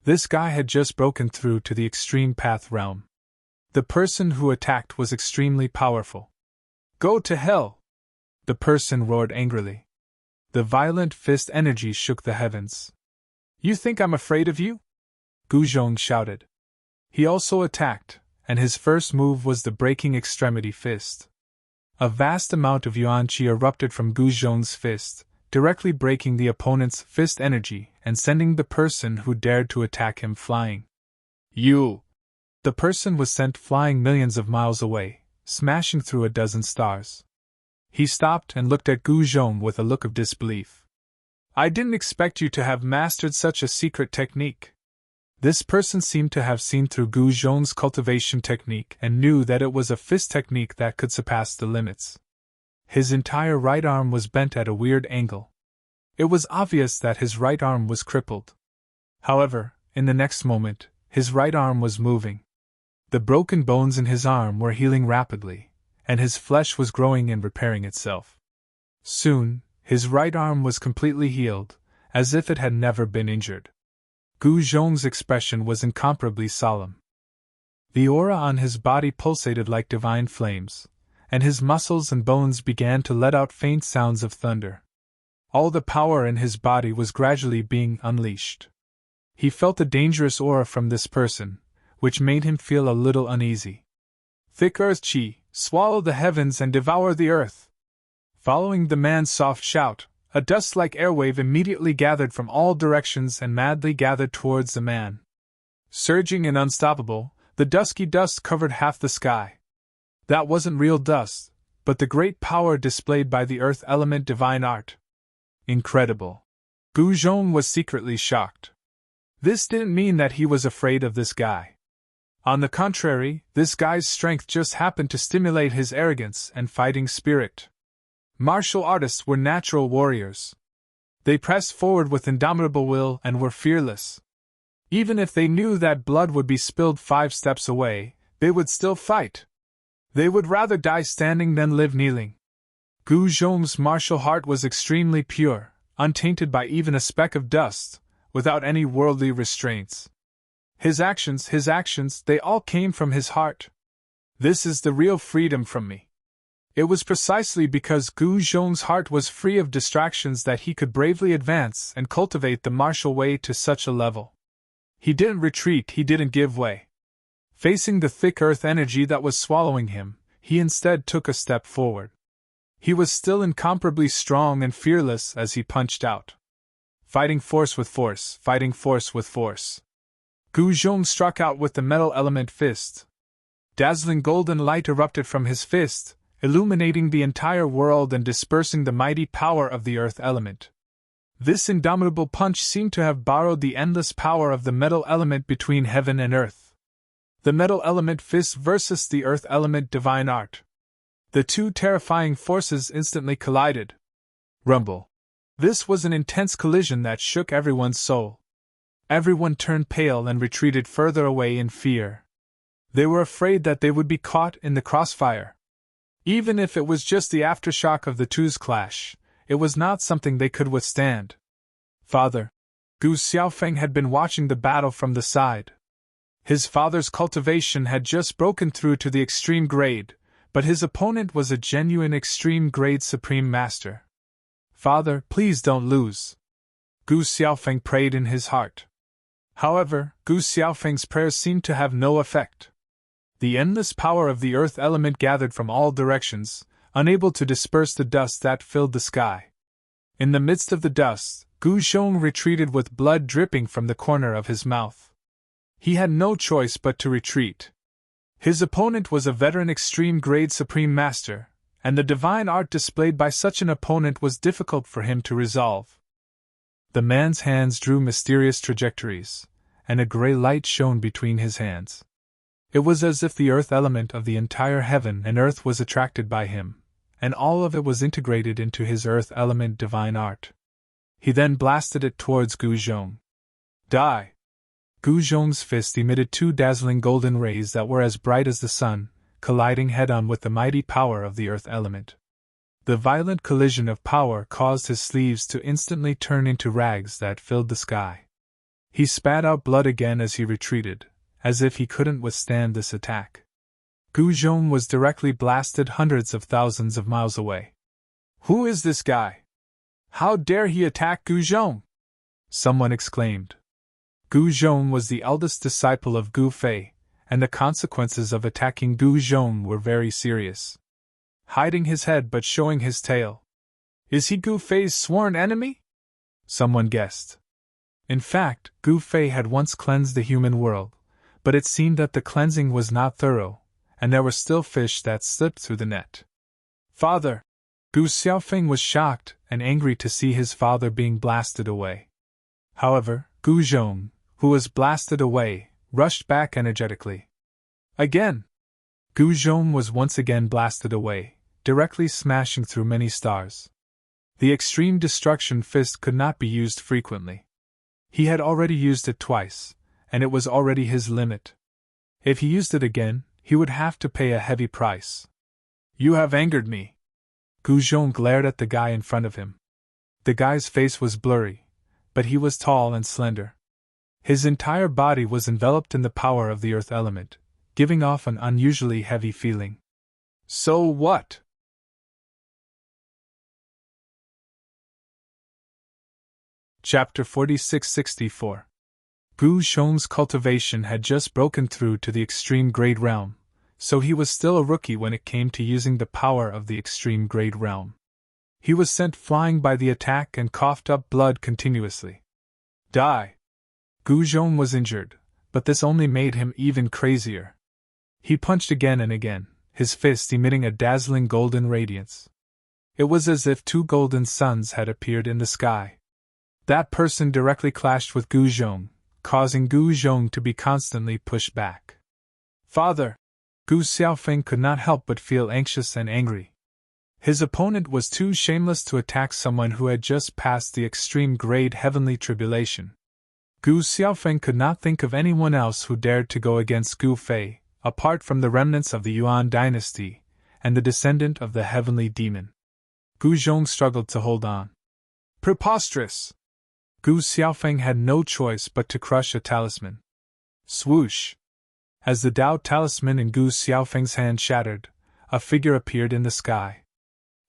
This guy had just broken through to the extreme path realm. The person who attacked was extremely powerful. Go to hell! The person roared angrily. The violent fist energy shook the heavens. You think I'm afraid of you? Gu Zhong shouted. He also attacked, and his first move was the breaking extremity fist. A vast amount of yuan qi erupted from Gu Zhong's fist, directly breaking the opponent's fist energy and sending the person who dared to attack him flying. You! The person was sent flying millions of miles away, smashing through a dozen stars. He stopped and looked at Gu Zhong with a look of disbelief. I didn't expect you to have mastered such a secret technique. This person seemed to have seen through Gu Zhong's cultivation technique and knew that it was a fist technique that could surpass the limits. His entire right arm was bent at a weird angle. It was obvious that his right arm was crippled. However, in the next moment, his right arm was moving. The broken bones in his arm were healing rapidly, and his flesh was growing and repairing itself. Soon, his right arm was completely healed, as if it had never been injured. Gu Zhong's expression was incomparably solemn. The aura on his body pulsated like divine flames, and his muscles and bones began to let out faint sounds of thunder. All the power in his body was gradually being unleashed. He felt a dangerous aura from this person, which made him feel a little uneasy. Thick earth qi, swallow the heavens and devour the earth. Following the man's soft shout, a dust-like airwave immediately gathered from all directions and madly gathered towards the man. Surging and unstoppable, the dusky dust covered half the sky. That wasn't real dust, but the great power displayed by the earth element divine art. Incredible. Gu Zhong was secretly shocked. This didn't mean that he was afraid of this guy. On the contrary, this guy's strength just happened to stimulate his arrogance and fighting spirit. Martial artists were natural warriors. They pressed forward with indomitable will and were fearless. Even if they knew that blood would be spilled 5 steps away, they would still fight. They would rather die standing than live kneeling. Gu Zhong's martial heart was extremely pure, untainted by even a speck of dust, without any worldly restraints. His actions, they all came from his heart. This is the real freedom from me. It was precisely because Gu Zhong's heart was free of distractions that he could bravely advance and cultivate the martial way to such a level. He didn't retreat, he didn't give way. Facing the thick earth energy that was swallowing him, he instead took a step forward. He was still incomparably strong and fearless as he punched out. Fighting force with force, fighting force with force. Gu Zhong struck out with the metal element fist. Dazzling golden light erupted from his fist, illuminating the entire world and dispersing the mighty power of the earth element. This indomitable punch seemed to have borrowed the endless power of the metal element between heaven and earth. The metal element fist versus the earth element divine art. The two terrifying forces instantly collided. Rumble. This was an intense collision that shook everyone's soul. Everyone turned pale and retreated further away in fear. They were afraid that they would be caught in the crossfire. Even if it was just the aftershock of the two's clash, it was not something they could withstand. Father. Gu Xiaofeng had been watching the battle from the side. His father's cultivation had just broken through to the extreme grade, but his opponent was a genuine extreme grade supreme master. Father, please don't lose. Gu Xiaofeng prayed in his heart. However, Gu Xiaofeng's prayers seemed to have no effect. The endless power of the earth element gathered from all directions, unable to disperse the dust that filled the sky. In the midst of the dust, Gu Zhong retreated with blood dripping from the corner of his mouth. He had no choice but to retreat. His opponent was a veteran extreme-grade Supreme Master, and the divine art displayed by such an opponent was difficult for him to resolve. The man's hands drew mysterious trajectories, and a gray light shone between his hands. It was as if the earth element of the entire heaven and earth was attracted by him, and all of it was integrated into his earth element divine art. He then blasted it towards Gu Zhong. Die! Gu Zhong's fist emitted two dazzling golden rays that were as bright as the sun, colliding head-on with the mighty power of the earth element. The violent collision of power caused his sleeves to instantly turn into rags that filled the sky. He spat out blood again as he retreated, as if he couldn't withstand this attack. Gu Zhong was directly blasted hundreds of thousands of miles away. Who is this guy? How dare he attack Gu Zhong? Someone exclaimed. Gu Zhong was the eldest disciple of Gu Fei, and the consequences of attacking Gu Zhong were very serious. Hiding his head but showing his tail. Is he Gu Fei's sworn enemy? Someone guessed. In fact, Gu Fei had once cleansed the human world, but it seemed that the cleansing was not thorough, and there were still fish that slipped through the net. Father! Gu Xiaofeng was shocked and angry to see his father being blasted away. However, Gu Zhong, who was blasted away, rushed back energetically. Again! Gu Zhong was once again blasted away, directly smashing through many stars. The extreme destruction fist could not be used frequently. He had already used it twice, and it was already his limit. If he used it again, he would have to pay a heavy price. You have angered me. Gu Zhong glared at the guy in front of him. The guy's face was blurry, but he was tall and slender. His entire body was enveloped in the power of the earth element, giving off an unusually heavy feeling. So what? Chapter 46-64. Gu Zhong's cultivation had just broken through to the extreme grade realm, so he was still a rookie when it came to using the power of the extreme grade realm. He was sent flying by the attack and coughed up blood continuously. Die! Gu Zhong was injured, but this only made him even crazier. He punched again and again, his fist emitting a dazzling golden radiance. It was as if two golden suns had appeared in the sky. That person directly clashed with Gu Zhong, causing Gu Zhong to be constantly pushed back. Father! Gu Xiaofeng could not help but feel anxious and angry. His opponent was too shameless to attack someone who had just passed the extreme grade heavenly tribulation. Gu Xiaofeng could not think of anyone else who dared to go against Gu Fei, apart from the remnants of the Yuan dynasty, and the descendant of the heavenly demon. Gu Zhong struggled to hold on. Preposterous! Gu Xiaofeng had no choice but to crush a talisman. Swoosh! As the Tao talisman in Gu Xiaofeng's hand shattered, a figure appeared in the sky.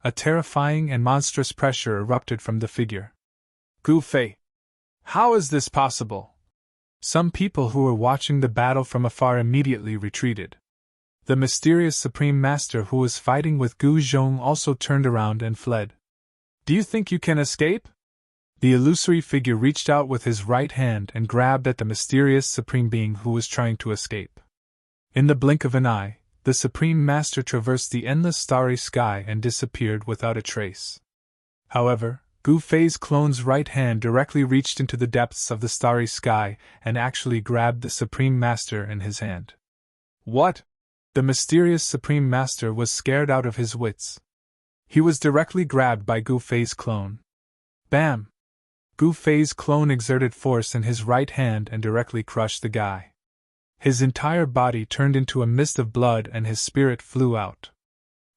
A terrifying and monstrous pressure erupted from the figure. Gu Fei! How is this possible? Some people who were watching the battle from afar immediately retreated. The mysterious Supreme Master who was fighting with Gu Zhong also turned around and fled. Do you think you can escape? The illusory figure reached out with his right hand and grabbed at the mysterious Supreme Being who was trying to escape. In the blink of an eye, the Supreme Master traversed the endless starry sky and disappeared without a trace. However, Gu Fei's clone's right hand directly reached into the depths of the starry sky and actually grabbed the Supreme Master in his hand. What? The mysterious Supreme Master was scared out of his wits. He was directly grabbed by Gu Fei's clone. Bam! Gu Fei's clone exerted force in his right hand and directly crushed the guy. His entire body turned into a mist of blood and his spirit flew out.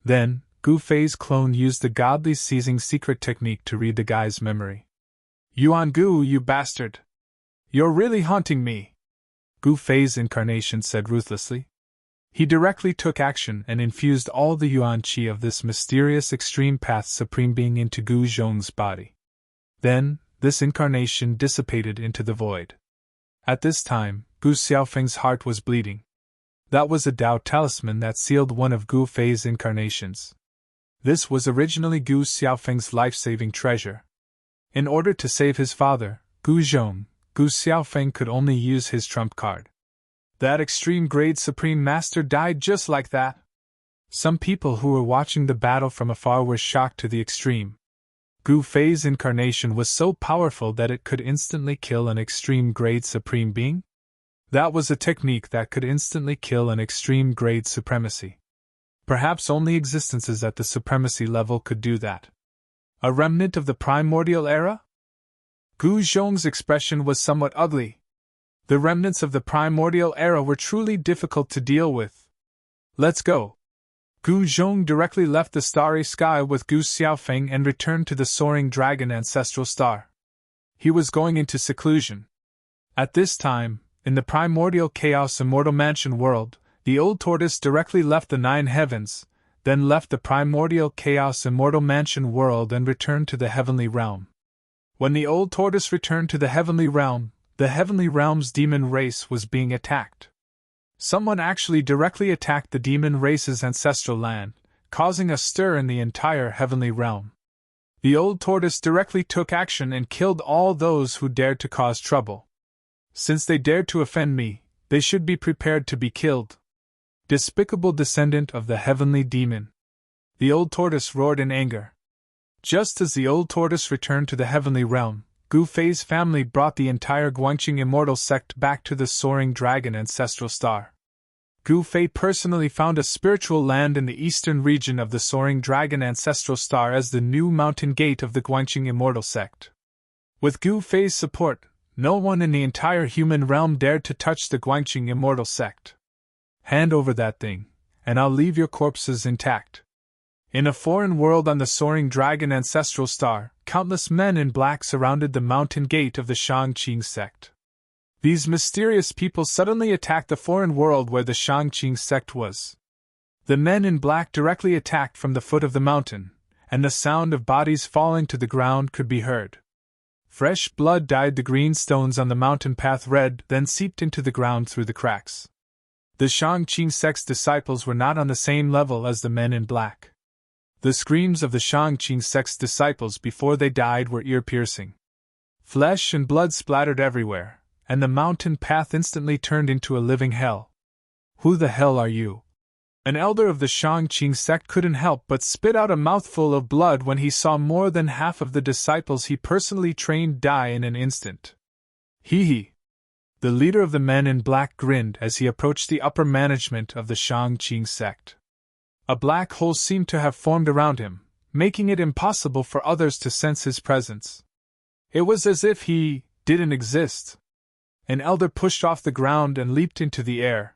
Then, Gu Fei's clone used the godly seizing secret technique to read the guy's memory. Yuan Gu, you bastard! You're really haunting me! Gu Fei's incarnation said ruthlessly. He directly took action and infused all the Yuan Qi of this mysterious extreme path Supreme Being into Gu Zhong's body. Then, this incarnation dissipated into the void. At this time, Gu Xiaofeng's heart was bleeding. That was a Tao talisman that sealed one of Gu Fei's incarnations. This was originally Gu Xiaofeng's life-saving treasure. In order to save his father, Gu Zhong, Gu Xiaofeng could only use his trump card. That extreme-grade Supreme Master died just like that. Some people who were watching the battle from afar were shocked to the extreme. Gu Fei's incarnation was so powerful that it could instantly kill an extreme-grade Supreme Being? That was a technique that could instantly kill an extreme-grade supremacy. Perhaps only existences at the supremacy level could do that. A remnant of the primordial era? Gu Zhong's expression was somewhat ugly. The remnants of the primordial era were truly difficult to deal with. Let's go. Gu Zhong directly left the starry sky with Gu Xiaofeng and returned to the soaring dragon ancestral star. He was going into seclusion. At this time, in the primordial chaos immortal mansion world, the old tortoise directly left the nine heavens, then left the primordial chaos immortal mansion world and returned to the heavenly realm. When the old tortoise returned to the heavenly realm's demon race was being attacked. Someone actually directly attacked the demon race's ancestral land, causing a stir in the entire heavenly realm. The old tortoise directly took action and killed all those who dared to cause trouble. Since they dared to offend me, they should be prepared to be killed. Despicable descendant of the heavenly demon. The old tortoise roared in anger. Just as the old tortoise returned to the heavenly realm, Gu Fei's family brought the entire Guangqing immortal sect back to the soaring dragon ancestral star. Gu Fei personally found a spiritual land in the eastern region of the soaring dragon ancestral star as the new mountain gate of the Guangqing immortal sect. With Gu Fei's support, no one in the entire human realm dared to touch the Guangqing immortal sect. Hand over that thing, and I'll leave your corpses intact. In a foreign world on the soaring dragon ancestral star, countless men in black surrounded the mountain gate of the Shangqing sect. These mysterious people suddenly attacked the foreign world where the Shangqing sect was. The men in black directly attacked from the foot of the mountain, and the sound of bodies falling to the ground could be heard. Fresh blood dyed the green stones on the mountain path red, then seeped into the ground through the cracks. The Shangqing sect's disciples were not on the same level as the men in black. The screams of the Shangqing sect's disciples before they died were ear-piercing. Flesh and blood splattered everywhere, and the mountain path instantly turned into a living hell. Who the hell are you? An elder of the Shangqing sect couldn't help but spit out a mouthful of blood when he saw more than half of the disciples he personally trained die in an instant. Hee hee. The leader of the men in black grinned as he approached the upper management of the Shangqing sect. A black hole seemed to have formed around him, making it impossible for others to sense his presence. It was as if he didn't exist. An elder pushed off the ground and leaped into the air.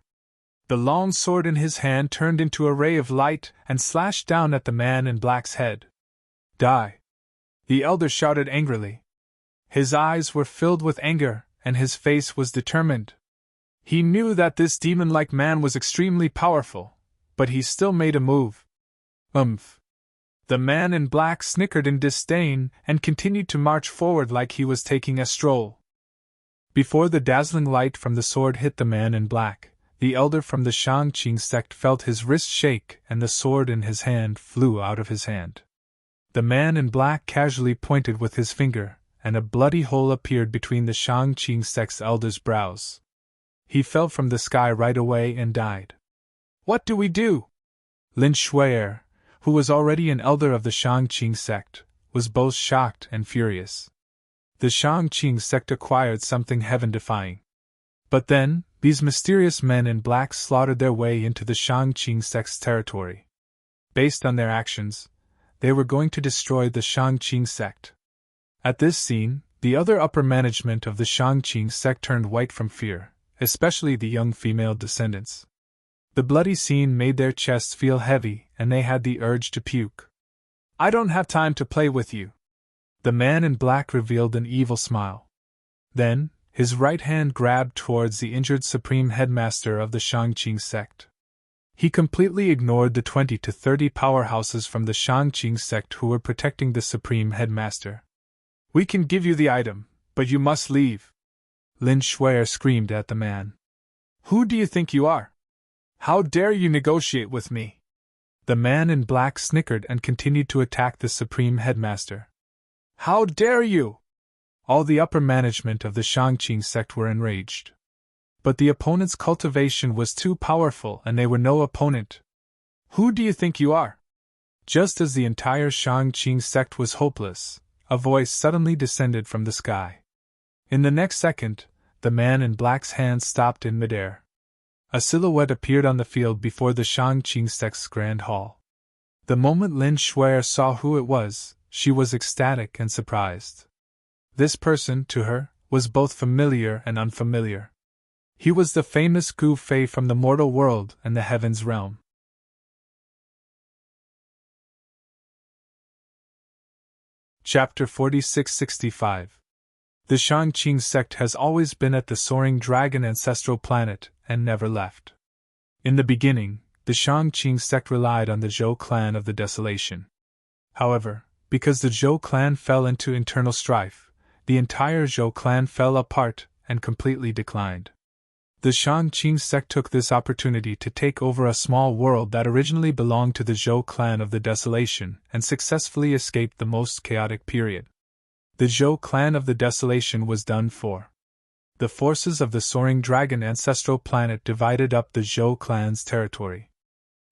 The long sword in his hand turned into a ray of light and slashed down at the man in black's head. Die! The elder shouted angrily. His eyes were filled with anger, and his face was determined. He knew that this demon-like man was extremely powerful, but he still made a move. The man in black snickered in disdain and continued to march forward like he was taking a stroll. Before the dazzling light from the sword hit the man in black, the elder from the Shangqing sect felt his wrist shake and the sword in his hand flew out of his hand. The man in black casually pointed with his finger, and a bloody hole appeared between the Shangqing sect's elder's brows. He fell from the sky right away and died. What do we do? Lin Shui'er, who was already an elder of the Shangqing sect, was both shocked and furious. The Shangqing sect acquired something heaven-defying. But then, these mysterious men in black slaughtered their way into the Shangqing sect's territory. Based on their actions, they were going to destroy the Shangqing sect. At this scene, the other upper management of the Shangqing sect turned white from fear, especially the young female descendants. The bloody scene made their chests feel heavy, and they had the urge to puke. I don't have time to play with you. The man in black revealed an evil smile. Then, his right hand grabbed towards the injured supreme headmaster of the Shangqing sect. He completely ignored the 20 to 30 powerhouses from the Shangqing sect who were protecting the supreme headmaster. We can give you the item, but you must leave. Lin Shui'er screamed at the man. Who do you think you are? How dare you negotiate with me? The man in black snickered and continued to attack the supreme headmaster. How dare you? All the upper management of the Shangqing sect were enraged. But the opponent's cultivation was too powerful and they were no opponent. Who do you think you are? Just as the entire Shang-Qing sect was hopeless, a voice suddenly descended from the sky. In the next second, the man in black's hand stopped in midair. A silhouette appeared on the field before the Shang-Qing sect's grand hall. The moment Lin Shuer saw who it was, she was ecstatic and surprised. This person, to her, was both familiar and unfamiliar. He was the famous Gu Fei from the mortal world and the heavens realm. Chapter 4665. The Shang-Qing sect has always been at the Soaring Dragon ancestral planet, and never left. In the beginning, the Shang-Qing sect relied on the Zhou clan of the Desolation. However, because the Zhou clan fell into internal strife, the entire Zhou clan fell apart and completely declined. The Shang-Qing sect took this opportunity to take over a small world that originally belonged to the Zhou clan of the Desolation and successfully escaped the most chaotic period. The Zhou clan of the Desolation was done for. The forces of the Soaring Dragon ancestral planet divided up the Zhou clan's territory.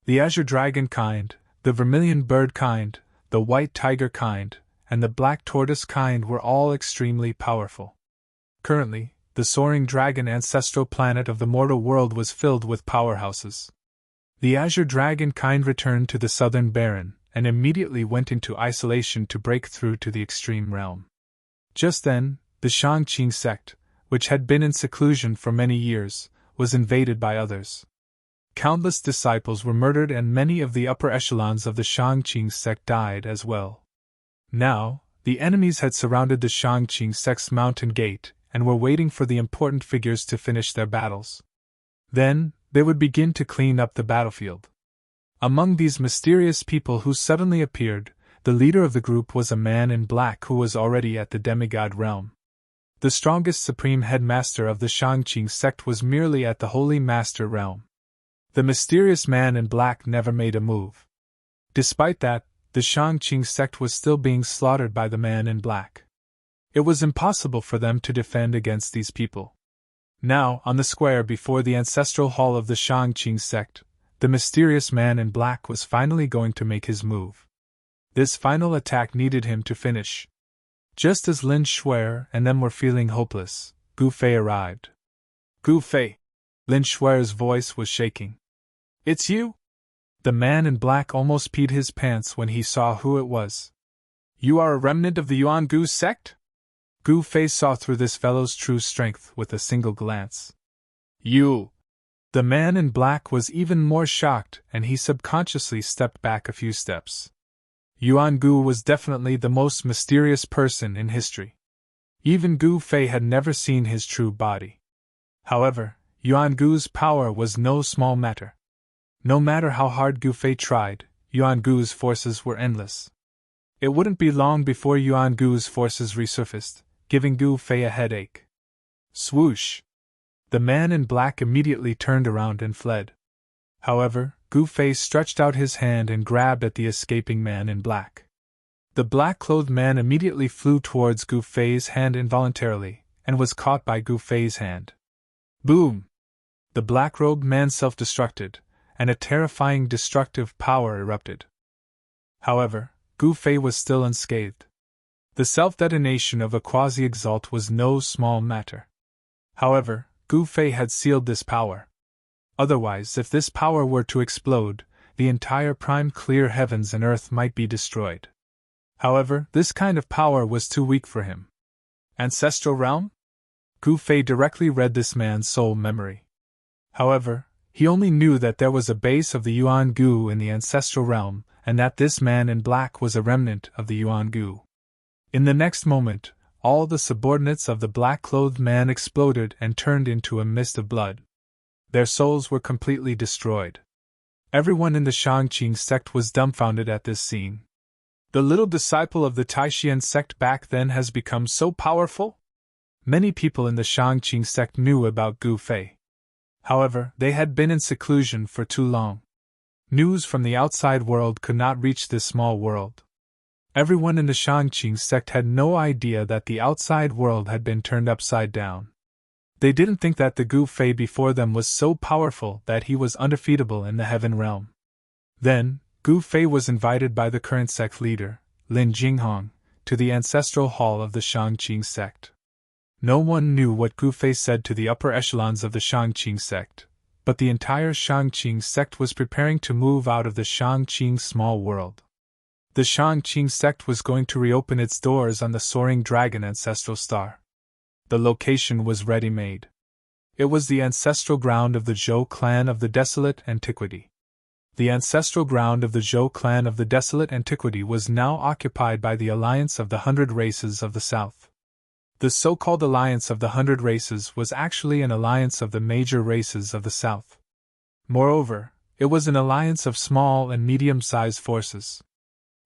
The Azure Dragon kind, the Vermilion Bird kind, the White Tiger kind, and the Black Tortoise kind were all extremely powerful. Currently, the Soaring Dragon ancestral planet of the mortal world was filled with powerhouses. The Azure Dragon kind returned to the Southern Baron, and immediately went into isolation to break through to the extreme realm. Just then, the Shang-Qing sect, which had been in seclusion for many years, was invaded by others. Countless disciples were murdered and many of the upper echelons of the Shang-Qing sect died as well. Now, the enemies had surrounded the Shang-Qing sect's mountain gate and were waiting for the important figures to finish their battles. Then, they would begin to clean up the battlefield. Among these mysterious people who suddenly appeared, the leader of the group was a man in black who was already at the demigod realm. The strongest supreme headmaster of the Shang-Qing sect was merely at the Holy Master realm. The mysterious man in black never made a move. Despite that, the Shang-Qing sect was still being slaughtered by the man in black. It was impossible for them to defend against these people. Now, on the square before the ancestral hall of the Shang-Qing sect, the mysterious man in black was finally going to make his move. This final attack needed him to finish. Just as Lin Shuer and them were feeling hopeless, Gu Fei arrived. Gu Fei. Lin Shuer's voice was shaking. It's you? The man in black almost peed his pants when he saw who it was. You are a remnant of the Yuan Gu sect? Gu Fei saw through this fellow's true strength with a single glance. You! The man in black was even more shocked and he subconsciously stepped back a few steps. Yuan Gu was definitely the most mysterious person in history. Even Gu Fei had never seen his true body. However, Yuan Gu's power was no small matter. No matter how hard Gu Fei tried, Yuan Gu's forces were endless. It wouldn't be long before Yuan Gu's forces resurfaced, giving Gu Fei a headache. Swoosh! The man in black immediately turned around and fled. However, Gu Fei stretched out his hand and grabbed at the escaping man in black. The black-clothed man immediately flew towards Gu Fei's hand involuntarily, and was caught by Gu Fei's hand. Boom! The black-robed man self-destructed, and a terrifying destructive power erupted. However, Gu Fei was still unscathed. The self-detonation of a quasi-exalt was no small matter. However, Gu Fei had sealed this power. Otherwise, if this power were to explode, the entire prime clear heavens and earth might be destroyed. However, this kind of power was too weak for him. Ancestral realm? Gu Fei directly read this man's soul memory. However, he only knew that there was a base of the Yuan Gu in the ancestral realm, and that this man in black was a remnant of the Yuan Gu. In the next moment, all the subordinates of the black-clothed man exploded and turned into a mist of blood. Their souls were completely destroyed. Everyone in the Shang-Qing sect was dumbfounded at this scene. The little disciple of the Taishian sect back then has become so powerful? Many people in the Shang-Qing sect knew about Gu Fei. However, they had been in seclusion for too long. News from the outside world could not reach this small world. Everyone in the Shang-Qing sect had no idea that the outside world had been turned upside down. They didn't think that the Gu Fei before them was so powerful that he was undefeatable in the heaven realm. Then, Gu Fei was invited by the current sect leader, Lin Jinghong, to the ancestral hall of the Shangqing sect. No one knew what Gu Fei said to the upper echelons of the Shangqing sect, but the entire Shangqing sect was preparing to move out of the Shangqing small world. The Shangqing sect was going to reopen its doors on the soaring dragon ancestral star. The location was ready-made. It was the ancestral ground of the Zhou clan of the Desolate Antiquity. The ancestral ground of the Zhou clan of the Desolate Antiquity was now occupied by the Alliance of the 100 Races of the South. The so-called Alliance of the 100 Races was actually an alliance of the major races of the South. Moreover, it was an alliance of small and medium-sized forces.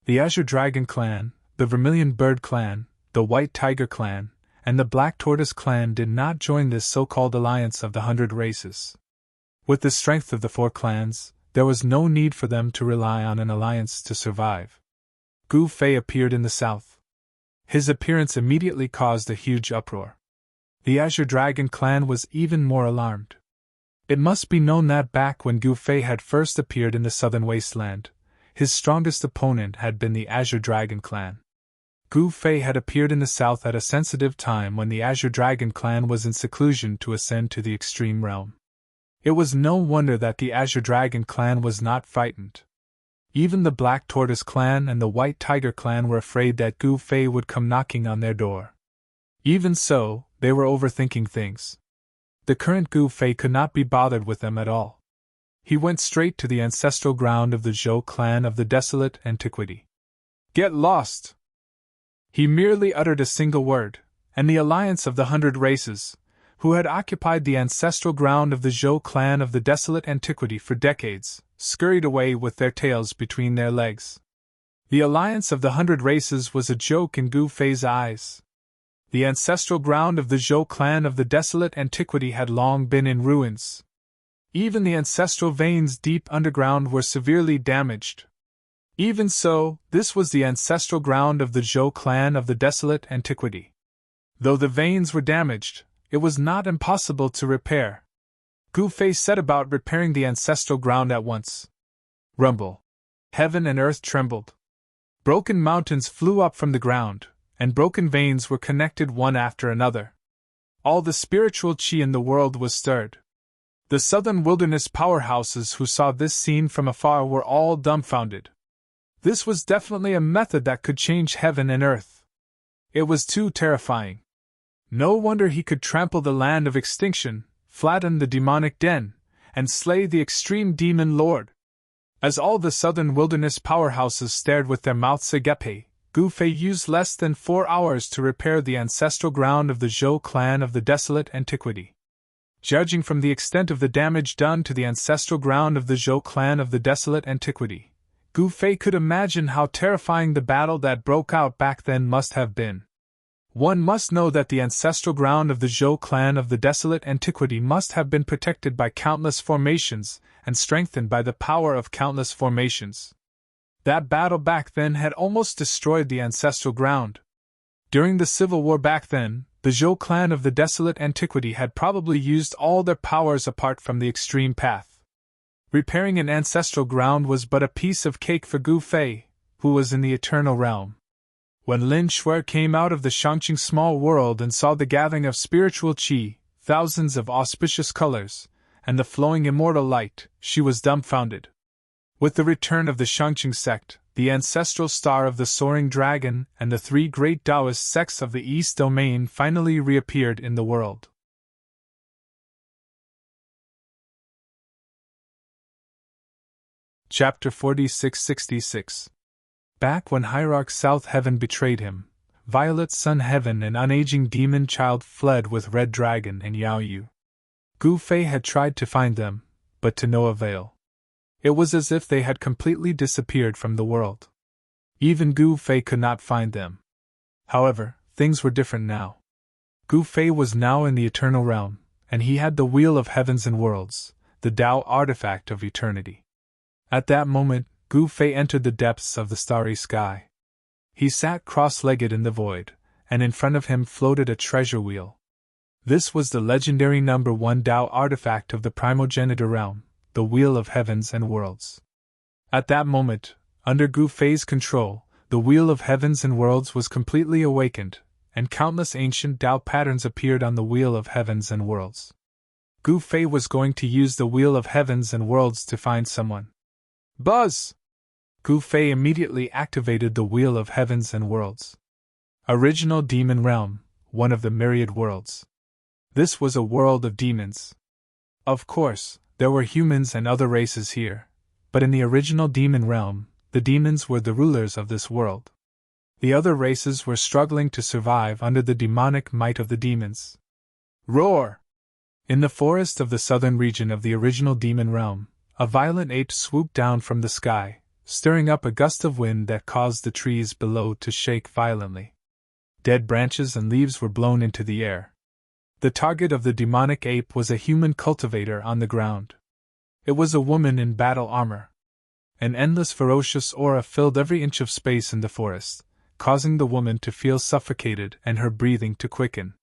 The Azure Dragon clan, the Vermilion Bird clan, the White Tiger clan, and the Black Tortoise clan did not join this so-called Alliance of the 100 Races. With the strength of the 4 clans, there was no need for them to rely on an alliance to survive. Gu Fei appeared in the south. His appearance immediately caused a huge uproar. The Azure Dragon clan was even more alarmed. It must be known that back when Gu Fei had first appeared in the southern wasteland, his strongest opponent had been the Azure Dragon clan. Gu Fei had appeared in the south at a sensitive time when the Azure Dragon clan was in seclusion to ascend to the extreme realm. It was no wonder that the Azure Dragon clan was not frightened. Even the Black Tortoise clan and the White Tiger clan were afraid that Gu Fei would come knocking on their door. Even so, they were overthinking things. The current Gu Fei could not be bothered with them at all. He went straight to the ancestral ground of the Zhou clan of the Desolate Antiquity. "Get lost!" He merely uttered a single word, and the Alliance of the 100 Races, who had occupied the ancestral ground of the Zhou clan of the Desolate Antiquity for decades, scurried away with their tails between their legs. The Alliance of the 100 Races was a joke in Gu Fei's eyes. The ancestral ground of the Zhou clan of the Desolate Antiquity had long been in ruins. Even the ancestral veins deep underground were severely damaged. Even so, this was the ancestral ground of the Zhou clan of the Desolate Antiquity. Though the veins were damaged, it was not impossible to repair. Gu Fei set about repairing the ancestral ground at once. Rumble. Heaven and earth trembled. Broken mountains flew up from the ground, and broken veins were connected one after another. All the spiritual chi in the world was stirred. The southern wilderness powerhouses who saw this scene from afar were all dumbfounded. This was definitely a method that could change heaven and earth. It was too terrifying. No wonder he could trample the land of extinction, flatten the demonic den, and slay the extreme demon lord. As all the southern wilderness powerhouses stared with their mouths agape, Gu Fei used less than 4 hours to repair the ancestral ground of the Zhou clan of the Desolate Antiquity. Judging from the extent of the damage done to the ancestral ground of the Zhou clan of the Desolate Antiquity, Gu Fei could imagine how terrifying the battle that broke out back then must have been. One must know that the ancestral ground of the Zhou clan of the Desolate Antiquity must have been protected by countless formations and strengthened by the power of countless formations. That battle back then had almost destroyed the ancestral ground. During the civil war back then, the Zhou clan of the Desolate Antiquity had probably used all their powers apart from the extreme path. Repairing an ancestral ground was but a piece of cake for Gu Fei, who was in the eternal realm. When Lin Shuer came out of the Shangqing small world and saw the gathering of spiritual qi, thousands of auspicious colors, and the flowing immortal light, she was dumbfounded. With the return of the Shangqing sect, the ancestral star of the soaring dragon and the 3 great Taoist sects of the East Domain finally reappeared in the world. Chapter 4666. Back when Hierarch South Heaven betrayed him, Violet Sun Heaven and unaging demon child fled with Red Dragon and Yao Yu. Gu Fei had tried to find them, but to no avail. It was as if they had completely disappeared from the world. Even Gu Fei could not find them. However, things were different now. Gu Fei was now in the eternal realm, and he had the Wheel of Heavens and Worlds, the Tao artifact of eternity. At that moment, Gu Fei entered the depths of the starry sky. He sat cross-legged in the void, and in front of him floated a treasure wheel. This was the legendary number 1 Tao artifact of the primogenitor realm, the Wheel of Heavens and Worlds. At that moment, under Gu Fei's control, the Wheel of Heavens and Worlds was completely awakened, and countless ancient Tao patterns appeared on the Wheel of Heavens and Worlds. Gu Fei was going to use the Wheel of Heavens and Worlds to find someone. Buzz! Gu Fei immediately activated the Wheel of Heavens and Worlds. Original Demon Realm, one of the myriad worlds. This was a world of demons. Of course, there were humans and other races here, but in the original demon realm, the demons were the rulers of this world. The other races were struggling to survive under the demonic might of the demons. Roar! In the forest of the southern region of the original demon realm, a violent ape swooped down from the sky, stirring up a gust of wind that caused the trees below to shake violently. Dead branches and leaves were blown into the air. The target of the demonic ape was a human cultivator on the ground. It was a woman in battle armor. An endless ferocious aura filled every inch of space in the forest, causing the woman to feel suffocated and her breathing to quicken.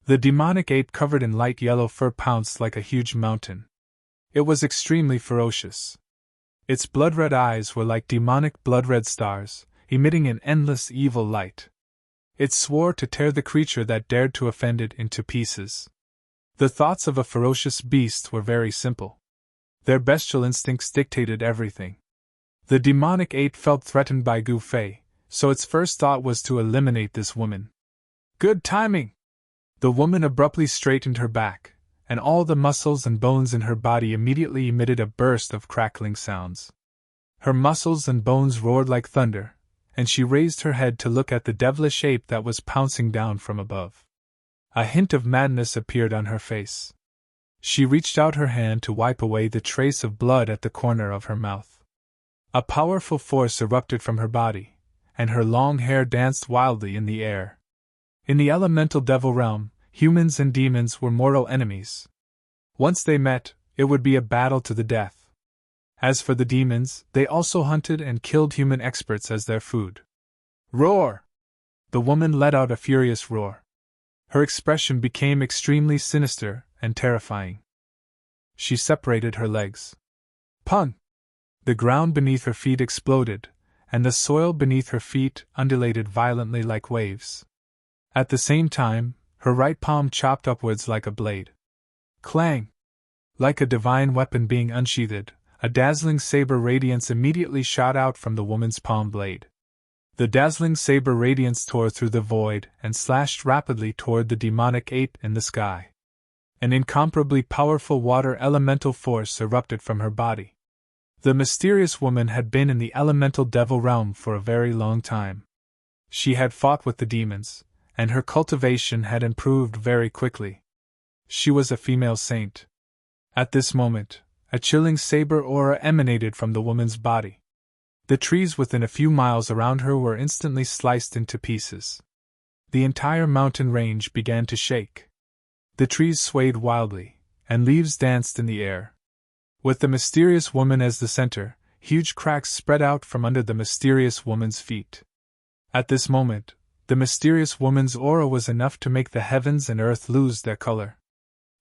The demonic ape covered in light yellow fur pounced like a huge mountain. It was extremely ferocious. Its blood-red eyes were like demonic blood-red stars, emitting an endless evil light. It swore to tear the creature that dared to offend it into pieces. The thoughts of a ferocious beast were very simple. Their bestial instincts dictated everything. The demonic ape felt threatened by Gu Fei, so its first thought was to eliminate this woman. Good timing! The woman abruptly straightened her back, and all the muscles and bones in her body immediately emitted a burst of crackling sounds. Her muscles and bones roared like thunder, and she raised her head to look at the devilish ape that was pouncing down from above. A hint of madness appeared on her face. She reached out her hand to wipe away the trace of blood at the corner of her mouth. A powerful force erupted from her body, and her long hair danced wildly in the air. In the elemental devil realm, humans and demons were mortal enemies. Once they met, it would be a battle to the death. As for the demons, they also hunted and killed human experts as their food. Roar! The woman let out a furious roar. Her expression became extremely sinister and terrifying. She separated her legs. Pung! The ground beneath her feet exploded, and the soil beneath her feet undulated violently like waves. At the same time, her right palm chopped upwards like a blade. Clang! Like a divine weapon being unsheathed, a dazzling saber radiance immediately shot out from the woman's palm blade. The dazzling saber radiance tore through the void and slashed rapidly toward the demonic ape in the sky. An incomparably powerful water elemental force erupted from her body. The mysterious woman had been in the elemental devil realm for a very long time. She had fought with the demons, and her cultivation had improved very quickly. She was a female saint. At this moment, a chilling saber aura emanated from the woman's body. The trees within a few miles around her were instantly sliced into pieces. The entire mountain range began to shake. The trees swayed wildly, and leaves danced in the air. With the mysterious woman as the center, huge cracks spread out from under the mysterious woman's feet. At this moment, the mysterious woman's aura was enough to make the heavens and earth lose their color.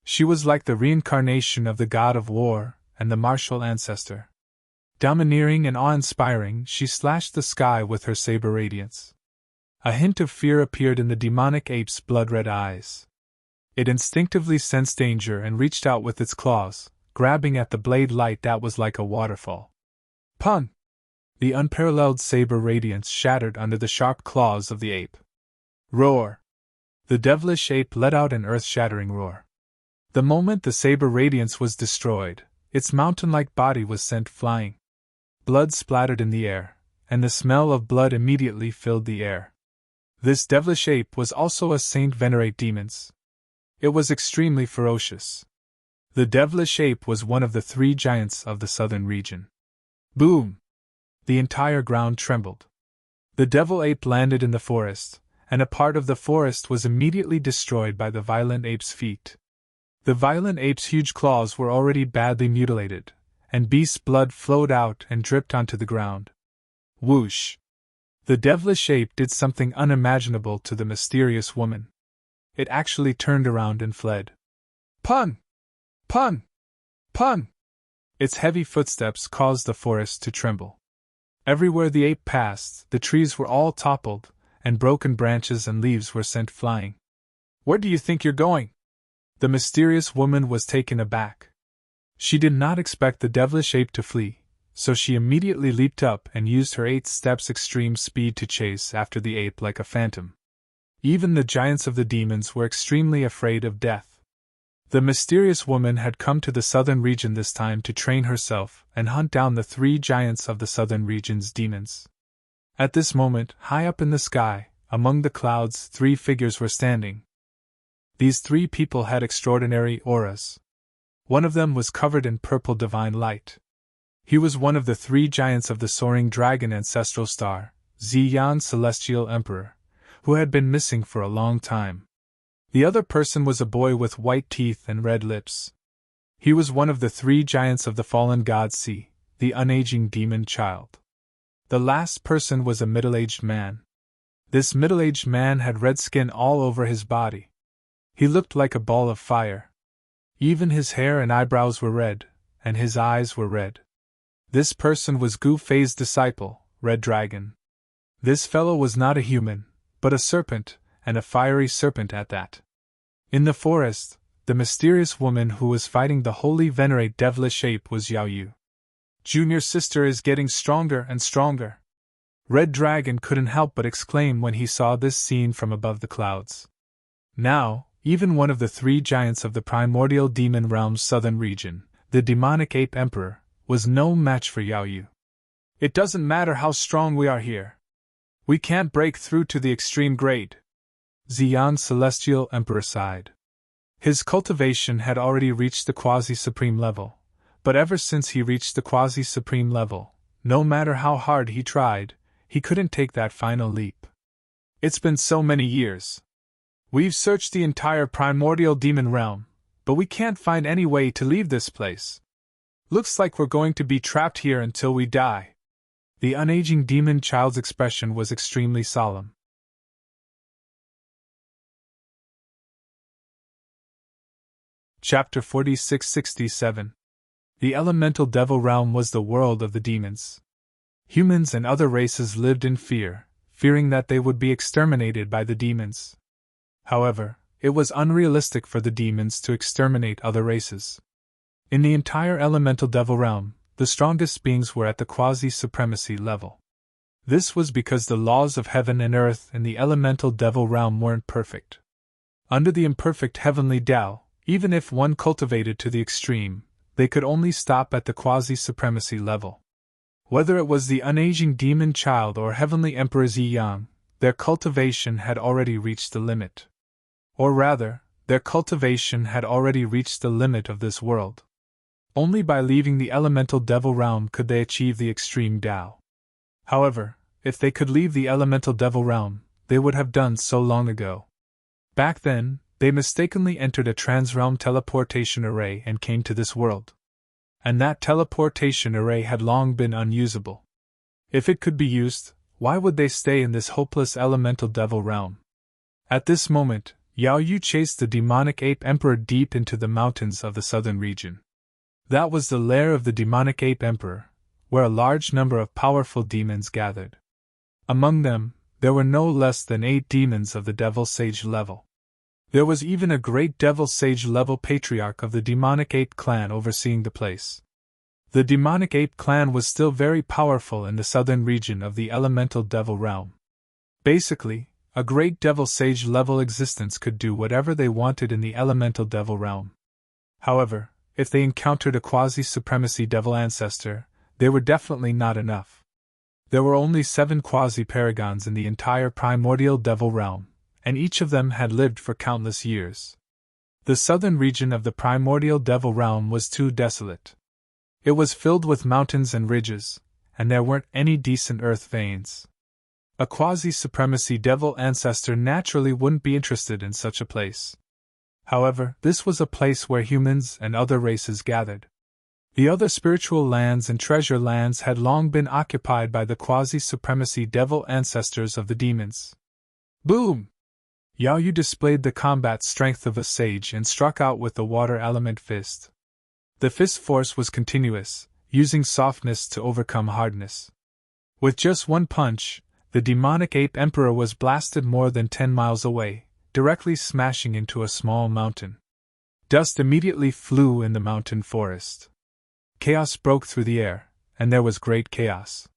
She was like the reincarnation of the god of war and the martial ancestor. Domineering and awe-inspiring, she slashed the sky with her saber radiance. A hint of fear appeared in the demonic ape's blood-red eyes. It instinctively sensed danger and reached out with its claws, grabbing at the blade light that was like a waterfall. Pun! The unparalleled saber radiance shattered under the sharp claws of the ape. Roar! The devilish ape let out an earth-shattering roar. The moment the saber radiance was destroyed, its mountain-like body was sent flying. Blood splattered in the air, and the smell of blood immediately filled the air. This devilish ape was also a saint venerate demons. It was extremely ferocious. The devilish ape was one of the 3 giants of the southern region. Boom! The entire ground trembled. The devil ape landed in the forest, and a part of the forest was immediately destroyed by the violent ape's feet. The violent ape's huge claws were already badly mutilated, and beast's blood flowed out and dripped onto the ground. Whoosh! The devilish ape did something unimaginable to the mysterious woman. it actually turned around and fled. Pun! Pun! Pun! Its heavy footsteps caused the forest to tremble. Everywhere the ape passed, the trees were all toppled, and broken branches and leaves were sent flying. Where do you think you're going? The mysterious woman was taken aback. She did not expect the devilish ape to flee, so she immediately leaped up and used her 8 steps extreme speed to chase after the ape like a phantom. Even the giants of the demons were extremely afraid of death. The mysterious woman had come to the southern region this time to train herself and hunt down the 3 giants of the southern region's demons. At this moment, high up in the sky, among the clouds, 3 figures were standing. These 3 people had extraordinary auras. One of them was covered in purple divine light. He was one of the 3 giants of the soaring dragon ancestral star, Xian Celestial Emperor, who had been missing for a long time. The other person was a boy with white teeth and red lips. He was one of the 3 giants of the fallen god Sea, the unaging demon child. The last person was a middle-aged man. This middle-aged man had red skin all over his body. He looked like a ball of fire. Even his hair and eyebrows were red, and his eyes were red. This person was Gu Fei's disciple, Red Dragon. This fellow was not a human, but a serpent, and a fiery serpent at that. In the forest, the mysterious woman who was fighting the holy venerate devilish ape was Yao Yu. Junior sister is getting stronger and stronger. Red Dragon couldn't help but exclaim when he saw this scene from above the clouds. Now, even one of the 3 giants of the primordial demon realm's southern region, the demonic ape emperor, was no match for Yao Yu. It doesn't matter how strong we are here. We can't break through to the extreme grade. Xian Celestial Emperor sighed. His cultivation had already reached the quasi-supreme level, but ever since he reached the quasi-supreme level, no matter how hard he tried, he couldn't take that final leap. It's been so many years. We've searched the entire primordial demon realm, but we can't find any way to leave this place. Looks like we're going to be trapped here until we die. The unaging demon child's expression was extremely solemn. Chapter 46-67. The elemental devil realm was the world of the demons. Humans and other races lived in fear, fearing that they would be exterminated by the demons. However, it was unrealistic for the demons to exterminate other races. In the entire elemental devil realm, the strongest beings were at the quasi-supremacy level. This was because the laws of heaven and earth in the elemental devil realm weren't perfect. Under the imperfect heavenly Tao, even if one cultivated to the extreme, they could only stop at the quasi-supremacy level. Whether it was the unaging demon child or heavenly emperor Ziyang, their cultivation had already reached the limit. Or rather, their cultivation had already reached the limit of this world. Only by leaving the elemental devil realm could they achieve the extreme Tao. However, if they could leave the elemental devil realm, they would have done so long ago. Back then, they mistakenly entered a transrealm teleportation array and came to this world. And that teleportation array had long been unusable. If it could be used, why would they stay in this hopeless elemental devil realm? At this moment, Yao Yu chased the demonic ape emperor deep into the mountains of the southern region. That was the lair of the demonic ape emperor, where a large number of powerful demons gathered. Among them, there were no less than 8 demons of the devil sage level. There was even a great devil sage level patriarch of the demonic ape clan overseeing the place. The demonic ape clan was still very powerful in the southern region of the elemental devil realm. Basically, a great devil sage level existence could do whatever they wanted in the elemental devil realm. However, if they encountered a quasi-supremacy devil ancestor, they were definitely not enough. There were only 7 quasi-paragons in the entire primordial devil realm, and each of them had lived for countless years. The southern region of the primordial devil realm was too desolate. It was filled with mountains and ridges, and there weren't any decent earth veins. A quasi-supremacy devil ancestor naturally wouldn't be interested in such a place. However, this was a place where humans and other races gathered. The other spiritual lands and treasure lands had long been occupied by the quasi-supremacy devil ancestors of the demons. Boom! Yao Yu displayed the combat strength of a sage and struck out with the water element fist. The fist force was continuous, using softness to overcome hardness. With just one punch, the demonic ape emperor was blasted more than 10 miles away, directly smashing into a small mountain. Dust immediately flew in the mountain forest. Chaos broke through the air, and there was great chaos.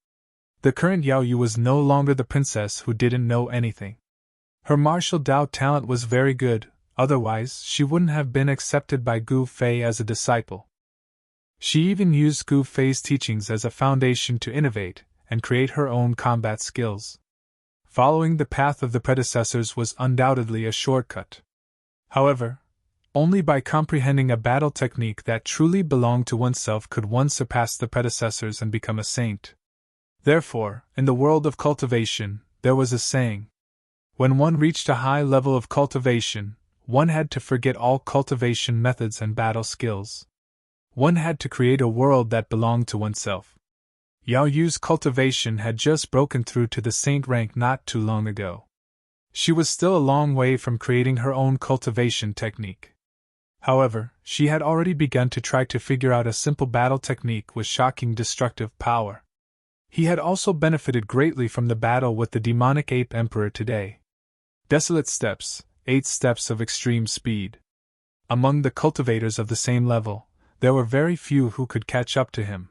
The current Yao Yu was no longer the princess who didn't know anything. Her martial Dao talent was very good, otherwise she wouldn't have been accepted by Gu Fei as a disciple. She even used Gu Fei's teachings as a foundation to innovate and create her own combat skills. Following the path of the predecessors was undoubtedly a shortcut. However, only by comprehending a battle technique that truly belonged to oneself could one surpass the predecessors and become a saint. Therefore, in the world of cultivation, there was a saying: when one reached a high level of cultivation, one had to forget all cultivation methods and battle skills. One had to create a world that belonged to oneself. Yao Yu's cultivation had just broken through to the saint rank not too long ago. She was still a long way from creating her own cultivation technique. However, she had already begun to try to figure out a simple battle technique with shocking destructive power. He had also benefited greatly from the battle with the demonic ape emperor today. Desolate steps, 8 steps of extreme speed. Among the cultivators of the same level, there were very few who could catch up to him.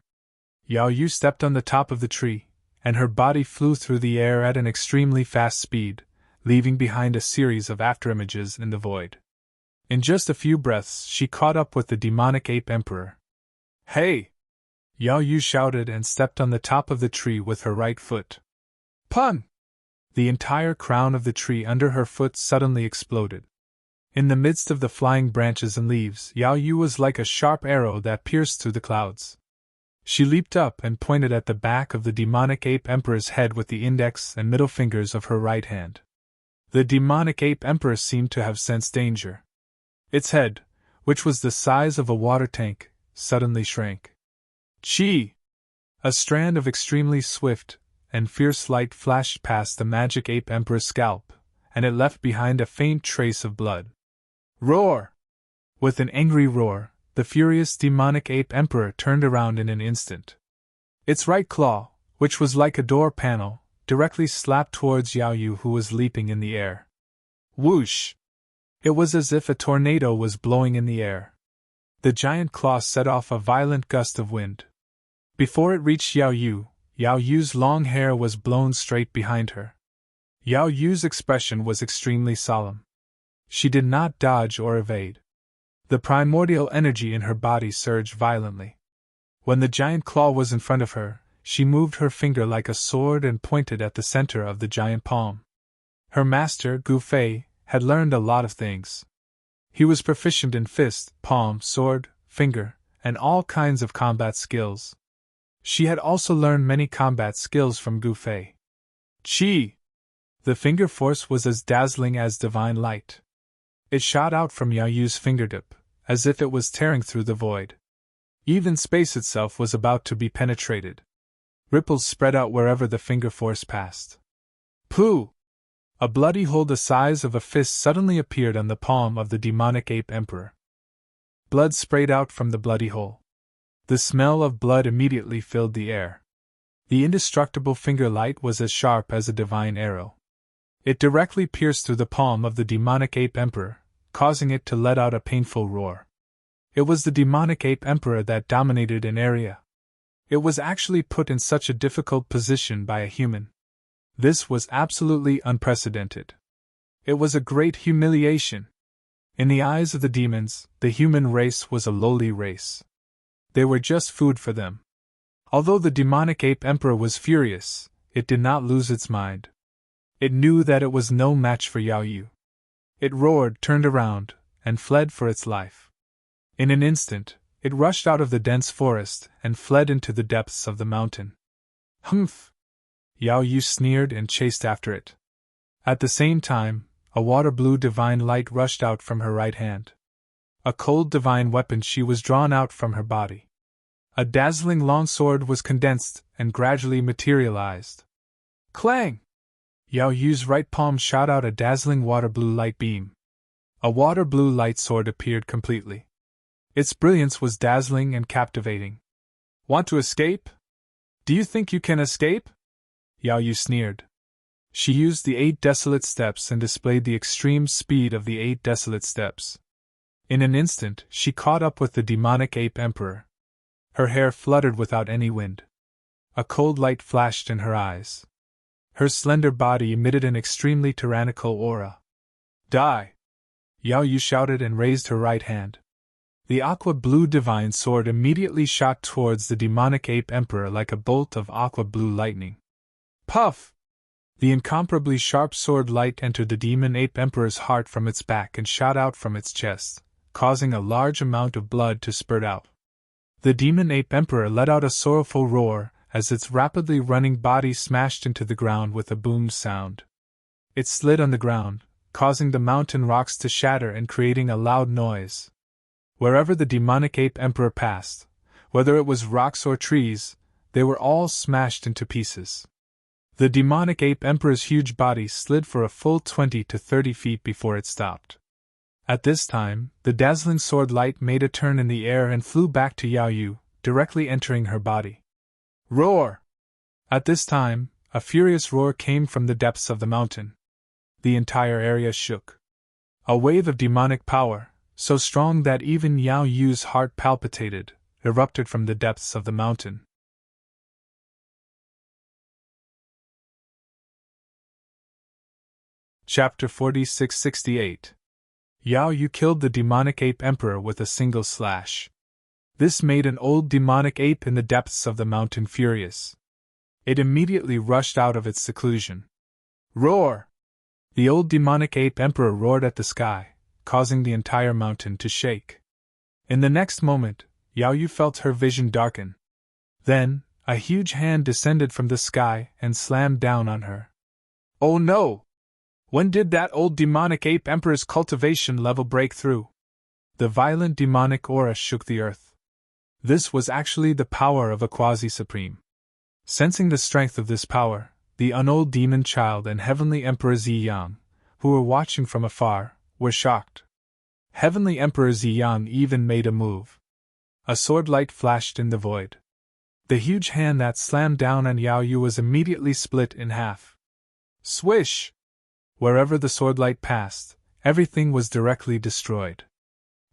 Yao Yu stepped on the top of the tree, and her body flew through the air at an extremely fast speed, leaving behind a series of afterimages in the void. In just a few breaths, she caught up with the demonic ape emperor. "Hey!" Yao Yu shouted and stepped on the top of the tree with her right foot. Pun! The entire crown of the tree under her foot suddenly exploded. In the midst of the flying branches and leaves, Yao Yu was like a sharp arrow that pierced through the clouds. She leaped up and pointed at the back of the demonic ape emperor's head with the index and middle fingers of her right hand. The demonic ape emperor seemed to have sensed danger. Its head, which was the size of a water tank, suddenly shrank. Chi! A strand of extremely swift and fierce light flashed past the magic ape emperor's scalp, and it left behind a faint trace of blood. Roar! With an angry roar, the furious demonic ape emperor turned around in an instant. Its right claw, which was like a door panel, directly slapped towards Yao Yu, who was leaping in the air. Whoosh! It was as if a tornado was blowing in the air. The giant claw set off a violent gust of wind. Before it reached Yao Yu's long hair was blown straight behind her. Yao Yu's expression was extremely solemn. She did not dodge or evade. The primordial energy in her body surged violently. When the giant claw was in front of her, she moved her finger like a sword and pointed at the center of the giant palm. Her master, Gu Fei, had learned a lot of things. He was proficient in fist, palm, sword, finger, and all kinds of combat skills. She had also learned many combat skills from Gu Fei. Chi! The finger force was as dazzling as divine light. It shot out from Yao Yu's fingertip, as if it was tearing through the void. Even space itself was about to be penetrated. Ripples spread out wherever the finger force passed. Pooh! A bloody hole the size of a fist suddenly appeared on the palm of the demonic ape emperor. Blood sprayed out from the bloody hole. The smell of blood immediately filled the air. The indestructible finger light was as sharp as a divine arrow. It directly pierced through the palm of the demonic ape emperor, causing it to let out a painful roar. It was the demonic ape emperor that dominated an area. It was actually put in such a difficult position by a human. This was absolutely unprecedented. It was a great humiliation. In the eyes of the demons, the human race was a lowly race. They were just food for them. Although the demonic ape emperor was furious, it did not lose its mind. It knew that it was no match for Yao Yu. It roared, turned around, and fled for its life. In an instant, it rushed out of the dense forest and fled into the depths of the mountain. Humph! Yao Yu sneered and chased after it. At the same time, a water-blue divine light rushed out from her right hand. A cold divine weapon she was drawn out from her body. A dazzling long sword was condensed and gradually materialized. Clang! Yao Yu's right palm shot out a dazzling water blue light beam. A water blue light sword appeared completely. Its brilliance was dazzling and captivating. Want to escape? Do you think you can escape? Yao Yu sneered. She used the 8 desolate steps and displayed the extreme speed of the 8 desolate steps. In an instant, she caught up with the demonic ape emperor. Her hair fluttered without any wind. A cold light flashed in her eyes. Her slender body emitted an extremely tyrannical aura. Die! Yao Yu shouted and raised her right hand. The aqua-blue divine sword immediately shot towards the demonic ape emperor like a bolt of aqua-blue lightning. Puff! The incomparably sharp sword light entered the demon ape emperor's heart from its back and shot out from its chest, causing a large amount of blood to spurt out. The demon ape emperor let out a sorrowful roar as its rapidly running body smashed into the ground with a boom sound. It slid on the ground, causing the mountain rocks to shatter and creating a loud noise. Wherever the demonic ape emperor passed, whether it was rocks or trees, they were all smashed into pieces. The demonic ape emperor's huge body slid for a full 20 to 30 feet before it stopped. At this time, the dazzling sword light made a turn in the air and flew back to Yao Yu, directly entering her body. Roar! At this time, a furious roar came from the depths of the mountain. The entire area shook. A wave of demonic power, so strong that even Yao Yu's heart palpitated, erupted from the depths of the mountain. Chapter 46-68. Yao Yu killed the demonic ape emperor with a single slash. This made an old demonic ape in the depths of the mountain furious. It immediately rushed out of its seclusion. Roar! The old demonic ape emperor roared at the sky, causing the entire mountain to shake. In the next moment, Yao Yu felt her vision darken. Then, a huge hand descended from the sky and slammed down on her. Oh no! When did that old demonic ape emperor's cultivation level break through? The violent demonic aura shook the earth. This was actually the power of a quasi-supreme. Sensing the strength of this power, the unold demon child and Heavenly Emperor Ziyang, who were watching from afar, were shocked. Heavenly Emperor Ziyang even made a move. A sword light flashed in the void. The huge hand that slammed down on Yao Yu was immediately split in half. Swish! Wherever the sword light passed, everything was directly destroyed.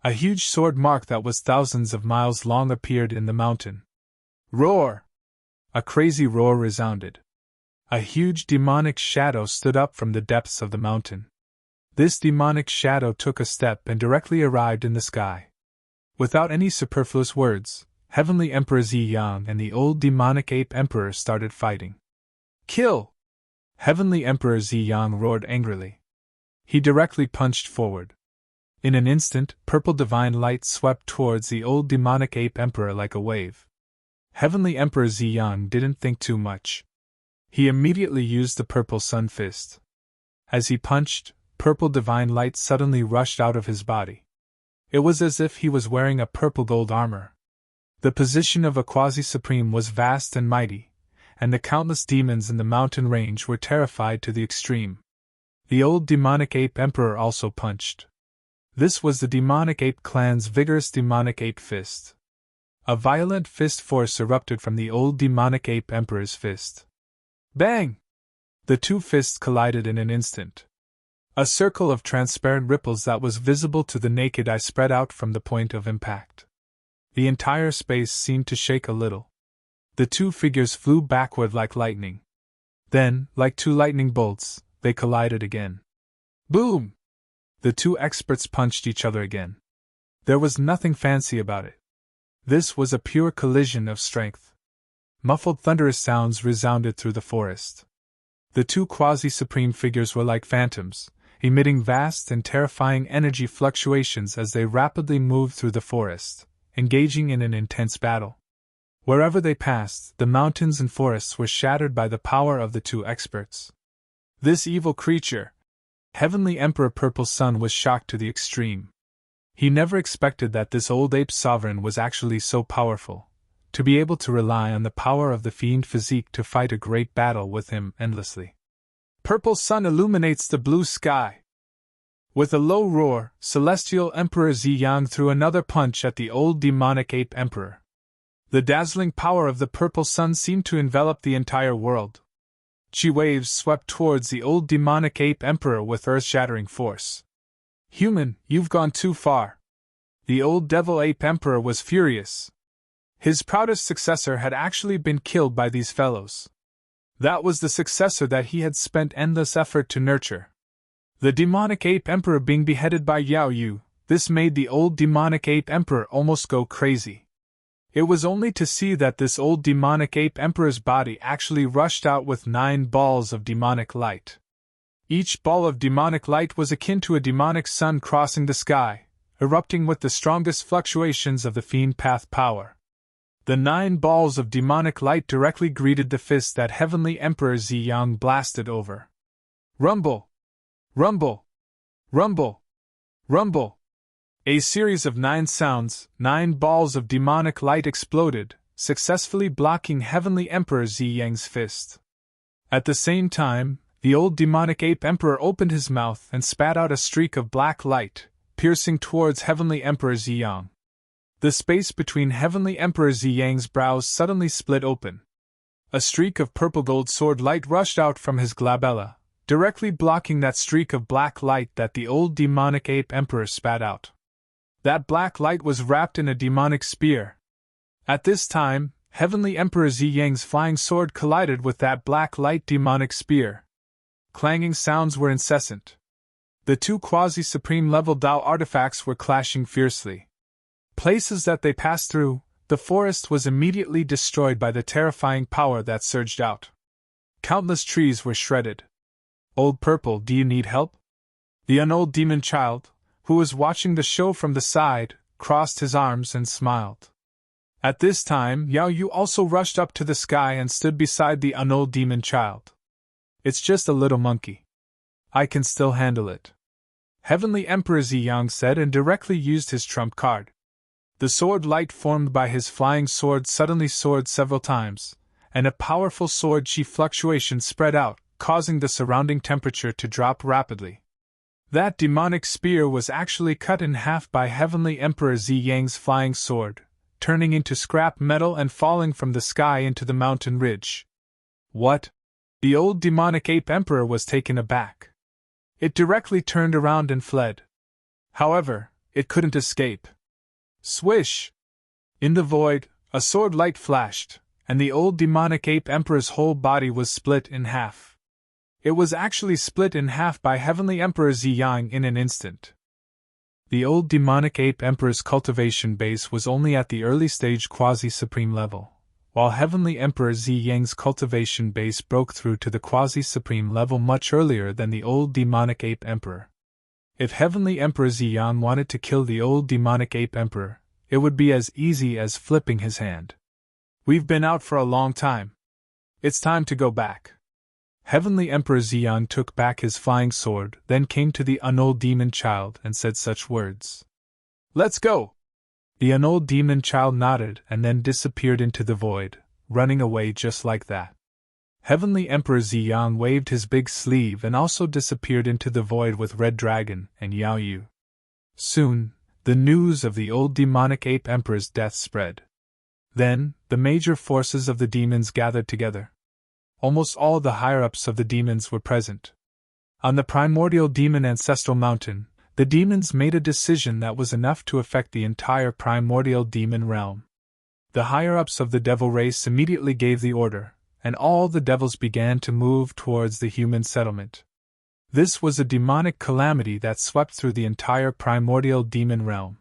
A huge sword mark that was thousands of miles long appeared in the mountain. Roar! A crazy roar resounded. A huge demonic shadow stood up from the depths of the mountain. This demonic shadow took a step and directly arrived in the sky. Without any superfluous words, Heavenly Emperor Ziyang and the old demonic ape emperor started fighting. Kill! Heavenly Emperor Ziyang roared angrily. He directly punched forward. In an instant, purple divine light swept towards the old demonic ape emperor like a wave. Heavenly Emperor Ziyang didn't think too much. He immediately used the purple sun fist. As he punched, purple divine light suddenly rushed out of his body. It was as if he was wearing a purple gold armor. The position of a quasi-supreme was vast and mighty, and the countless demons in the mountain range were terrified to the extreme. The old demonic ape emperor also punched. This was the demonic ape clan's vigorous demonic ape fist. A violent fist force erupted from the old demonic ape emperor's fist. Bang! The two fists collided in an instant. A circle of transparent ripples that was visible to the naked eye spread out from the point of impact. The entire space seemed to shake a little. The two figures flew backward like lightning. Then, like two lightning bolts, they collided again. Boom! The two experts punched each other again. There was nothing fancy about it. This was a pure collision of strength. Muffled thunderous sounds resounded through the forest. The two quasi-supreme figures were like phantoms, emitting vast and terrifying energy fluctuations as they rapidly moved through the forest, engaging in an intense battle. Wherever they passed, the mountains and forests were shattered by the power of the two experts. This evil creature, Heavenly Emperor Purple Sun, was shocked to the extreme. He never expected that this old ape sovereign was actually so powerful, to be able to rely on the power of the fiend physique to fight a great battle with him endlessly. purple sun illuminates the blue sky. With a low roar, Celestial Emperor Ziyang threw another punch at the old demonic ape emperor. The dazzling power of the purple sun seemed to envelop the entire world. Chi waves swept towards the old demonic ape emperor with earth-shattering force. Human, you've gone too far. The old devil ape emperor was furious. His proudest successor had actually been killed by these fellows. That was the successor that he had spent endless effort to nurture. The demonic ape emperor being beheaded by Yao Yu, this made the old demonic ape emperor almost go crazy. It was only to see that this old demonic ape emperor's body actually rushed out with 9 balls of demonic light. Each ball of demonic light was akin to a demonic sun crossing the sky, erupting with the strongest fluctuations of the fiend path power. The 9 balls of demonic light directly greeted the fist that Heavenly Emperor Ziyang blasted over. Rumble! Rumble! Rumble! Rumble! A series of 9 sounds, 9 balls of demonic light exploded, successfully blocking Heavenly Emperor Ziyang's fist. At the same time, the old demonic ape emperor opened his mouth and spat out a streak of black light, piercing towards Heavenly Emperor Ziyang. The space between Heavenly Emperor Ziyang's brows suddenly split open. A streak of purple-gold sword light rushed out from his glabella, directly blocking that streak of black light that the old demonic ape emperor spat out. That black light was wrapped in a demonic spear. At this time, Heavenly Emperor Ziyang's flying sword collided with that black light demonic spear. Clanging sounds were incessant. The 2 quasi-supreme level Dao artifacts were clashing fiercely. Places that they passed through, the forest was immediately destroyed by the terrifying power that surged out. Countless trees were shredded. Old Purple, do you need help? The unold demon child, who was watching the show from the side, crossed his arms and smiled. At this time, Yao Yu also rushed up to the sky and stood beside the unold demon child. It's just a little monkey. I can still handle it. Heavenly Emperor Ziyang said and directly used his trump card. The sword light formed by his flying sword suddenly soared several times, and a powerful sword chi fluctuation spread out, causing the surrounding temperature to drop rapidly. That demonic spear was actually cut in half by Heavenly Emperor Ziyang's flying sword, turning into scrap metal and falling from the sky into the mountain ridge. What? The old demonic ape emperor was taken aback. It directly turned around and fled. However, it couldn't escape. Swish! In the void, a sword light flashed, and the old demonic ape emperor's whole body was split in half. It was actually split in half by Heavenly Emperor Ziyang in an instant. The old demonic ape emperor's cultivation base was only at the early stage quasi-supreme level, while Heavenly Emperor Ziyang's cultivation base broke through to the quasi-supreme level much earlier than the old demonic ape emperor. If Heavenly Emperor Ziyang wanted to kill the old demonic ape emperor, it would be as easy as flipping his hand. We've been out for a long time. It's time to go back. Heavenly Emperor Ziyang took back his flying sword, then came to the unold demon child and said such words. Let's go! The unold demon child nodded and then disappeared into the void, running away just like that. Heavenly Emperor Ziyang waved his big sleeve and also disappeared into the void with Red Dragon and Yao Yu. Soon, the news of the old demonic ape emperor's death spread. Then, the major forces of the demons gathered together. Almost all the higher-ups of the demons were present. On the primordial demon ancestral mountain, the demons made a decision that was enough to affect the entire primordial demon realm. The higher-ups of the devil race immediately gave the order, and all the devils began to move towards the human settlement. This was a demonic calamity that swept through the entire primordial demon realm.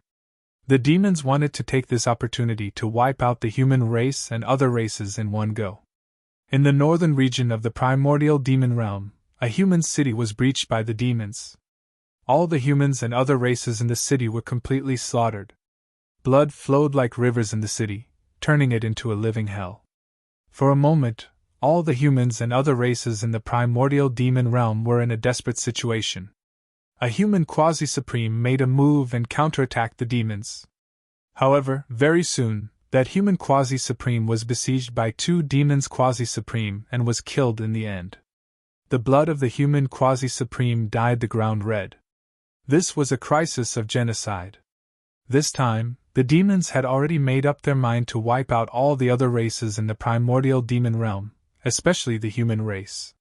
The demons wanted to take this opportunity to wipe out the human race and other races in one go. In the northern region of the primordial demon realm, a human city was breached by the demons. All the humans and other races in the city were completely slaughtered. Blood flowed like rivers in the city, turning it into a living hell. For a moment, all the humans and other races in the primordial demon realm were in a desperate situation. A human quasi-supreme made a move and counterattacked the demons. However, very soon, that human quasi-supreme was besieged by 2 demons quasi-supreme and was killed in the end. The blood of the human quasi-supreme dyed the ground red. This was a crisis of genocide. This time, the demons had already made up their mind to wipe out all the other races in the primordial demon realm, especially the human race.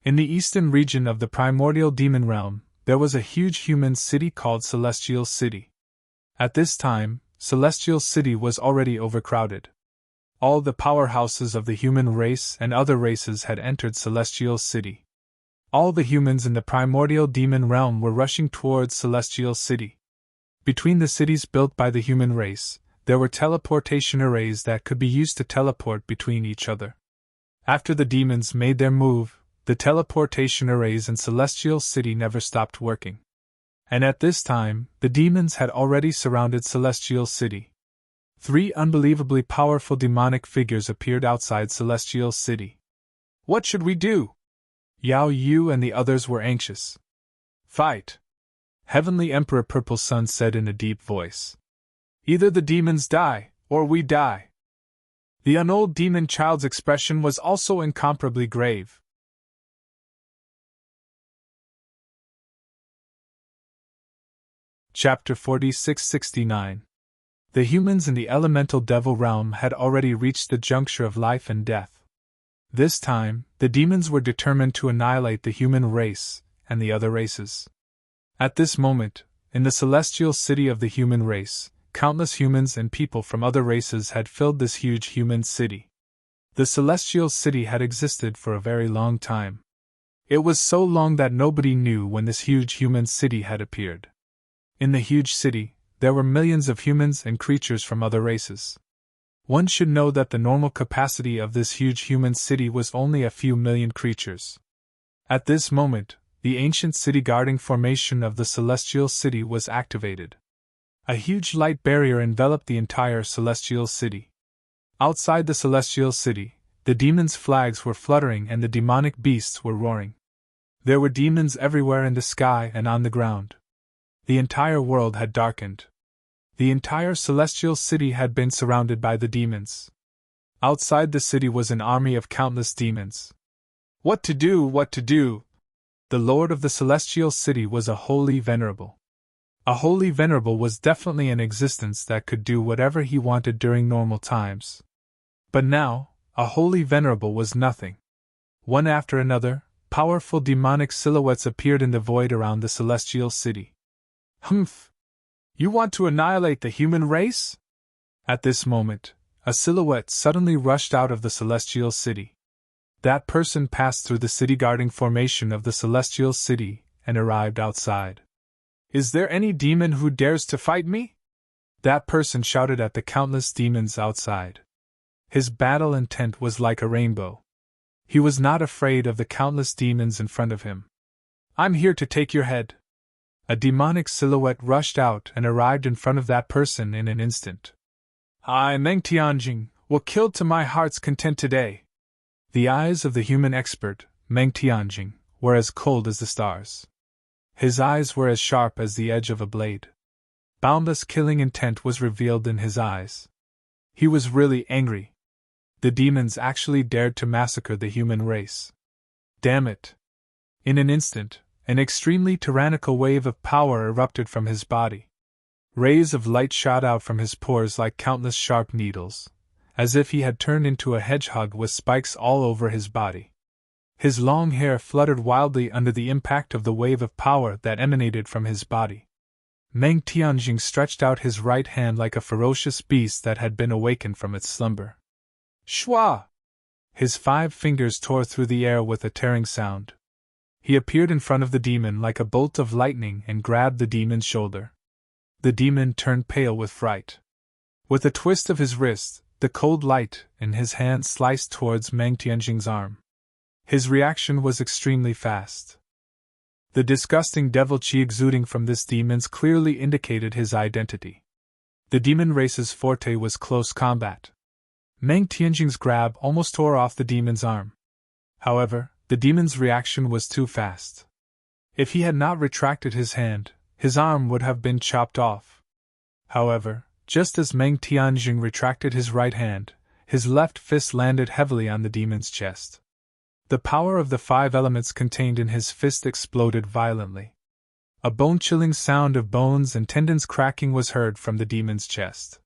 In the eastern region of the primordial demon realm, there was a huge human city called Celestial City. At this time, Celestial City was already overcrowded. All the powerhouses of the human race and other races had entered Celestial City. All the humans in the primordial demon realm were rushing towards Celestial City. Between the cities built by the human race, there were teleportation arrays that could be used to teleport between each other. After the demons made their move, the teleportation arrays in Celestial City never stopped working. And at this time, the demons had already surrounded Celestial City. 3 unbelievably powerful demonic figures appeared outside Celestial City. "What should we do?" Yao Yu and the others were anxious. "Fight!" Heavenly Emperor Purple Sun said in a deep voice. "Either the demons die, or we die." The unold demon child's expression was also incomparably grave. Chapter 46-69. The humans in the elemental devil realm had already reached the juncture of life and death. This time, the demons were determined to annihilate the human race and the other races. At this moment, in the celestial city of the human race, countless humans and people from other races had filled this huge human city. The celestial city had existed for a very long time. It was so long that nobody knew when this huge human city had appeared. In the huge city, there were millions of humans and creatures from other races. One should know that the normal capacity of this huge human city was only a few million creatures. At this moment, the ancient city guarding formation of the celestial city was activated. A huge light barrier enveloped the entire celestial city. Outside the celestial city, the demons' flags were fluttering and the demonic beasts were roaring. There were demons everywhere in the sky and on the ground. The entire world had darkened. The entire celestial city had been surrounded by the demons. Outside the city was an army of countless demons. What to do, what to do? The lord of the celestial city was a holy venerable. A holy venerable was definitely an existence that could do whatever he wanted during normal times. But now, a holy venerable was nothing. One after another, powerful demonic silhouettes appeared in the void around the celestial city. Humph! You want to annihilate the human race? At this moment, a silhouette suddenly rushed out of the celestial city. That person passed through the city guarding formation of the celestial city and arrived outside. Is there any demon who dares to fight me? That person shouted at the countless demons outside. His battle intent was like a rainbow. He was not afraid of the countless demons in front of him. I'm here to take your head. A demonic silhouette rushed out and arrived in front of that person in an instant. I, Meng Tianjing, will kill to my heart's content today. The eyes of the human expert, Meng Tianjing, were as cold as the stars. His eyes were as sharp as the edge of a blade. Boundless killing intent was revealed in his eyes. He was really angry. The demons actually dared to massacre the human race. Damn it! In an instant, an extremely tyrannical wave of power erupted from his body. Rays of light shot out from his pores like countless sharp needles, as if he had turned into a hedgehog with spikes all over his body. His long hair fluttered wildly under the impact of the wave of power that emanated from his body. Meng Tianjing stretched out his right hand like a ferocious beast that had been awakened from its slumber. Shwa! His 5 fingers tore through the air with a tearing sound. He appeared in front of the demon like a bolt of lightning and grabbed the demon's shoulder. The demon turned pale with fright. With a twist of his wrist, the cold light in his hand sliced towards Meng Tianjing's arm. His reaction was extremely fast. The disgusting devil chi exuding from this demon's clearly indicated his identity. The demon race's forte was close combat. Meng Tianjing's grab almost tore off the demon's arm. However, the demon's reaction was too fast. If he had not retracted his hand, his arm would have been chopped off. However, just as Meng Tianjing retracted his right hand, his left fist landed heavily on the demon's chest. The power of the 5 elements contained in his fist exploded violently. A bone-chilling sound of bones and tendons cracking was heard from the demon's chest.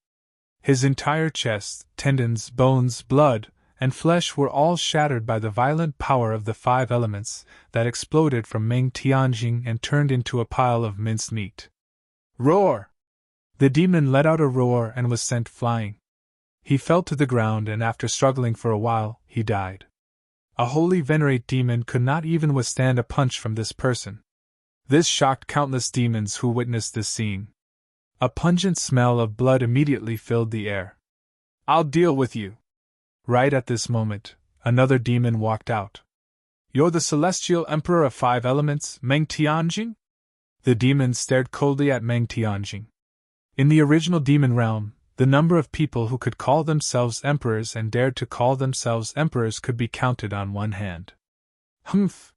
His entire chest, tendons, bones, blood, and flesh were all shattered by the violent power of the 5 elements that exploded from Meng Tianjing and turned into a pile of minced meat. Roar! The demon let out a roar and was sent flying. He fell to the ground, and after struggling for a while, he died. A holy venerate demon could not even withstand a punch from this person. This shocked countless demons who witnessed this scene. A pungent smell of blood immediately filled the air. "I'll deal with you." Right at this moment, another demon walked out. "You're the celestial emperor of 5 elements, Meng Tianjing?" The demon stared coldly at Meng Tianjing. In the original demon realm, the number of people who could call themselves emperors and dared to call themselves emperors could be counted on one hand. Humph!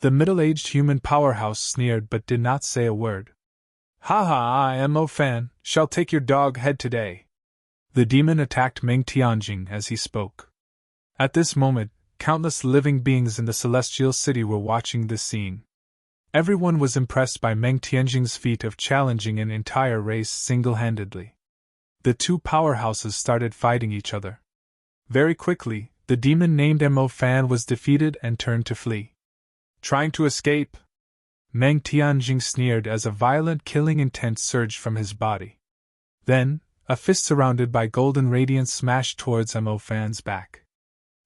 The middle-aged human powerhouse sneered but did not say a word. "Ha ha, I, Mo Fan, shall take your dog head today." The demon attacked Meng Tianjing as he spoke. At this moment, countless living beings in the celestial city were watching this scene. Everyone was impressed by Meng Tianjing's feat of challenging an entire race single-handedly. The 2 powerhouses started fighting each other. Very quickly, the demon named Mo Fan was defeated and turned to flee. "Trying to escape?" Meng Tianjing sneered as a violent killing intent surged from his body. Then, a fist surrounded by golden radiance smashed towards Mo Fan's back.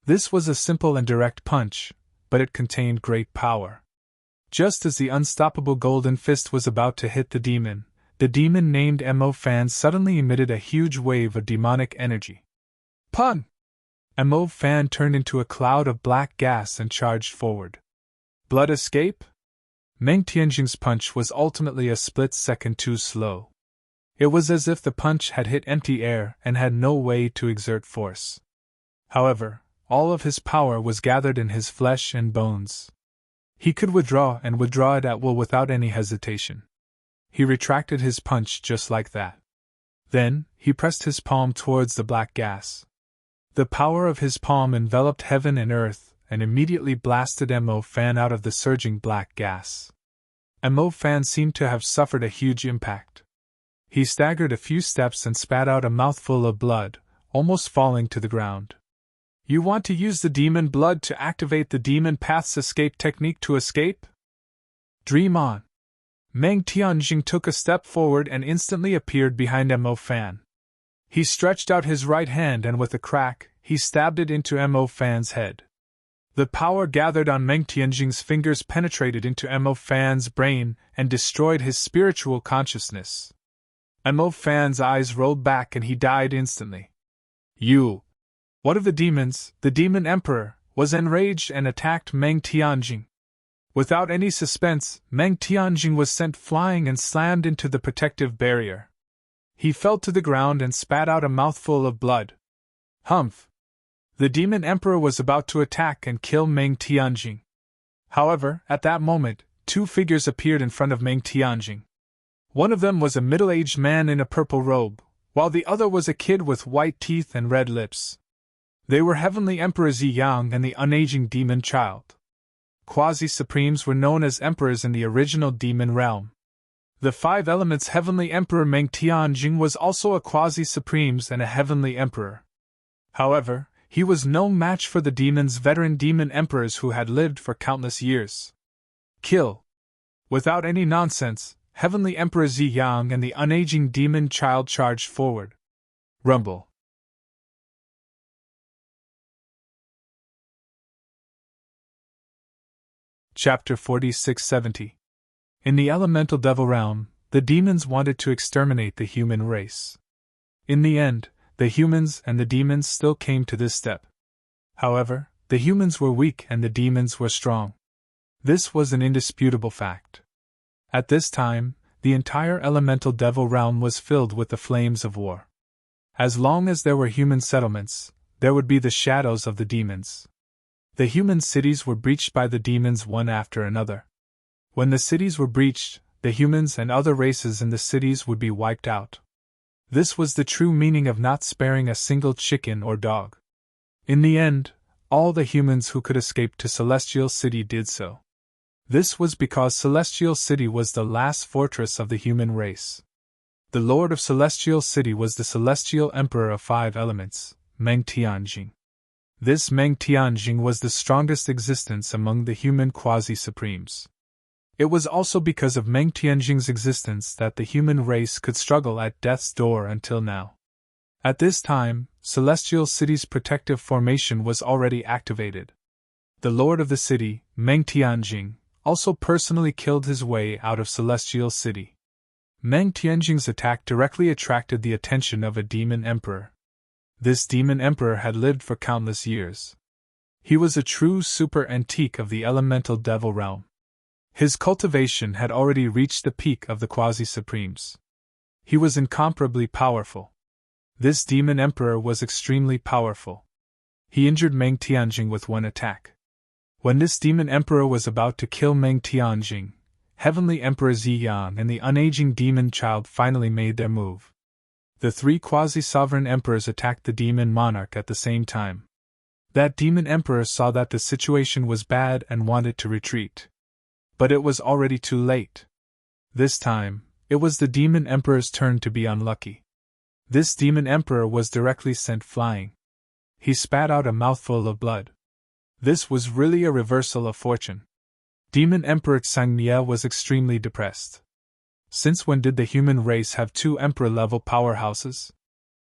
This was a simple and direct punch, but it contained great power. Just as the unstoppable golden fist was about to hit the demon named Mo Fan suddenly emitted a huge wave of demonic energy. Pun! Mo Fan turned into a cloud of black gas and charged forward. Blood escape? Meng Tianjing's punch was ultimately a split second too slow. It was as if the punch had hit empty air and had no way to exert force. However, all of his power was gathered in his flesh and bones. He could withdraw it at will without any hesitation. He retracted his punch just like that. Then, he pressed his palm towards the black gas. The power of his palm enveloped heaven and earth and immediately blasted Mo Fan out of the surging black gas. Mo Fan seemed to have suffered a huge impact. He staggered a few steps and spat out a mouthful of blood, almost falling to the ground. "You want to use the demon blood to activate the demon path's escape technique to escape? Dream on." Meng Tianjing took a step forward and instantly appeared behind Mo Fan. He stretched out his right hand and with a crack, he stabbed it into Mo Fan's head. The power gathered on Meng Tianjing's fingers penetrated into Mo Fan's brain and destroyed his spiritual consciousness. Mo Fan's eyes rolled back and he died instantly. "You! What of the demons?" The demon emperor was enraged and attacked Meng Tianjing. Without any suspense, Meng Tianjing was sent flying and slammed into the protective barrier. He fell to the ground and spat out a mouthful of blood. Humph! The demon emperor was about to attack and kill Meng Tianjing. However, at that moment, 2 figures appeared in front of Meng Tianjing. One of them was a middle-aged man in a purple robe, while the other was a kid with white teeth and red lips. They were Heavenly Emperor Zi Yang and the unaging demon child. Quasi-supremes were known as emperors in the original demon realm. The 5 elements Heavenly Emperor Meng Tianjing was also a quasi-supremes and a heavenly emperor. However, he was no match for the demon's veteran demon emperors who had lived for countless years. Kill! Without any nonsense, Heavenly Emperor Zi Yang and the unaging demon child charged forward. Rumble. Chapter 4670. In the elemental devil realm, the demons wanted to exterminate the human race. In the end, the humans and the demons still came to this step. However, the humans were weak and the demons were strong. This was an indisputable fact. At this time, the entire elemental devil realm was filled with the flames of war. As long as there were human settlements, there would be the shadows of the demons. The human cities were breached by the demons one after another. When the cities were breached, the humans and other races in the cities would be wiped out. This was the true meaning of not sparing a single chicken or dog. In the end, all the humans who could escape to Celestial City did so. This was because Celestial City was the last fortress of the human race. The Lord of Celestial City was the Celestial Emperor of Five Elements, Meng Tianjing. This Meng Tianjing was the strongest existence among the human quasi-supremes. It was also because of Meng Tianjing's existence that the human race could struggle at death's door until now. At this time, Celestial City's protective formation was already activated. The Lord of the city, Meng Tianjing, also personally killed his way out of Celestial City. Meng Tianjing's attack directly attracted the attention of a demon emperor. This demon emperor had lived for countless years. He was a true super antique of the elemental devil realm. His cultivation had already reached the peak of the quasi-supremes. He was incomparably powerful. This demon emperor was extremely powerful. He injured Meng Tianjing with one attack. When this demon emperor was about to kill Meng Tianjing, Heavenly Emperor Ziyang and the unaging demon child finally made their move. The three quasi-sovereign emperors attacked the demon monarch at the same time. That demon emperor saw that the situation was bad and wanted to retreat. But it was already too late. This time, it was the demon emperor's turn to be unlucky. This demon emperor was directly sent flying. He spat out a mouthful of blood. This was really a reversal of fortune. Demon Emperor Tsangnia was extremely depressed. Since when did the human race have two emperor-level powerhouses?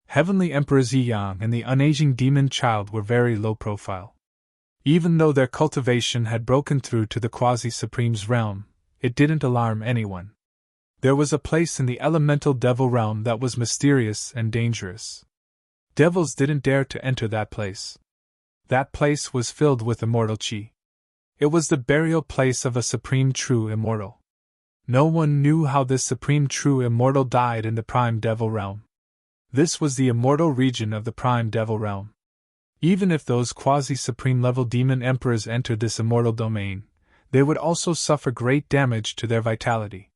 Heavenly Emperor Ziyang and the unaging demon child were very low profile. Even though their cultivation had broken through to the quasi-supreme's realm, it didn't alarm anyone. There was a place in the elemental devil realm that was mysterious and dangerous. Devils didn't dare to enter that place. That place was filled with immortal chi. It was the burial place of a supreme true immortal. No one knew how this supreme true immortal died in the prime devil realm. This was the immortal region of the prime devil realm. Even if those quasi-supreme level demon emperors entered this immortal domain, they would also suffer great damage to their vitality.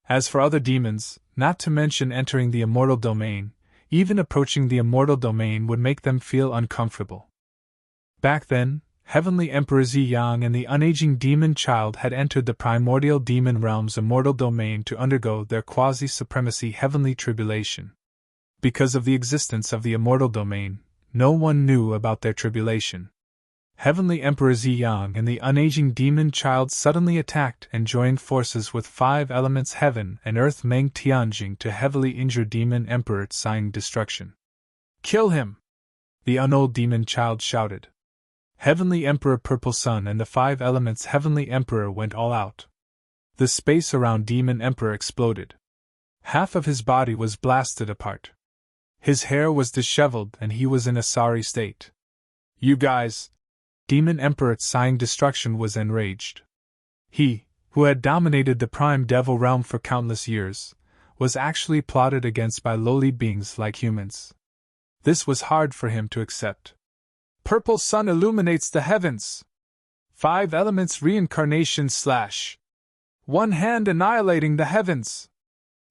As for other demons, not to mention entering the immortal domain, even approaching the immortal domain would make them feel uncomfortable. Back then, Heavenly Emperor Ziyang and the unaging demon child had entered the primordial demon realm's immortal domain to undergo their quasi-supremacy heavenly tribulation. Because of the existence of the immortal domain, no one knew about their tribulation. Heavenly Emperor Ziyang and the unaging demon child suddenly attacked and joined forces with five elements heaven and earth Meng Tianjing to heavily injure demon emperor Tsang destruction. Kill him! The unold demon child shouted. Heavenly Emperor Purple Sun and the five elements Heavenly Emperor went all out. The space around Demon Emperor exploded. Half of his body was blasted apart. His hair was disheveled and he was in a sorry state. You guys! Demon Emperor Tsang Destruction was enraged. He, who had dominated the prime devil realm for countless years, was actually plotted against by lowly beings like humans. This was hard for him to accept. Purple Sun illuminates the heavens. Five elements reincarnation / one hand annihilating the heavens.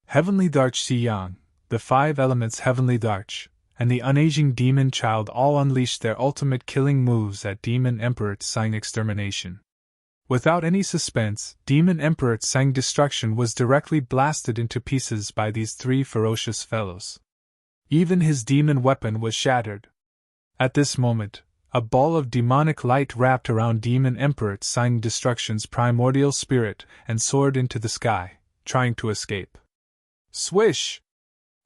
Heavenly Darch Ziyang, the five elements Heavenly Darch, and the unaging demon child all unleashed their ultimate killing moves at Demon Emperor Tsang extermination. Without any suspense, Demon Emperor Tsang destruction was directly blasted into pieces by these three ferocious fellows. Even his demon weapon was shattered. At this moment, a ball of demonic light wrapped around Demon Emperor Tsang destruction's primordial spirit and soared into the sky, trying to escape. Swish!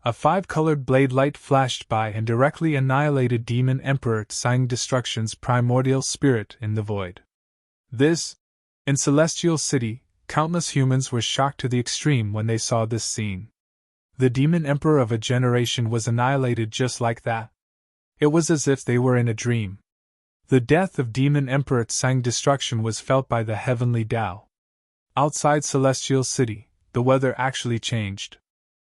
A five-colored blade light flashed by and directly annihilated Demon Emperor Tsang destruction's primordial spirit in the void. In Celestial City, countless humans were shocked to the extreme when they saw this scene. The Demon Emperor of a generation was annihilated just like that. It was as if they were in a dream. The death of Demon Emperor Tsang destruction was felt by the heavenly Tao. Outside Celestial City, the weather actually changed.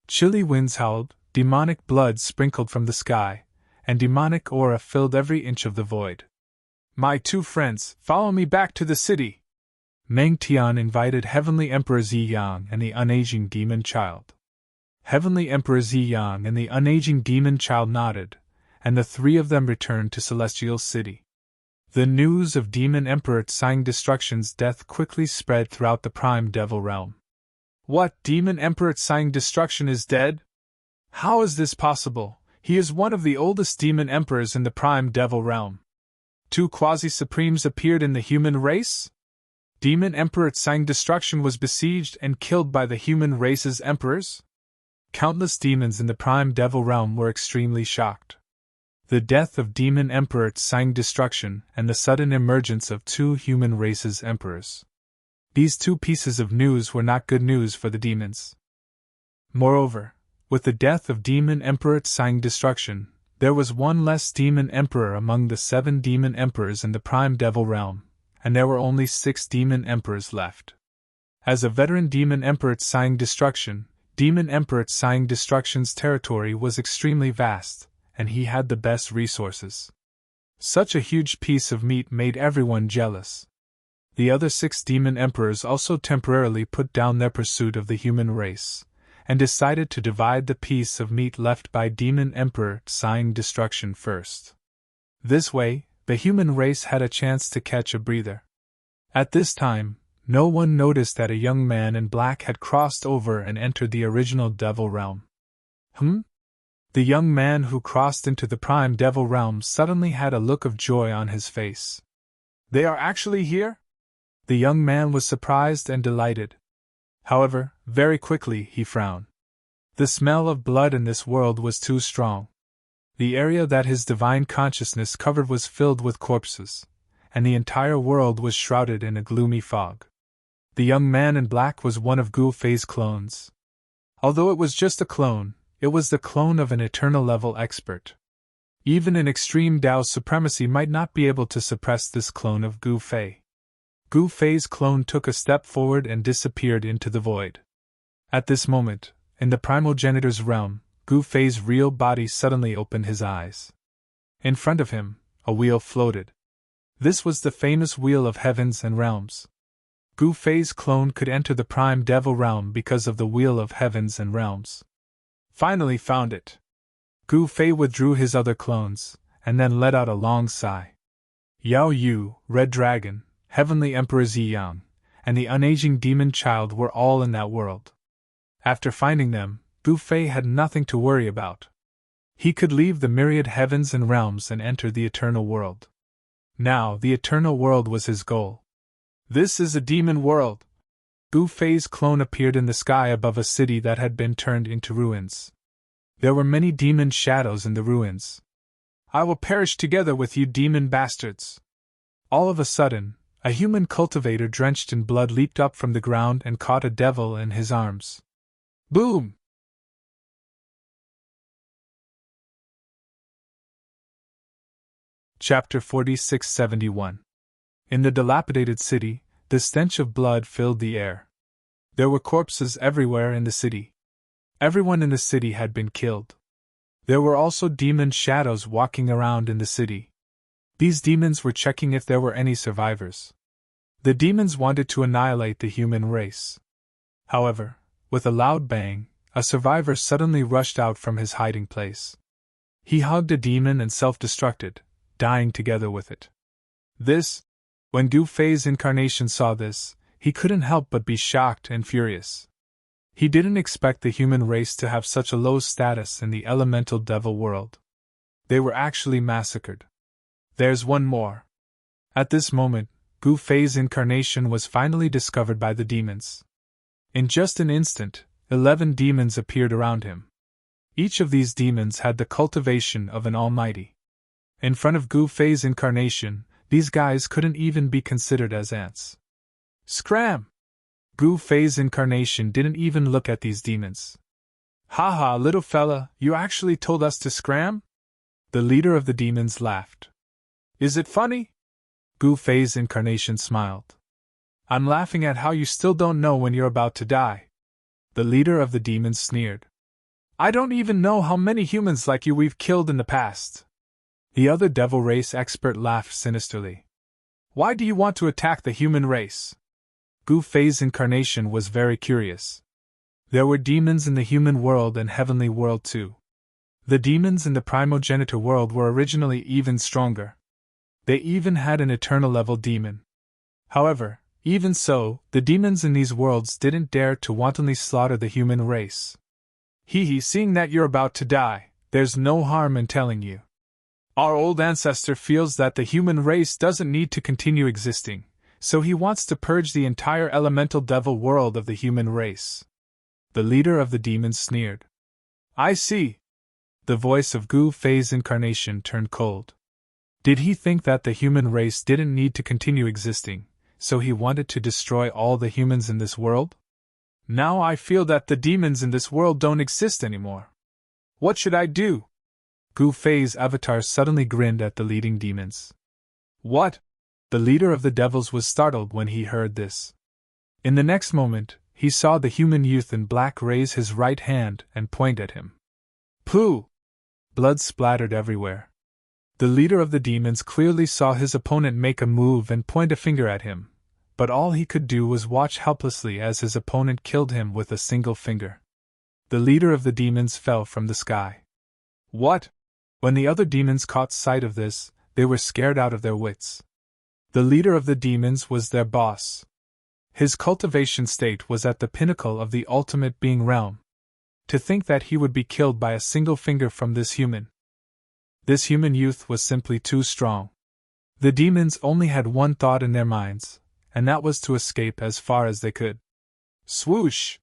Chilly winds howled, demonic blood sprinkled from the sky, and demonic aura filled every inch of the void. My two friends, follow me back to the city! Meng Tian invited Heavenly Emperor Ziyang and the unaging demon child. Heavenly Emperor Ziyang and the unaging demon child nodded, and the three of them returned to Celestial City. The news of Demon Emperor Tsang Destruction's death quickly spread throughout the Prime Devil realm. What, Demon Emperor Tsang Destruction is dead? How is this possible? He is one of the oldest demon emperors in the Prime Devil realm. 2 quasi-supremes appeared in the human race? Demon Emperor Tsang Destruction was besieged and killed by the human race's emperors? Countless demons in the Prime Devil realm were extremely shocked. The death of Demon Emperor Tsang Destruction and the sudden emergence of 2 human race's emperors. These 2 pieces of news were not good news for the demons. Moreover, with the death of Demon Emperor Tsang Destruction, there was 1 less demon emperor among the 7 demon emperors in the Prime Devil realm, and there were only 6 demon emperors left. As a veteran demon emperor Tsang Destruction, Demon Emperor Tsang Destruction's territory was extremely vast, and he had the best resources. Such a huge piece of meat made everyone jealous. The other 6 demon emperors also temporarily put down their pursuit of the human race, and decided to divide the piece of meat left by Demon Emperor Tsang Destruction first. This way, the human race had a chance to catch a breather. At this time, no one noticed that a young man in black had crossed over and entered the original Devil realm. The young man who crossed into the Prime Devil realm suddenly had a look of joy on his face. They are actually here? The young man was surprised and delighted. However, very quickly he frowned. The smell of blood in this world was too strong. The area that his divine consciousness covered was filled with corpses, and the entire world was shrouded in a gloomy fog. The young man in black was one of Gu Fei's clones. Although it was just a clone, it was the clone of an eternal level expert. Even an extreme Tao supremacy might not be able to suppress this clone of Gu Fei. Gu Fei's clone took a step forward and disappeared into the void. At this moment, in the primogenitor's realm, Gu Fei's real body suddenly opened his eyes. In front of him, a wheel floated. This was the famous Wheel of Heavens and Realms. Gu Fei's clone could enter the Prime Devil realm because of the Wheel of Heavens and Realms. Finally found it. Gu Fei withdrew his other clones, and then let out a long sigh. Yao Yu, Red Dragon, Heavenly Emperor Ziyang, and the unaging demon child were all in that world. After finding them, Gu Fei had nothing to worry about. He could leave the myriad heavens and realms and enter the eternal world. Now, the eternal world was his goal. This is a demon world. Gu Fei's clone appeared in the sky above a city that had been turned into ruins. There were many demon shadows in the ruins. I will perish together with you, demon bastards. All of a sudden, a human cultivator drenched in blood leaped up from the ground and caught a devil in his arms. Boom! Chapter 4671. In the dilapidated city, the stench of blood filled the air. There were corpses everywhere in the city. Everyone in the city had been killed. There were also demon shadows walking around in the city. These demons were checking if there were any survivors. The demons wanted to annihilate the human race. However, with a loud bang, a survivor suddenly rushed out from his hiding place. He hugged a demon and self-destructed, dying together with it. When Gu Fei's incarnation saw this, he couldn't help but be shocked and furious. He didn't expect the human race to have such a low status in the elemental devil world. They were actually massacred. There's one more. At this moment, Gu Fei's incarnation was finally discovered by the demons. In just an instant, 11 demons appeared around him. Each of these demons had the cultivation of an almighty. In front of Gu Fei's incarnation, these guys couldn't even be considered as ants. Scram! Gu Fei's incarnation didn't even look at these demons. Haha, little fella, you actually told us to scram? The leader of the demons laughed. Is it funny? Gu Fei's incarnation smiled. I'm laughing at how you still don't know when you're about to die. The leader of the demons sneered. I don't even know how many humans like you we've killed in the past. The other devil race expert laughed sinisterly. Why do you want to attack the human race? Gu Fei's incarnation was very curious. There were demons in the human world and heavenly world too. The demons in the primogenitor world were originally even stronger. They even had an eternal level demon. However, even so, the demons in these worlds didn't dare to wantonly slaughter the human race. Seeing that you're about to die, there's no harm in telling you. Our old ancestor feels that the human race doesn't need to continue existing, so he wants to purge the entire elemental devil world of the human race. The leader of the demons sneered. I see. The voice of Gu Fei's incarnation turned cold. Did he think that the human race didn't need to continue existing, so he wanted to destroy all the humans in this world? Now I feel that the demons in this world don't exist anymore. What should I do? Gu Fei's avatar suddenly grinned at the leading demons. What? The leader of the devils was startled when he heard this. In the next moment, he saw the human youth in black raise his right hand and point at him. Pooh! Blood splattered everywhere. The leader of the demons clearly saw his opponent make a move and point a finger at him, but all he could do was watch helplessly as his opponent killed him with a single finger. The leader of the demons fell from the sky. What? When the other demons caught sight of this, they were scared out of their wits. The leader of the demons was their boss. His cultivation state was at the pinnacle of the ultimate being realm. To think that he would be killed by a single finger from this human. This human youth was simply too strong. The demons only had one thought in their minds, and that was to escape as far as they could. Swoosh!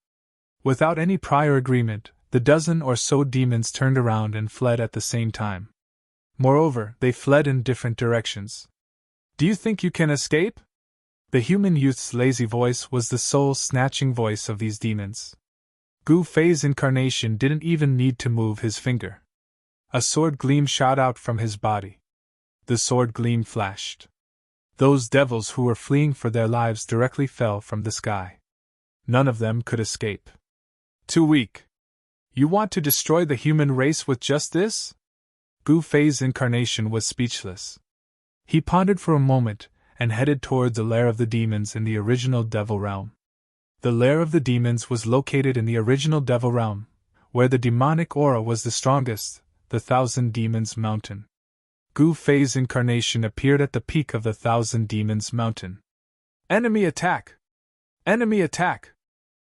Without any prior agreement, the dozen or so demons turned around and fled at the same time. Moreover, they fled in different directions. Do you think you can escape? The human youth's lazy voice was the soul-snatching voice of these demons. Gu Fei's incarnation didn't even need to move his finger. A sword gleam shot out from his body. The sword gleam flashed. Those devils who were fleeing for their lives directly fell from the sky. None of them could escape. Too weak. You want to destroy the human race with just this? Gu Fei's incarnation was speechless. He pondered for a moment, and headed toward the lair of the demons in the original devil realm. The lair of the demons was located in the original devil realm, where the demonic aura was the strongest, the Thousand Demons Mountain. Gu Fei's incarnation appeared at the peak of the Thousand Demons Mountain. Enemy attack! Enemy attack!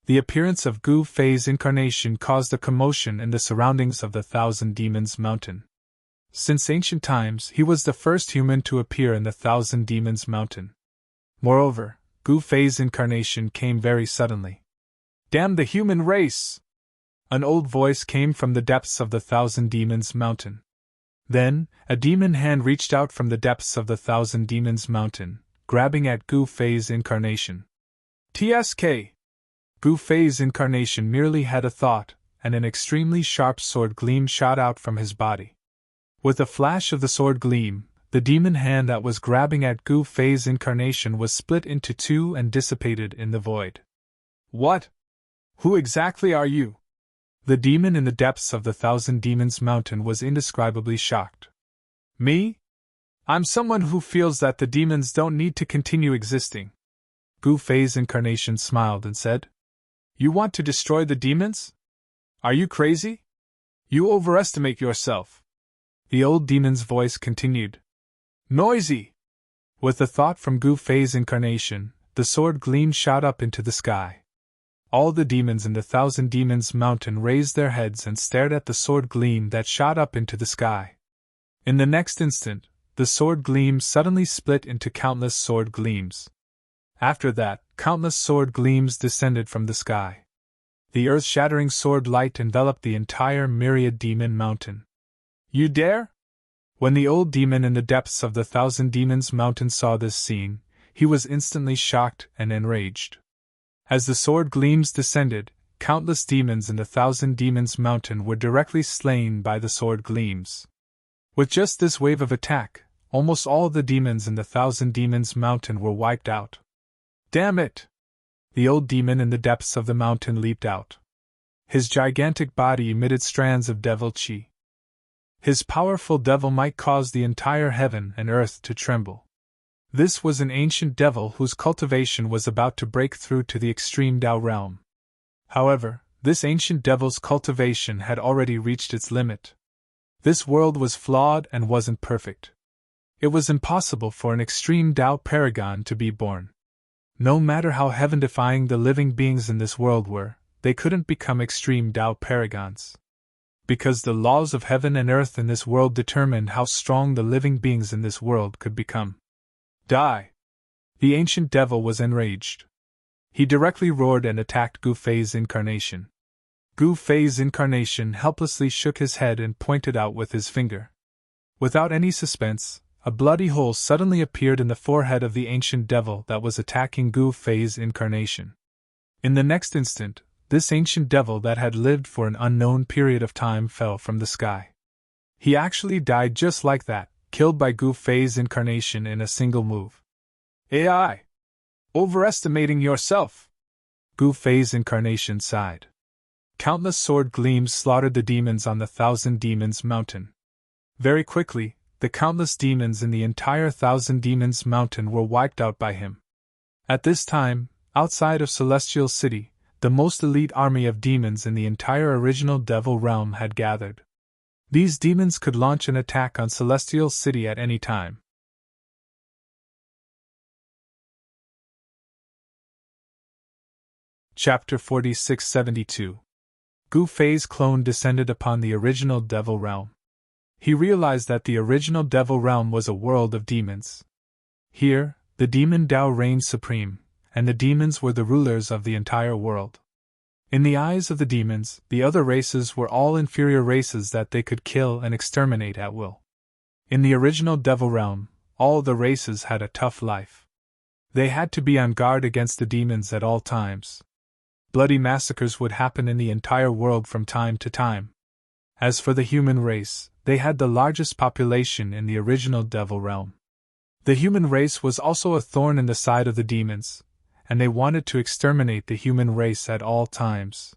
The appearance of Gu Fei's incarnation caused a commotion in the surroundings of the Thousand Demons Mountain. Since ancient times, he was the first human to appear in the Thousand Demons Mountain. Moreover, Gu Fei's incarnation came very suddenly. Damn the human race! An old voice came from the depths of the Thousand Demons Mountain. Then, a demon hand reached out from the depths of the Thousand Demons Mountain, grabbing at Gu Fei's incarnation. TSK! Gu Fei's incarnation merely had a thought, and an extremely sharp sword gleam shot out from his body. With a flash of the sword gleam, the demon hand that was grabbing at Gu Fei's incarnation was split into two and dissipated in the void. What? Who exactly are you? The demon in the depths of the Thousand Demons Mountain was indescribably shocked. Me? I'm someone who feels that the demons don't need to continue existing. Gu Fei's incarnation smiled and said, You want to destroy the demons? Are you crazy? You overestimate yourself. The old demon's voice continued. Noisy! With a thought from Gu Fei's incarnation, the sword gleam shot up into the sky. All the demons in the Thousand Demons Mountain raised their heads and stared at the sword gleam that shot up into the sky. In the next instant, the sword gleam suddenly split into countless sword gleams. After that, countless sword gleams descended from the sky. The earth-shattering sword light enveloped the entire myriad demon mountain. You dare? When the old demon in the depths of the Thousand Demons Mountain saw this scene, he was instantly shocked and enraged. As the sword gleams descended, countless demons in the Thousand Demons Mountain were directly slain by the sword gleams. With just this wave of attack, almost all the demons in the Thousand Demons Mountain were wiped out. Damn it! The old demon in the depths of the mountain leaped out. His gigantic body emitted strands of devil chi. His powerful devil might cause the entire heaven and earth to tremble. This was an ancient devil whose cultivation was about to break through to the extreme Tao realm. However, this ancient devil's cultivation had already reached its limit. This world was flawed and wasn't perfect. It was impossible for an extreme Tao paragon to be born. No matter how heaven-defying the living beings in this world were, they couldn't become extreme Tao paragons. Because the laws of heaven and earth in this world determined how strong the living beings in this world could become. Die! The ancient devil was enraged. He directly roared and attacked Gu Fei's incarnation. Gu Fei's incarnation helplessly shook his head and pointed out with his finger. Without any suspense, a bloody hole suddenly appeared in the forehead of the ancient devil that was attacking Gu Fei's incarnation. In the next instant, this ancient devil that had lived for an unknown period of time fell from the sky. He actually died just like that, killed by Gu Fei's incarnation in a single move. AI! Overestimating yourself! Gu Fei's incarnation sighed. Countless sword gleams slaughtered the demons on the Thousand Demons Mountain. Very quickly, the countless demons in the entire Thousand Demons Mountain were wiped out by him. At this time, outside of Celestial City, the most elite army of demons in the entire original Devil Realm had gathered. These demons could launch an attack on Celestial City at any time. Chapter 4672. Gu Fei's clone descended upon the original Devil Realm. He realized that the original Devil Realm was a world of demons. Here, the demon Tao reigned supreme, and the demons were the rulers of the entire world. In the eyes of the demons, the other races were all inferior races that they could kill and exterminate at will. In the original Devil Realm, all the races had a tough life. They had to be on guard against the demons at all times. Bloody massacres would happen in the entire world from time to time. As for the human race, they had the largest population in the original Devil Realm. The human race was also a thorn in the side of the demons, and they wanted to exterminate the human race at all times.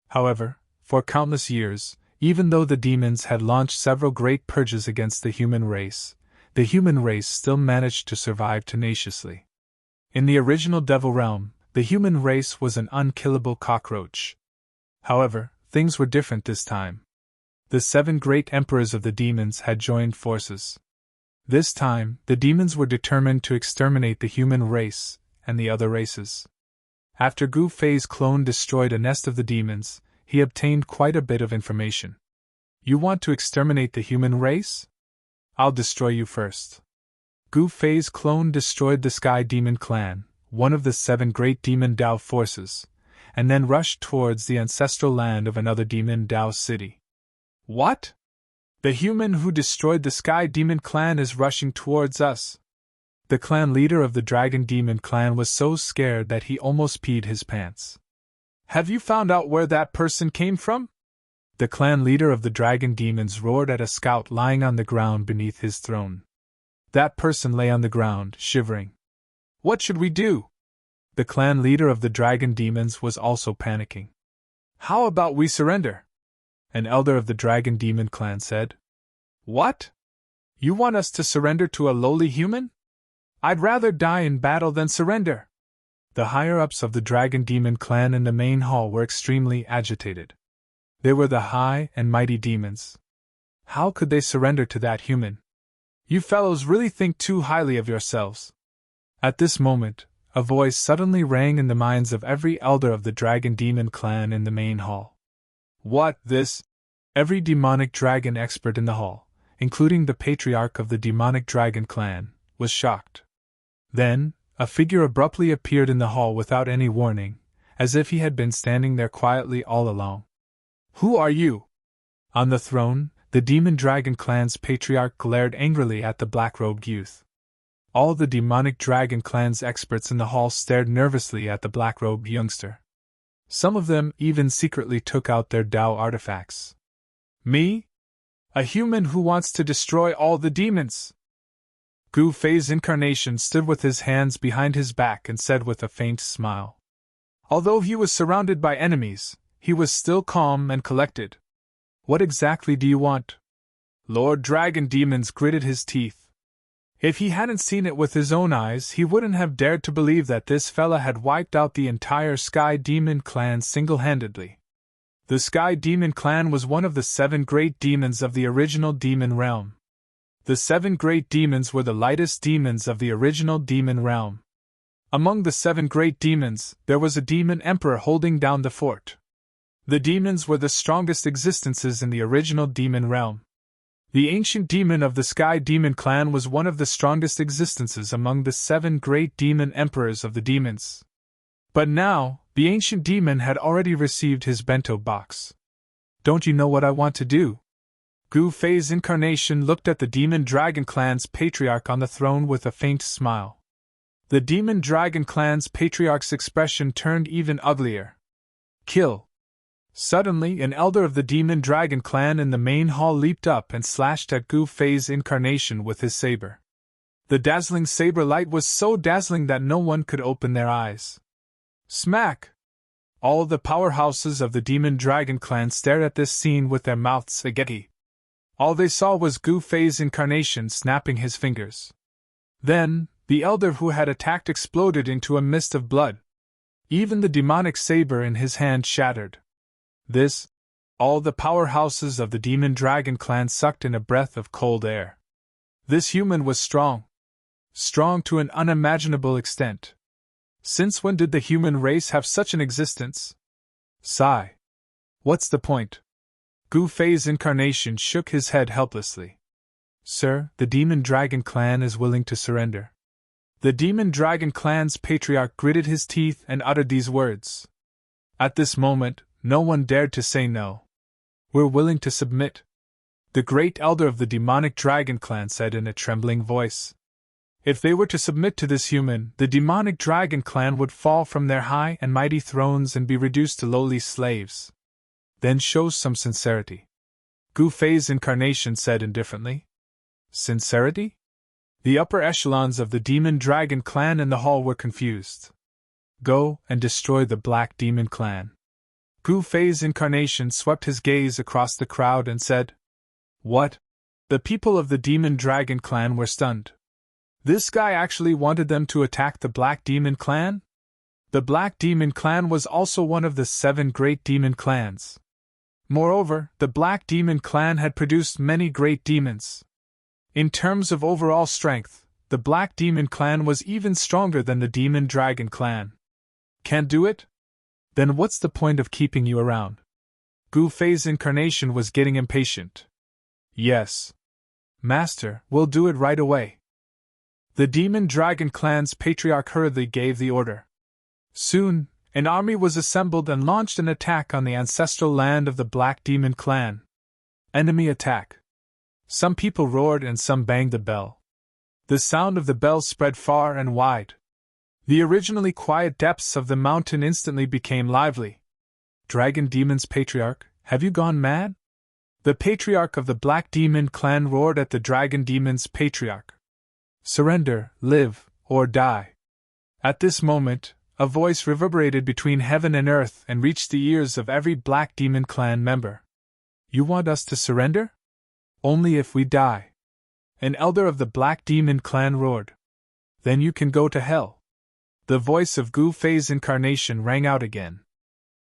However, for countless years, even though the demons had launched several great purges against the human race still managed to survive tenaciously. In the original Devil Realm, the human race was an unkillable cockroach. However, things were different this time. The 7 great emperors of the demons had joined forces. This time, the demons were determined to exterminate the human race and the other races. After Gu Fei's clone destroyed a nest of the demons, he obtained quite a bit of information. You want to exterminate the human race? I'll destroy you first. Gu Fei's clone destroyed the Sky Demon Clan, one of the 7 great demon Tao forces, and then rushed towards the ancestral land of another demon Tao city. What? The human who destroyed the Sky Demon Clan is rushing towards us. The clan leader of the Dragon Demon Clan was so scared that he almost peed his pants. Have you found out where that person came from? The clan leader of the Dragon Demons roared at a scout lying on the ground beneath his throne. That person lay on the ground, shivering. What should we do? The clan leader of the Dragon Demons was also panicking. How about we surrender? An elder of the Dragon Demon Clan said. What? You want us to surrender to a lowly human? I'd rather die in battle than surrender. The higher-ups of the Dragon Demon Clan in the main hall were extremely agitated. They were the high and mighty demons. How could they surrender to that human? You fellows really think too highly of yourselves. At this moment, a voice suddenly rang in the minds of every elder of the Dragon Demon Clan in the main hall. What, this? Every demonic dragon expert in the hall, including the patriarch of the demonic dragon clan, was shocked. Then, a figure abruptly appeared in the hall without any warning, as if he had been standing there quietly all along. Who are you? On the throne, the demon dragon clan's patriarch glared angrily at the black-robed youth. All the demonic dragon clan's experts in the hall stared nervously at the black-robed youngster. Some of them even secretly took out their Tao artifacts. Me? A human who wants to destroy all the demons? Gu Fei's incarnation stood with his hands behind his back and said with a faint smile. Although he was surrounded by enemies, he was still calm and collected. What exactly do you want? Lord Dragon Demons gritted his teeth. If he hadn't seen it with his own eyes, he wouldn't have dared to believe that this fella had wiped out the entire Sky Demon Clan single-handedly. The Sky Demon Clan was one of the 7 great demons of the original demon realm. The 7 great demons were the lightest demons of the original demon realm. Among the 7 great demons, there was a demon emperor holding down the fort. The demons were the strongest existences in the original demon realm. The ancient demon of the Sky Demon clan was one of the strongest existences among the 7 great demon emperors of the demons. But now, the ancient demon had already received his bento box. Don't you know what I want to do? Gu Fei's incarnation looked at the Demon Dragon clan's patriarch on the throne with a faint smile. The Demon Dragon clan's patriarch's expression turned even uglier. Kill! Suddenly, an elder of the Demon Dragon clan in the main hall leaped up and slashed at Gu Fei's incarnation with his saber. The dazzling saber light was so dazzling that no one could open their eyes. Smack! All the powerhouses of the Demon Dragon clan stared at this scene with their mouths agape. All they saw was Gu Fei's incarnation snapping his fingers. Then, the elder who had attacked exploded into a mist of blood. Even the demonic saber in his hand shattered. All the powerhouses of the Demon Dragon clan sucked in a breath of cold air. This human was strong. Strong to an unimaginable extent. Since when did the human race have such an existence? Sigh. What's the point? Gu Fei's incarnation shook his head helplessly. Sir, the Demon Dragon clan is willing to surrender. The Demon Dragon clan's patriarch gritted his teeth and uttered these words. At this moment, no one dared to say no. We're willing to submit. The great elder of the Demonic Dragon clan said in a trembling voice. If they were to submit to this human, the Demonic Dragon clan would fall from their high and mighty thrones and be reduced to lowly slaves. Then show some sincerity. Gu Fei's incarnation said indifferently. Sincerity? The upper echelons of the Demon Dragon clan in the hall were confused. Go and destroy the Black Demon clan. Gu Fei's incarnation swept his gaze across the crowd and said, What? The people of the Demon Dragon clan were stunned. This guy actually wanted them to attack the Black Demon clan? The Black Demon clan was also one of the 7 great demon clans. Moreover, the Black Demon clan had produced many great demons. In terms of overall strength, the Black Demon clan was even stronger than the Demon Dragon clan. Can't do it? Then what's the point of keeping you around? Gu Fei's incarnation was getting impatient. Yes. Master, we'll do it right away. The Demon Dragon clan's patriarch hurriedly gave the order. Soon, an army was assembled and launched an attack on the ancestral land of the Black Demon clan. Enemy attack. Some people roared and some banged the bell. The sound of the bell spread far and wide. The originally quiet depths of the mountain instantly became lively. Dragon Demon's patriarch, have you gone mad? The patriarch of the Black Demon clan roared at the Dragon Demon's patriarch. Surrender, live, or die. At this moment, a voice reverberated between heaven and earth and reached the ears of every Black Demon clan member. You want us to surrender? Only if we die. An elder of the Black Demon clan roared. Then you can go to hell. The voice of Gu Fei's incarnation rang out again.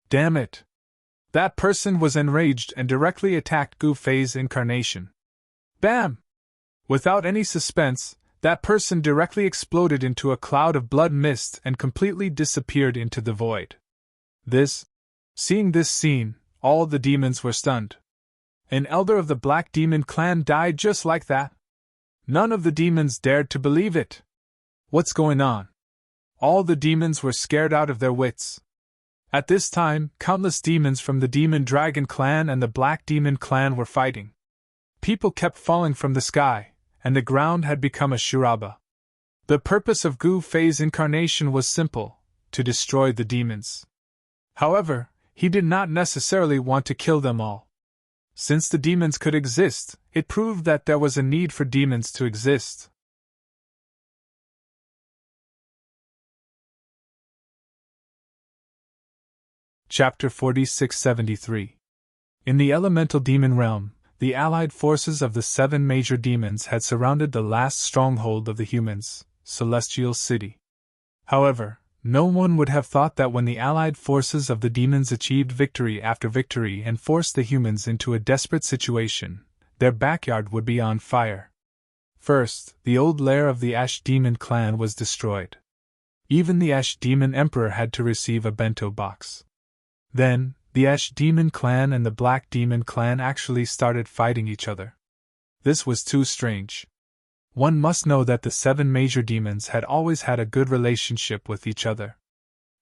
Damn it! That person was enraged and directly attacked Gu Fei's incarnation. Bam! Without any suspense, that person directly exploded into a cloud of blood mist and completely disappeared into the void. Seeing this scene, all the demons were stunned. An elder of the Black Demon clan died just like that. None of the demons dared to believe it. What's going on? All the demons were scared out of their wits. At this time, countless demons from the Demon Dragon clan and the Black Demon clan were fighting. People kept falling from the sky, and the ground had become a shuraba. The purpose of Gu Fei's incarnation was simple, to destroy the demons. However, he did not necessarily want to kill them all. Since the demons could exist, it proved that there was a need for demons to exist. Chapter 4673. In the elemental demon realm, the allied forces of the 7 major demons had surrounded the last stronghold of the humans, Celestial City. However, no one would have thought that when the allied forces of the demons achieved victory after victory and forced the humans into a desperate situation, their backyard would be on fire. First, the old lair of the Ash Demon clan was destroyed. Even the Ash Demon Emperor had to receive a bento box. Then, the Ash Demon clan and the Black Demon clan actually started fighting each other. This was too strange. One must know that the 7 major demons had always had a good relationship with each other.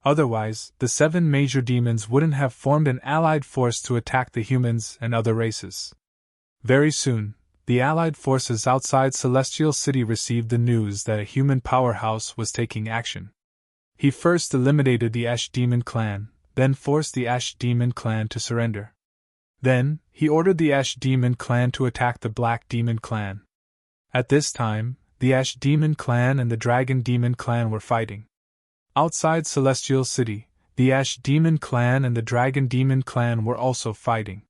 Otherwise, the 7 major demons wouldn't have formed an allied force to attack the humans and other races. Very soon, the allied forces outside Celestial City received the news that a human powerhouse was taking action. He first eliminated the Ash Demon clan, then forced the Ash Demon clan to surrender. Then, he ordered the Ash Demon clan to attack the Black Demon clan. At this time, the Ash Demon clan and the Dragon Demon clan were fighting. Outside Celestial City, the Ash Demon clan and the Dragon Demon clan were also fighting.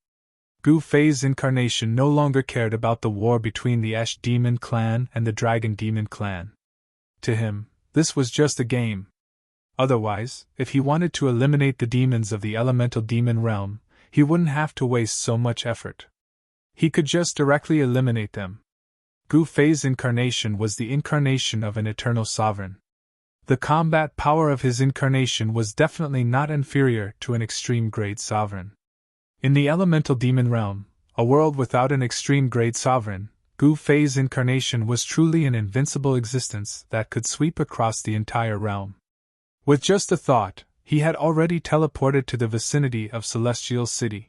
Gu Fei's incarnation no longer cared about the war between the Ash Demon clan and the Dragon Demon clan. To him, this was just a game. Otherwise, if he wanted to eliminate the demons of the elemental demon realm, he wouldn't have to waste so much effort. He could just directly eliminate them. Gu Fei's incarnation was the incarnation of an eternal sovereign. The combat power of his incarnation was definitely not inferior to an extreme-grade sovereign. In the elemental demon realm, a world without an extreme-grade sovereign, Gu Fei's incarnation was truly an invincible existence that could sweep across the entire realm. With just a thought, he had already teleported to the vicinity of Celestial City.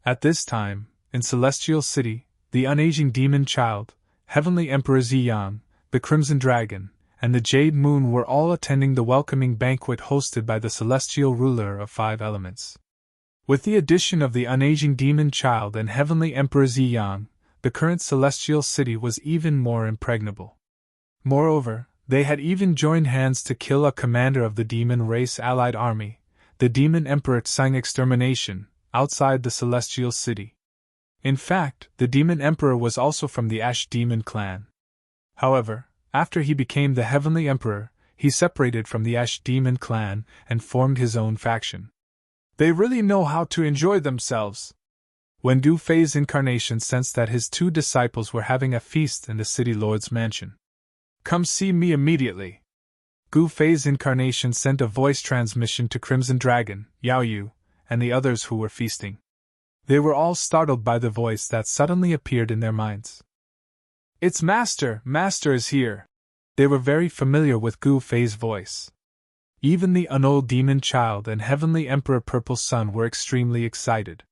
At this time, in Celestial City, the unaging demon child, Heavenly Emperor Ziyang, the Crimson Dragon, and the Jade Moon were all attending the welcoming banquet hosted by the celestial ruler of 5 elements. With the addition of the unaging demon child and Heavenly Emperor Ziyang, the current Celestial City was even more impregnable. Moreover, they had even joined hands to kill a commander of the demon race allied army, the Demon Emperor Tsang Extermination, outside the Celestial City. In fact, the Demon Emperor was also from the Ash Demon clan. However, after he became the Heavenly Emperor, he separated from the Ash Demon clan and formed his own faction. They really know how to enjoy themselves. When Gu Fei's incarnation sensed that his 2 disciples were having a feast in the city lord's mansion. "Come see me immediately." Gu Fei's incarnation sent a voice transmission to Crimson Dragon, Yao Yu, and the others who were feasting. They were all startled by the voice that suddenly appeared in their minds. "It's Master! Master is here!" They were very familiar with Gu Fei's voice. Even the Unold Demon Child and Heavenly Emperor Purple Sun were extremely excited.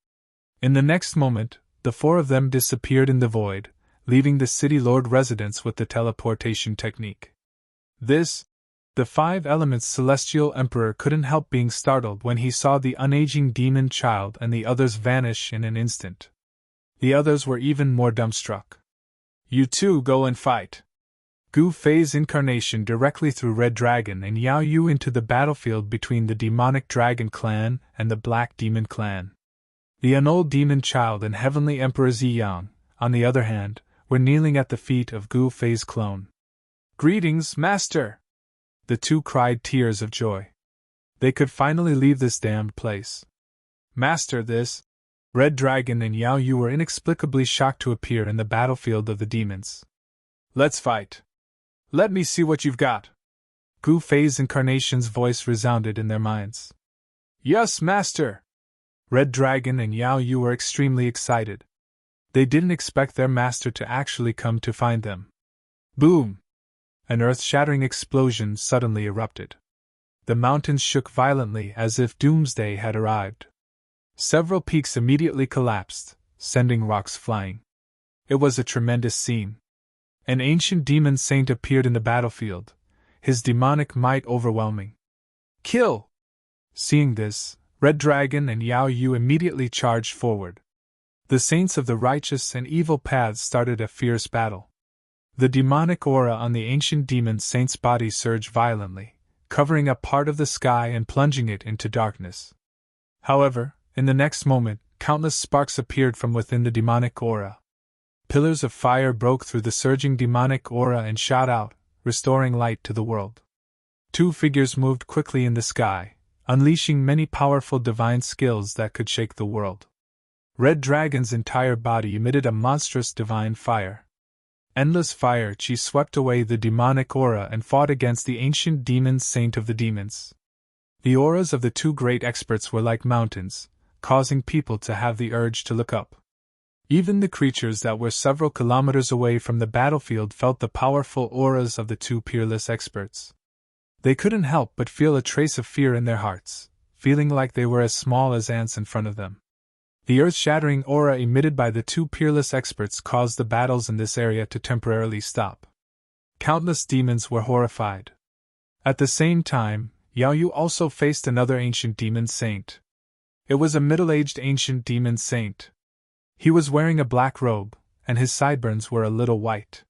In the next moment, the 4 of them disappeared in the void, leaving the City Lord residence with the teleportation technique. The 5 Elements Celestial Emperor couldn't help being startled when he saw the unaging demon child and the others vanish in an instant. The others were even more dumbstruck. "You 2 go and fight." Gu Fei's incarnation directly threw Red Dragon and Yao Yu into the battlefield between the Demonic Dragon clan and the Black Demon clan. The Unold Demon Child and Heavenly Emperor Ziyang, on the other hand, were kneeling at the feet of Gu Fei's clone. "Greetings, Master!" The 2 cried tears of joy. They could finally leave this damned place. "Master, this..." Red Dragon and Yao Yu were inexplicably shocked to appear in the battlefield of the demons. "Let's fight. Let me see what you've got." Gu Fei's incarnation's voice resounded in their minds. "Yes, Master!" Red Dragon and Yao Yu were extremely excited. They didn't expect their master to actually come to find them. Boom! An earth-shattering explosion suddenly erupted. The mountains shook violently as if doomsday had arrived. Several peaks immediately collapsed, sending rocks flying. It was a tremendous scene. An ancient demon saint appeared in the battlefield, his demonic might overwhelming. "Kill!" Seeing this, Red Dragon and Yao Yu immediately charged forward. The saints of the righteous and evil paths started a fierce battle. The demonic aura on the ancient demon saint's body surged violently, covering a part of the sky and plunging it into darkness. However, in the next moment, countless sparks appeared from within the demonic aura. Pillars of fire broke through the surging demonic aura and shot out, restoring light to the world. 2 figures moved quickly in the sky, unleashing many powerful divine skills that could shake the world. Red Dragon's entire body emitted a monstrous divine fire. Endless fire Qi swept away the demonic aura and fought against the ancient demon saint of the demons. The auras of the two great experts were like mountains, causing people to have the urge to look up. Even the creatures that were several kilometers away from the battlefield felt the powerful auras of the two peerless experts. They couldn't help but feel a trace of fear in their hearts, feeling like they were as small as ants in front of them. The earth-shattering aura emitted by the two peerless experts caused the battles in this area to temporarily stop. Countless demons were horrified. At the same time, Yao Yu also faced another ancient demon saint. It was a middle-aged ancient demon saint. He was wearing a black robe, and his sideburns were a little white.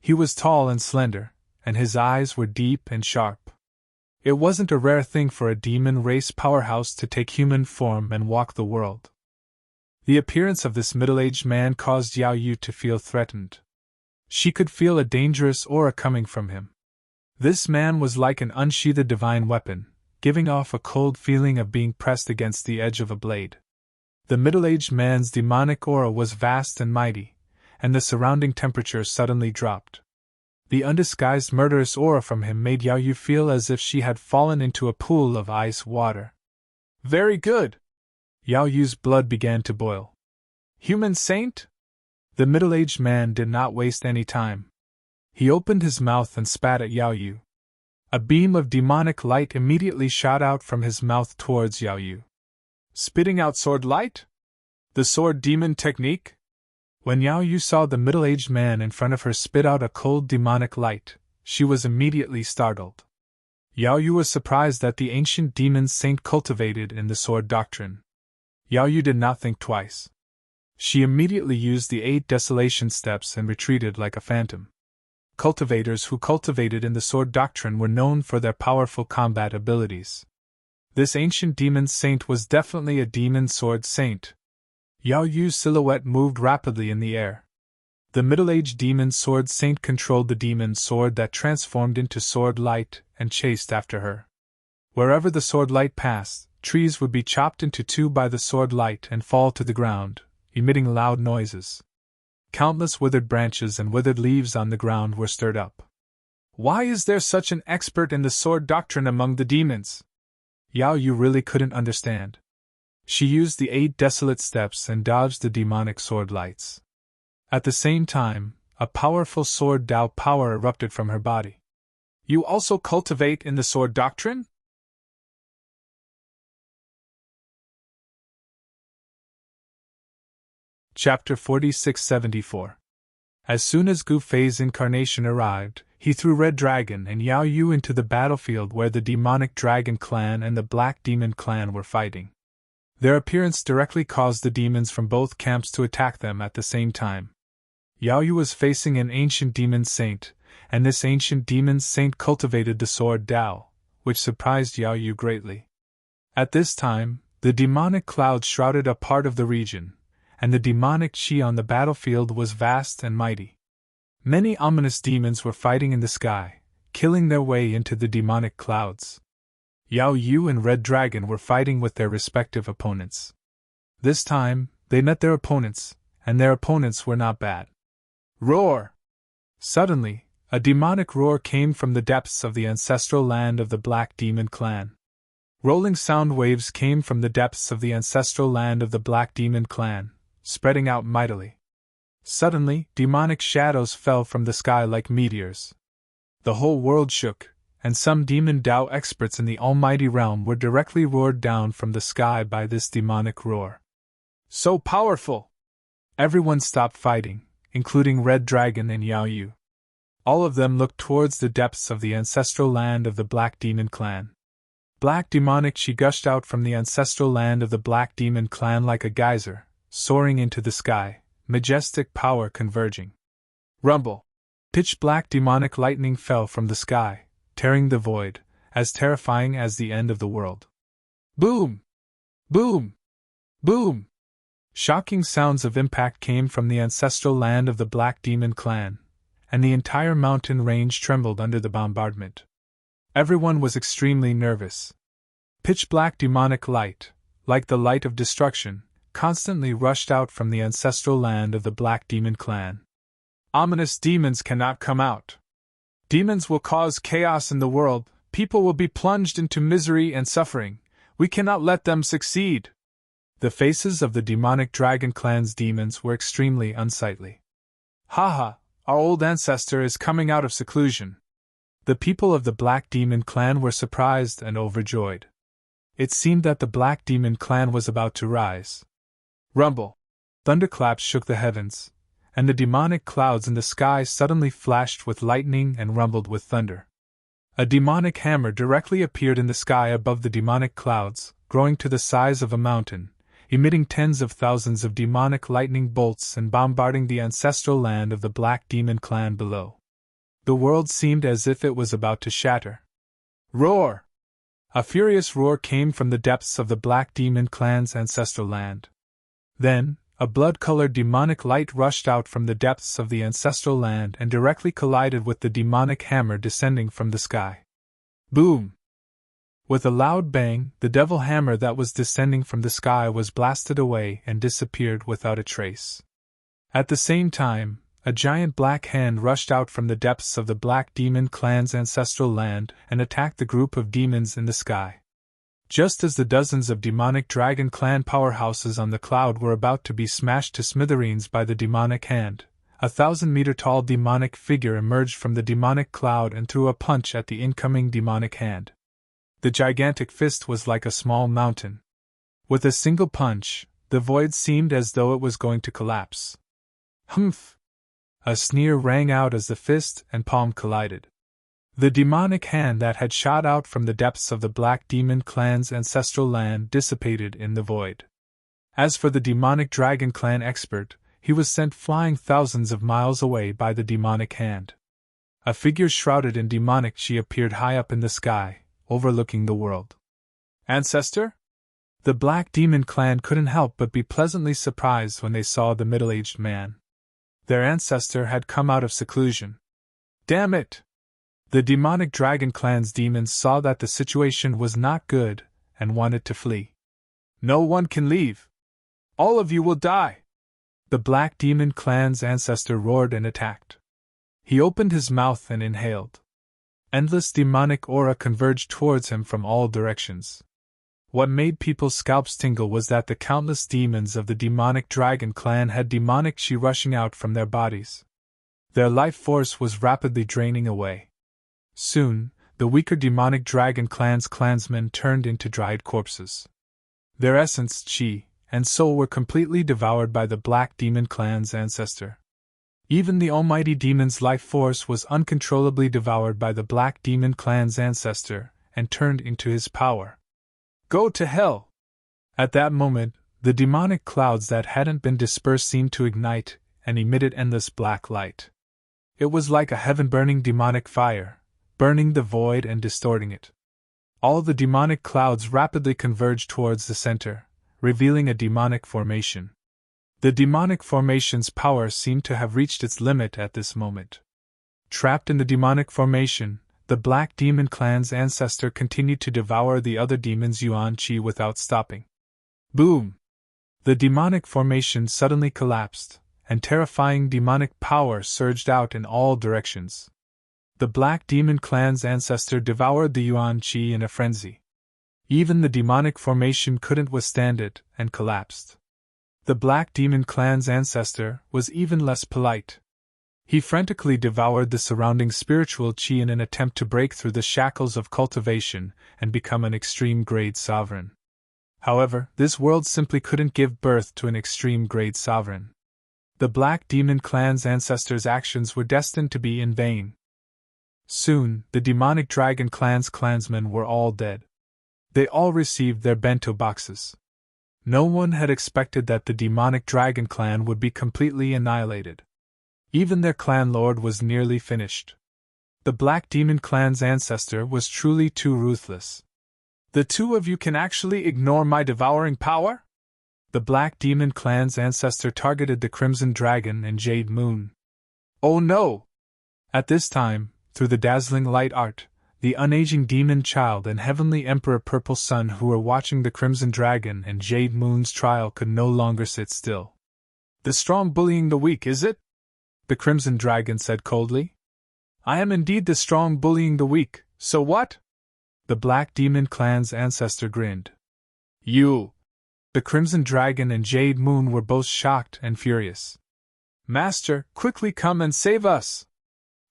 He was tall and slender, and his eyes were deep and sharp. It wasn't a rare thing for a demon race powerhouse to take human form and walk the world. The appearance of this middle-aged man caused Yao Yu to feel threatened. She could feel a dangerous aura coming from him. This man was like an unsheathed divine weapon, giving off a cold feeling of being pressed against the edge of a blade. The middle-aged man's demonic aura was vast and mighty, and the surrounding temperature suddenly dropped. The undisguised murderous aura from him made Yao Yu feel as if she had fallen into a pool of ice water. Very good! Yao Yu's blood began to boil. Human saint? The middle-aged man did not waste any time. He opened his mouth and spat at Yao Yu. A beam of demonic light immediately shot out from his mouth towards Yao Yu. Spitting out sword light? The sword demon technique? When Yao Yu saw the middle-aged man in front of her spit out a cold demonic light, she was immediately startled. Yao Yu was surprised that the ancient demon saint cultivated in the sword doctrine. Yao Yu did not think twice. She immediately used the 8 desolation steps and retreated like a phantom. Cultivators who cultivated in the sword doctrine were known for their powerful combat abilities. This ancient demon saint was definitely a demon sword saint. Yao Yu's silhouette moved rapidly in the air. The middle-aged demon sword saint controlled the demon sword that transformed into sword light and chased after her. Wherever the sword light passed, trees would be chopped into two by the sword light and fall to the ground, emitting loud noises. Countless withered branches and withered leaves on the ground were stirred up. Why is there such an expert in the sword doctrine among the demons? Yao Yu really couldn't understand. She used the 8 desolate steps and dodged the demonic sword lights. At the same time, a powerful sword Dao power erupted from her body. You also cultivate in the sword doctrine? Chapter 4674. As soon as Gu Fei's incarnation arrived, he threw Red Dragon and Yao Yu into the battlefield where the demonic dragon clan and the black demon clan were fighting. Their appearance directly caused the demons from both camps to attack them at the same time. Yao Yu was facing an ancient demon saint, and this ancient demon saint cultivated the sword Dao, which surprised Yao Yu greatly. At this time, the demonic cloud shrouded a part of the region, and the demonic qi on the battlefield was vast and mighty. Many ominous demons were fighting in the sky, killing their way into the demonic clouds. Yao Yu and Red Dragon were fighting with their respective opponents. This time, they met their opponents, and their opponents were not bad. Roar! Suddenly, a demonic roar came from the depths of the ancestral land of the Black Demon Clan. Rolling sound waves came from the depths of the ancestral land of the Black Demon Clan, spreading out mightily. Suddenly, demonic shadows fell from the sky like meteors. The whole world shook, and some demon Dao experts in the almighty realm were directly roared down from the sky by this demonic roar. So powerful! Everyone stopped fighting, including Red Dragon and Yao Yu. All of them looked towards the depths of the ancestral land of the Black Demon Clan. Black demonic qi gushed out from the ancestral land of the Black Demon Clan like a geyser, soaring into the sky, majestic power converging. Rumble! Pitch black demonic lightning fell from the sky, tearing the void, as terrifying as the end of the world. Boom! Boom! Boom! Shocking sounds of impact came from the ancestral land of the Black Demon Clan, and the entire mountain range trembled under the bombardment. Everyone was extremely nervous. Pitch-black demonic light, like the light of destruction, constantly rushed out from the ancestral land of the Black Demon Clan. Ominous demons cannot come out. Demons will cause chaos in the world, people will be plunged into misery and suffering. We cannot let them succeed. The faces of the demonic dragon clan's demons were extremely unsightly. Haha, our old ancestor is coming out of seclusion. The people of the Black Demon clan were surprised and overjoyed. It seemed that the Black Demon clan was about to rise. Rumble! Thunderclaps shook the heavens, and the demonic clouds in the sky suddenly flashed with lightning and rumbled with thunder. A demonic hammer directly appeared in the sky above the demonic clouds, growing to the size of a mountain, emitting tens of thousands of demonic lightning bolts and bombarding the ancestral land of the Black Demon clan below. The world seemed as if it was about to shatter. Roar! A furious roar came from the depths of the Black Demon clan's ancestral land. Then, a blood-colored demonic light rushed out from the depths of the ancestral land and directly collided with the demonic hammer descending from the sky. Boom! With a loud bang, the devil hammer that was descending from the sky was blasted away and disappeared without a trace. At the same time, a giant black hand rushed out from the depths of the Black Demon clan's ancestral land and attacked the group of demons in the sky. Just as the dozens of demonic dragon clan powerhouses on the cloud were about to be smashed to smithereens by the demonic hand, a 1,000-meter-tall demonic figure emerged from the demonic cloud and threw a punch at the incoming demonic hand. The gigantic fist was like a small mountain. With a single punch, the void seemed as though it was going to collapse. Humph! A sneer rang out as the fist and palm collided. The demonic hand that had shot out from the depths of the Black Demon clan's ancestral land dissipated in the void. As for the demonic dragon clan expert, he was sent flying thousands of miles away by the demonic hand. A figure shrouded in demonic chi appeared high up in the sky, overlooking the world. Ancestor? The Black Demon clan couldn't help but be pleasantly surprised when they saw the middle-aged man. Their ancestor had come out of seclusion. Damn it! The demonic dragon clan's demons saw that the situation was not good and wanted to flee. No one can leave. All of you will die! The Black Demon clan's ancestor roared and attacked. He opened his mouth and inhaled. Endless demonic aura converged towards him from all directions. What made people's scalps tingle was that the countless demons of the demonic dragon clan had demonic chi rushing out from their bodies. Their life force was rapidly draining away. Soon, the weaker demonic dragon clan's clansmen turned into dried corpses. Their essence, chi, and soul were completely devoured by the Black Demon clan's ancestor. Even the almighty demon's life force was uncontrollably devoured by the Black Demon clan's ancestor and turned into his power. Go to hell! At that moment, the demonic clouds that hadn't been dispersed seemed to ignite and emitted endless black light. It was like a heaven-burning demonic fire, burning the void and distorting it. All the demonic clouds rapidly converged towards the center, revealing a demonic formation. The demonic formation's power seemed to have reached its limit at this moment. Trapped in the demonic formation, the Black Demon clan's ancestor continued to devour the other demons' yuan chi without stopping. Boom! The demonic formation suddenly collapsed, and terrifying demonic power surged out in all directions. The Black Demon clan's ancestor devoured the yuan chi in a frenzy. Even the demonic formation couldn't withstand it and collapsed. The Black Demon clan's ancestor was even less polite. He frantically devoured the surrounding spiritual chi in an attempt to break through the shackles of cultivation and become an extreme-grade sovereign. However, this world simply couldn't give birth to an extreme-grade sovereign. The Black Demon clan's ancestors' actions were destined to be in vain. Soon, the demonic dragon clan's clansmen were all dead. They all received their bento boxes. No one had expected that the demonic dragon clan would be completely annihilated. Even their clan lord was nearly finished. The Black Demon clan's ancestor was truly too ruthless. The two of you can actually ignore my devouring power? The Black Demon clan's ancestor targeted the Crimson Dragon and Jade Moon. Oh no! At this time, through the dazzling light art, the unaging demon child and Heavenly Emperor Purple Sun who were watching the Crimson Dragon and Jade Moon's trial could no longer sit still. The strong bullying the weak, is it? the Crimson Dragon said coldly. I am indeed the strong bullying the weak, so what? The Black Demon Clan's ancestor grinned. You! The Crimson Dragon and Jade Moon were both shocked and furious. Master, quickly come and save us!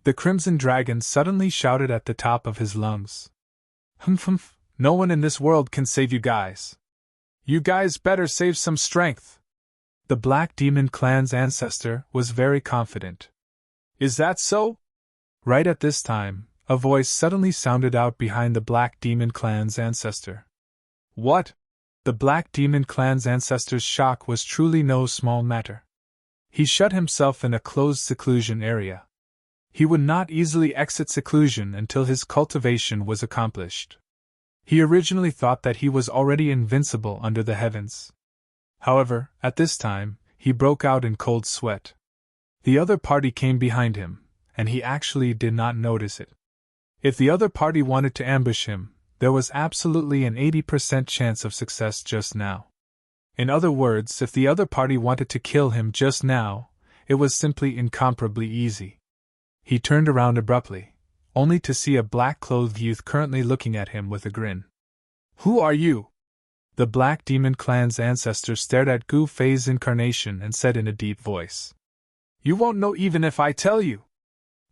The Crimson Dragon suddenly shouted at the top of his lungs. Humph, no one in this world can save you guys. You guys better save some strength. The Black Demon Clan's ancestor was very confident. Is that so? Right at this time, a voice suddenly sounded out behind the Black Demon Clan's ancestor. What? The Black Demon Clan's ancestor's shock was truly no small matter. He shut himself in a closed seclusion area. He would not easily exit seclusion until his cultivation was accomplished. He originally thought that he was already invincible under the heavens. However, at this time, he broke out in cold sweat. The other party came behind him, and he actually did not notice it. If the other party wanted to ambush him, there was absolutely an 80% chance of success just now. In other words, if the other party wanted to kill him just now, it was simply incomparably easy. He turned around abruptly, only to see a black-clothed youth currently looking at him with a grin. Who are you? The Black Demon Clan's ancestor stared at Gu Fei's incarnation and said in a deep voice. You won't know even if I tell you.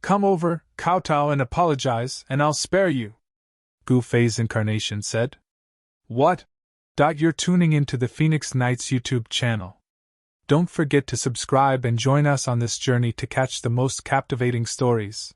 Come over, kowtow and apologize, and I'll spare you. Gu Fei's incarnation said. What? You're tuning into the Phoenix Knights YouTube channel. Don't forget to subscribe and join us on this journey to catch the most captivating stories.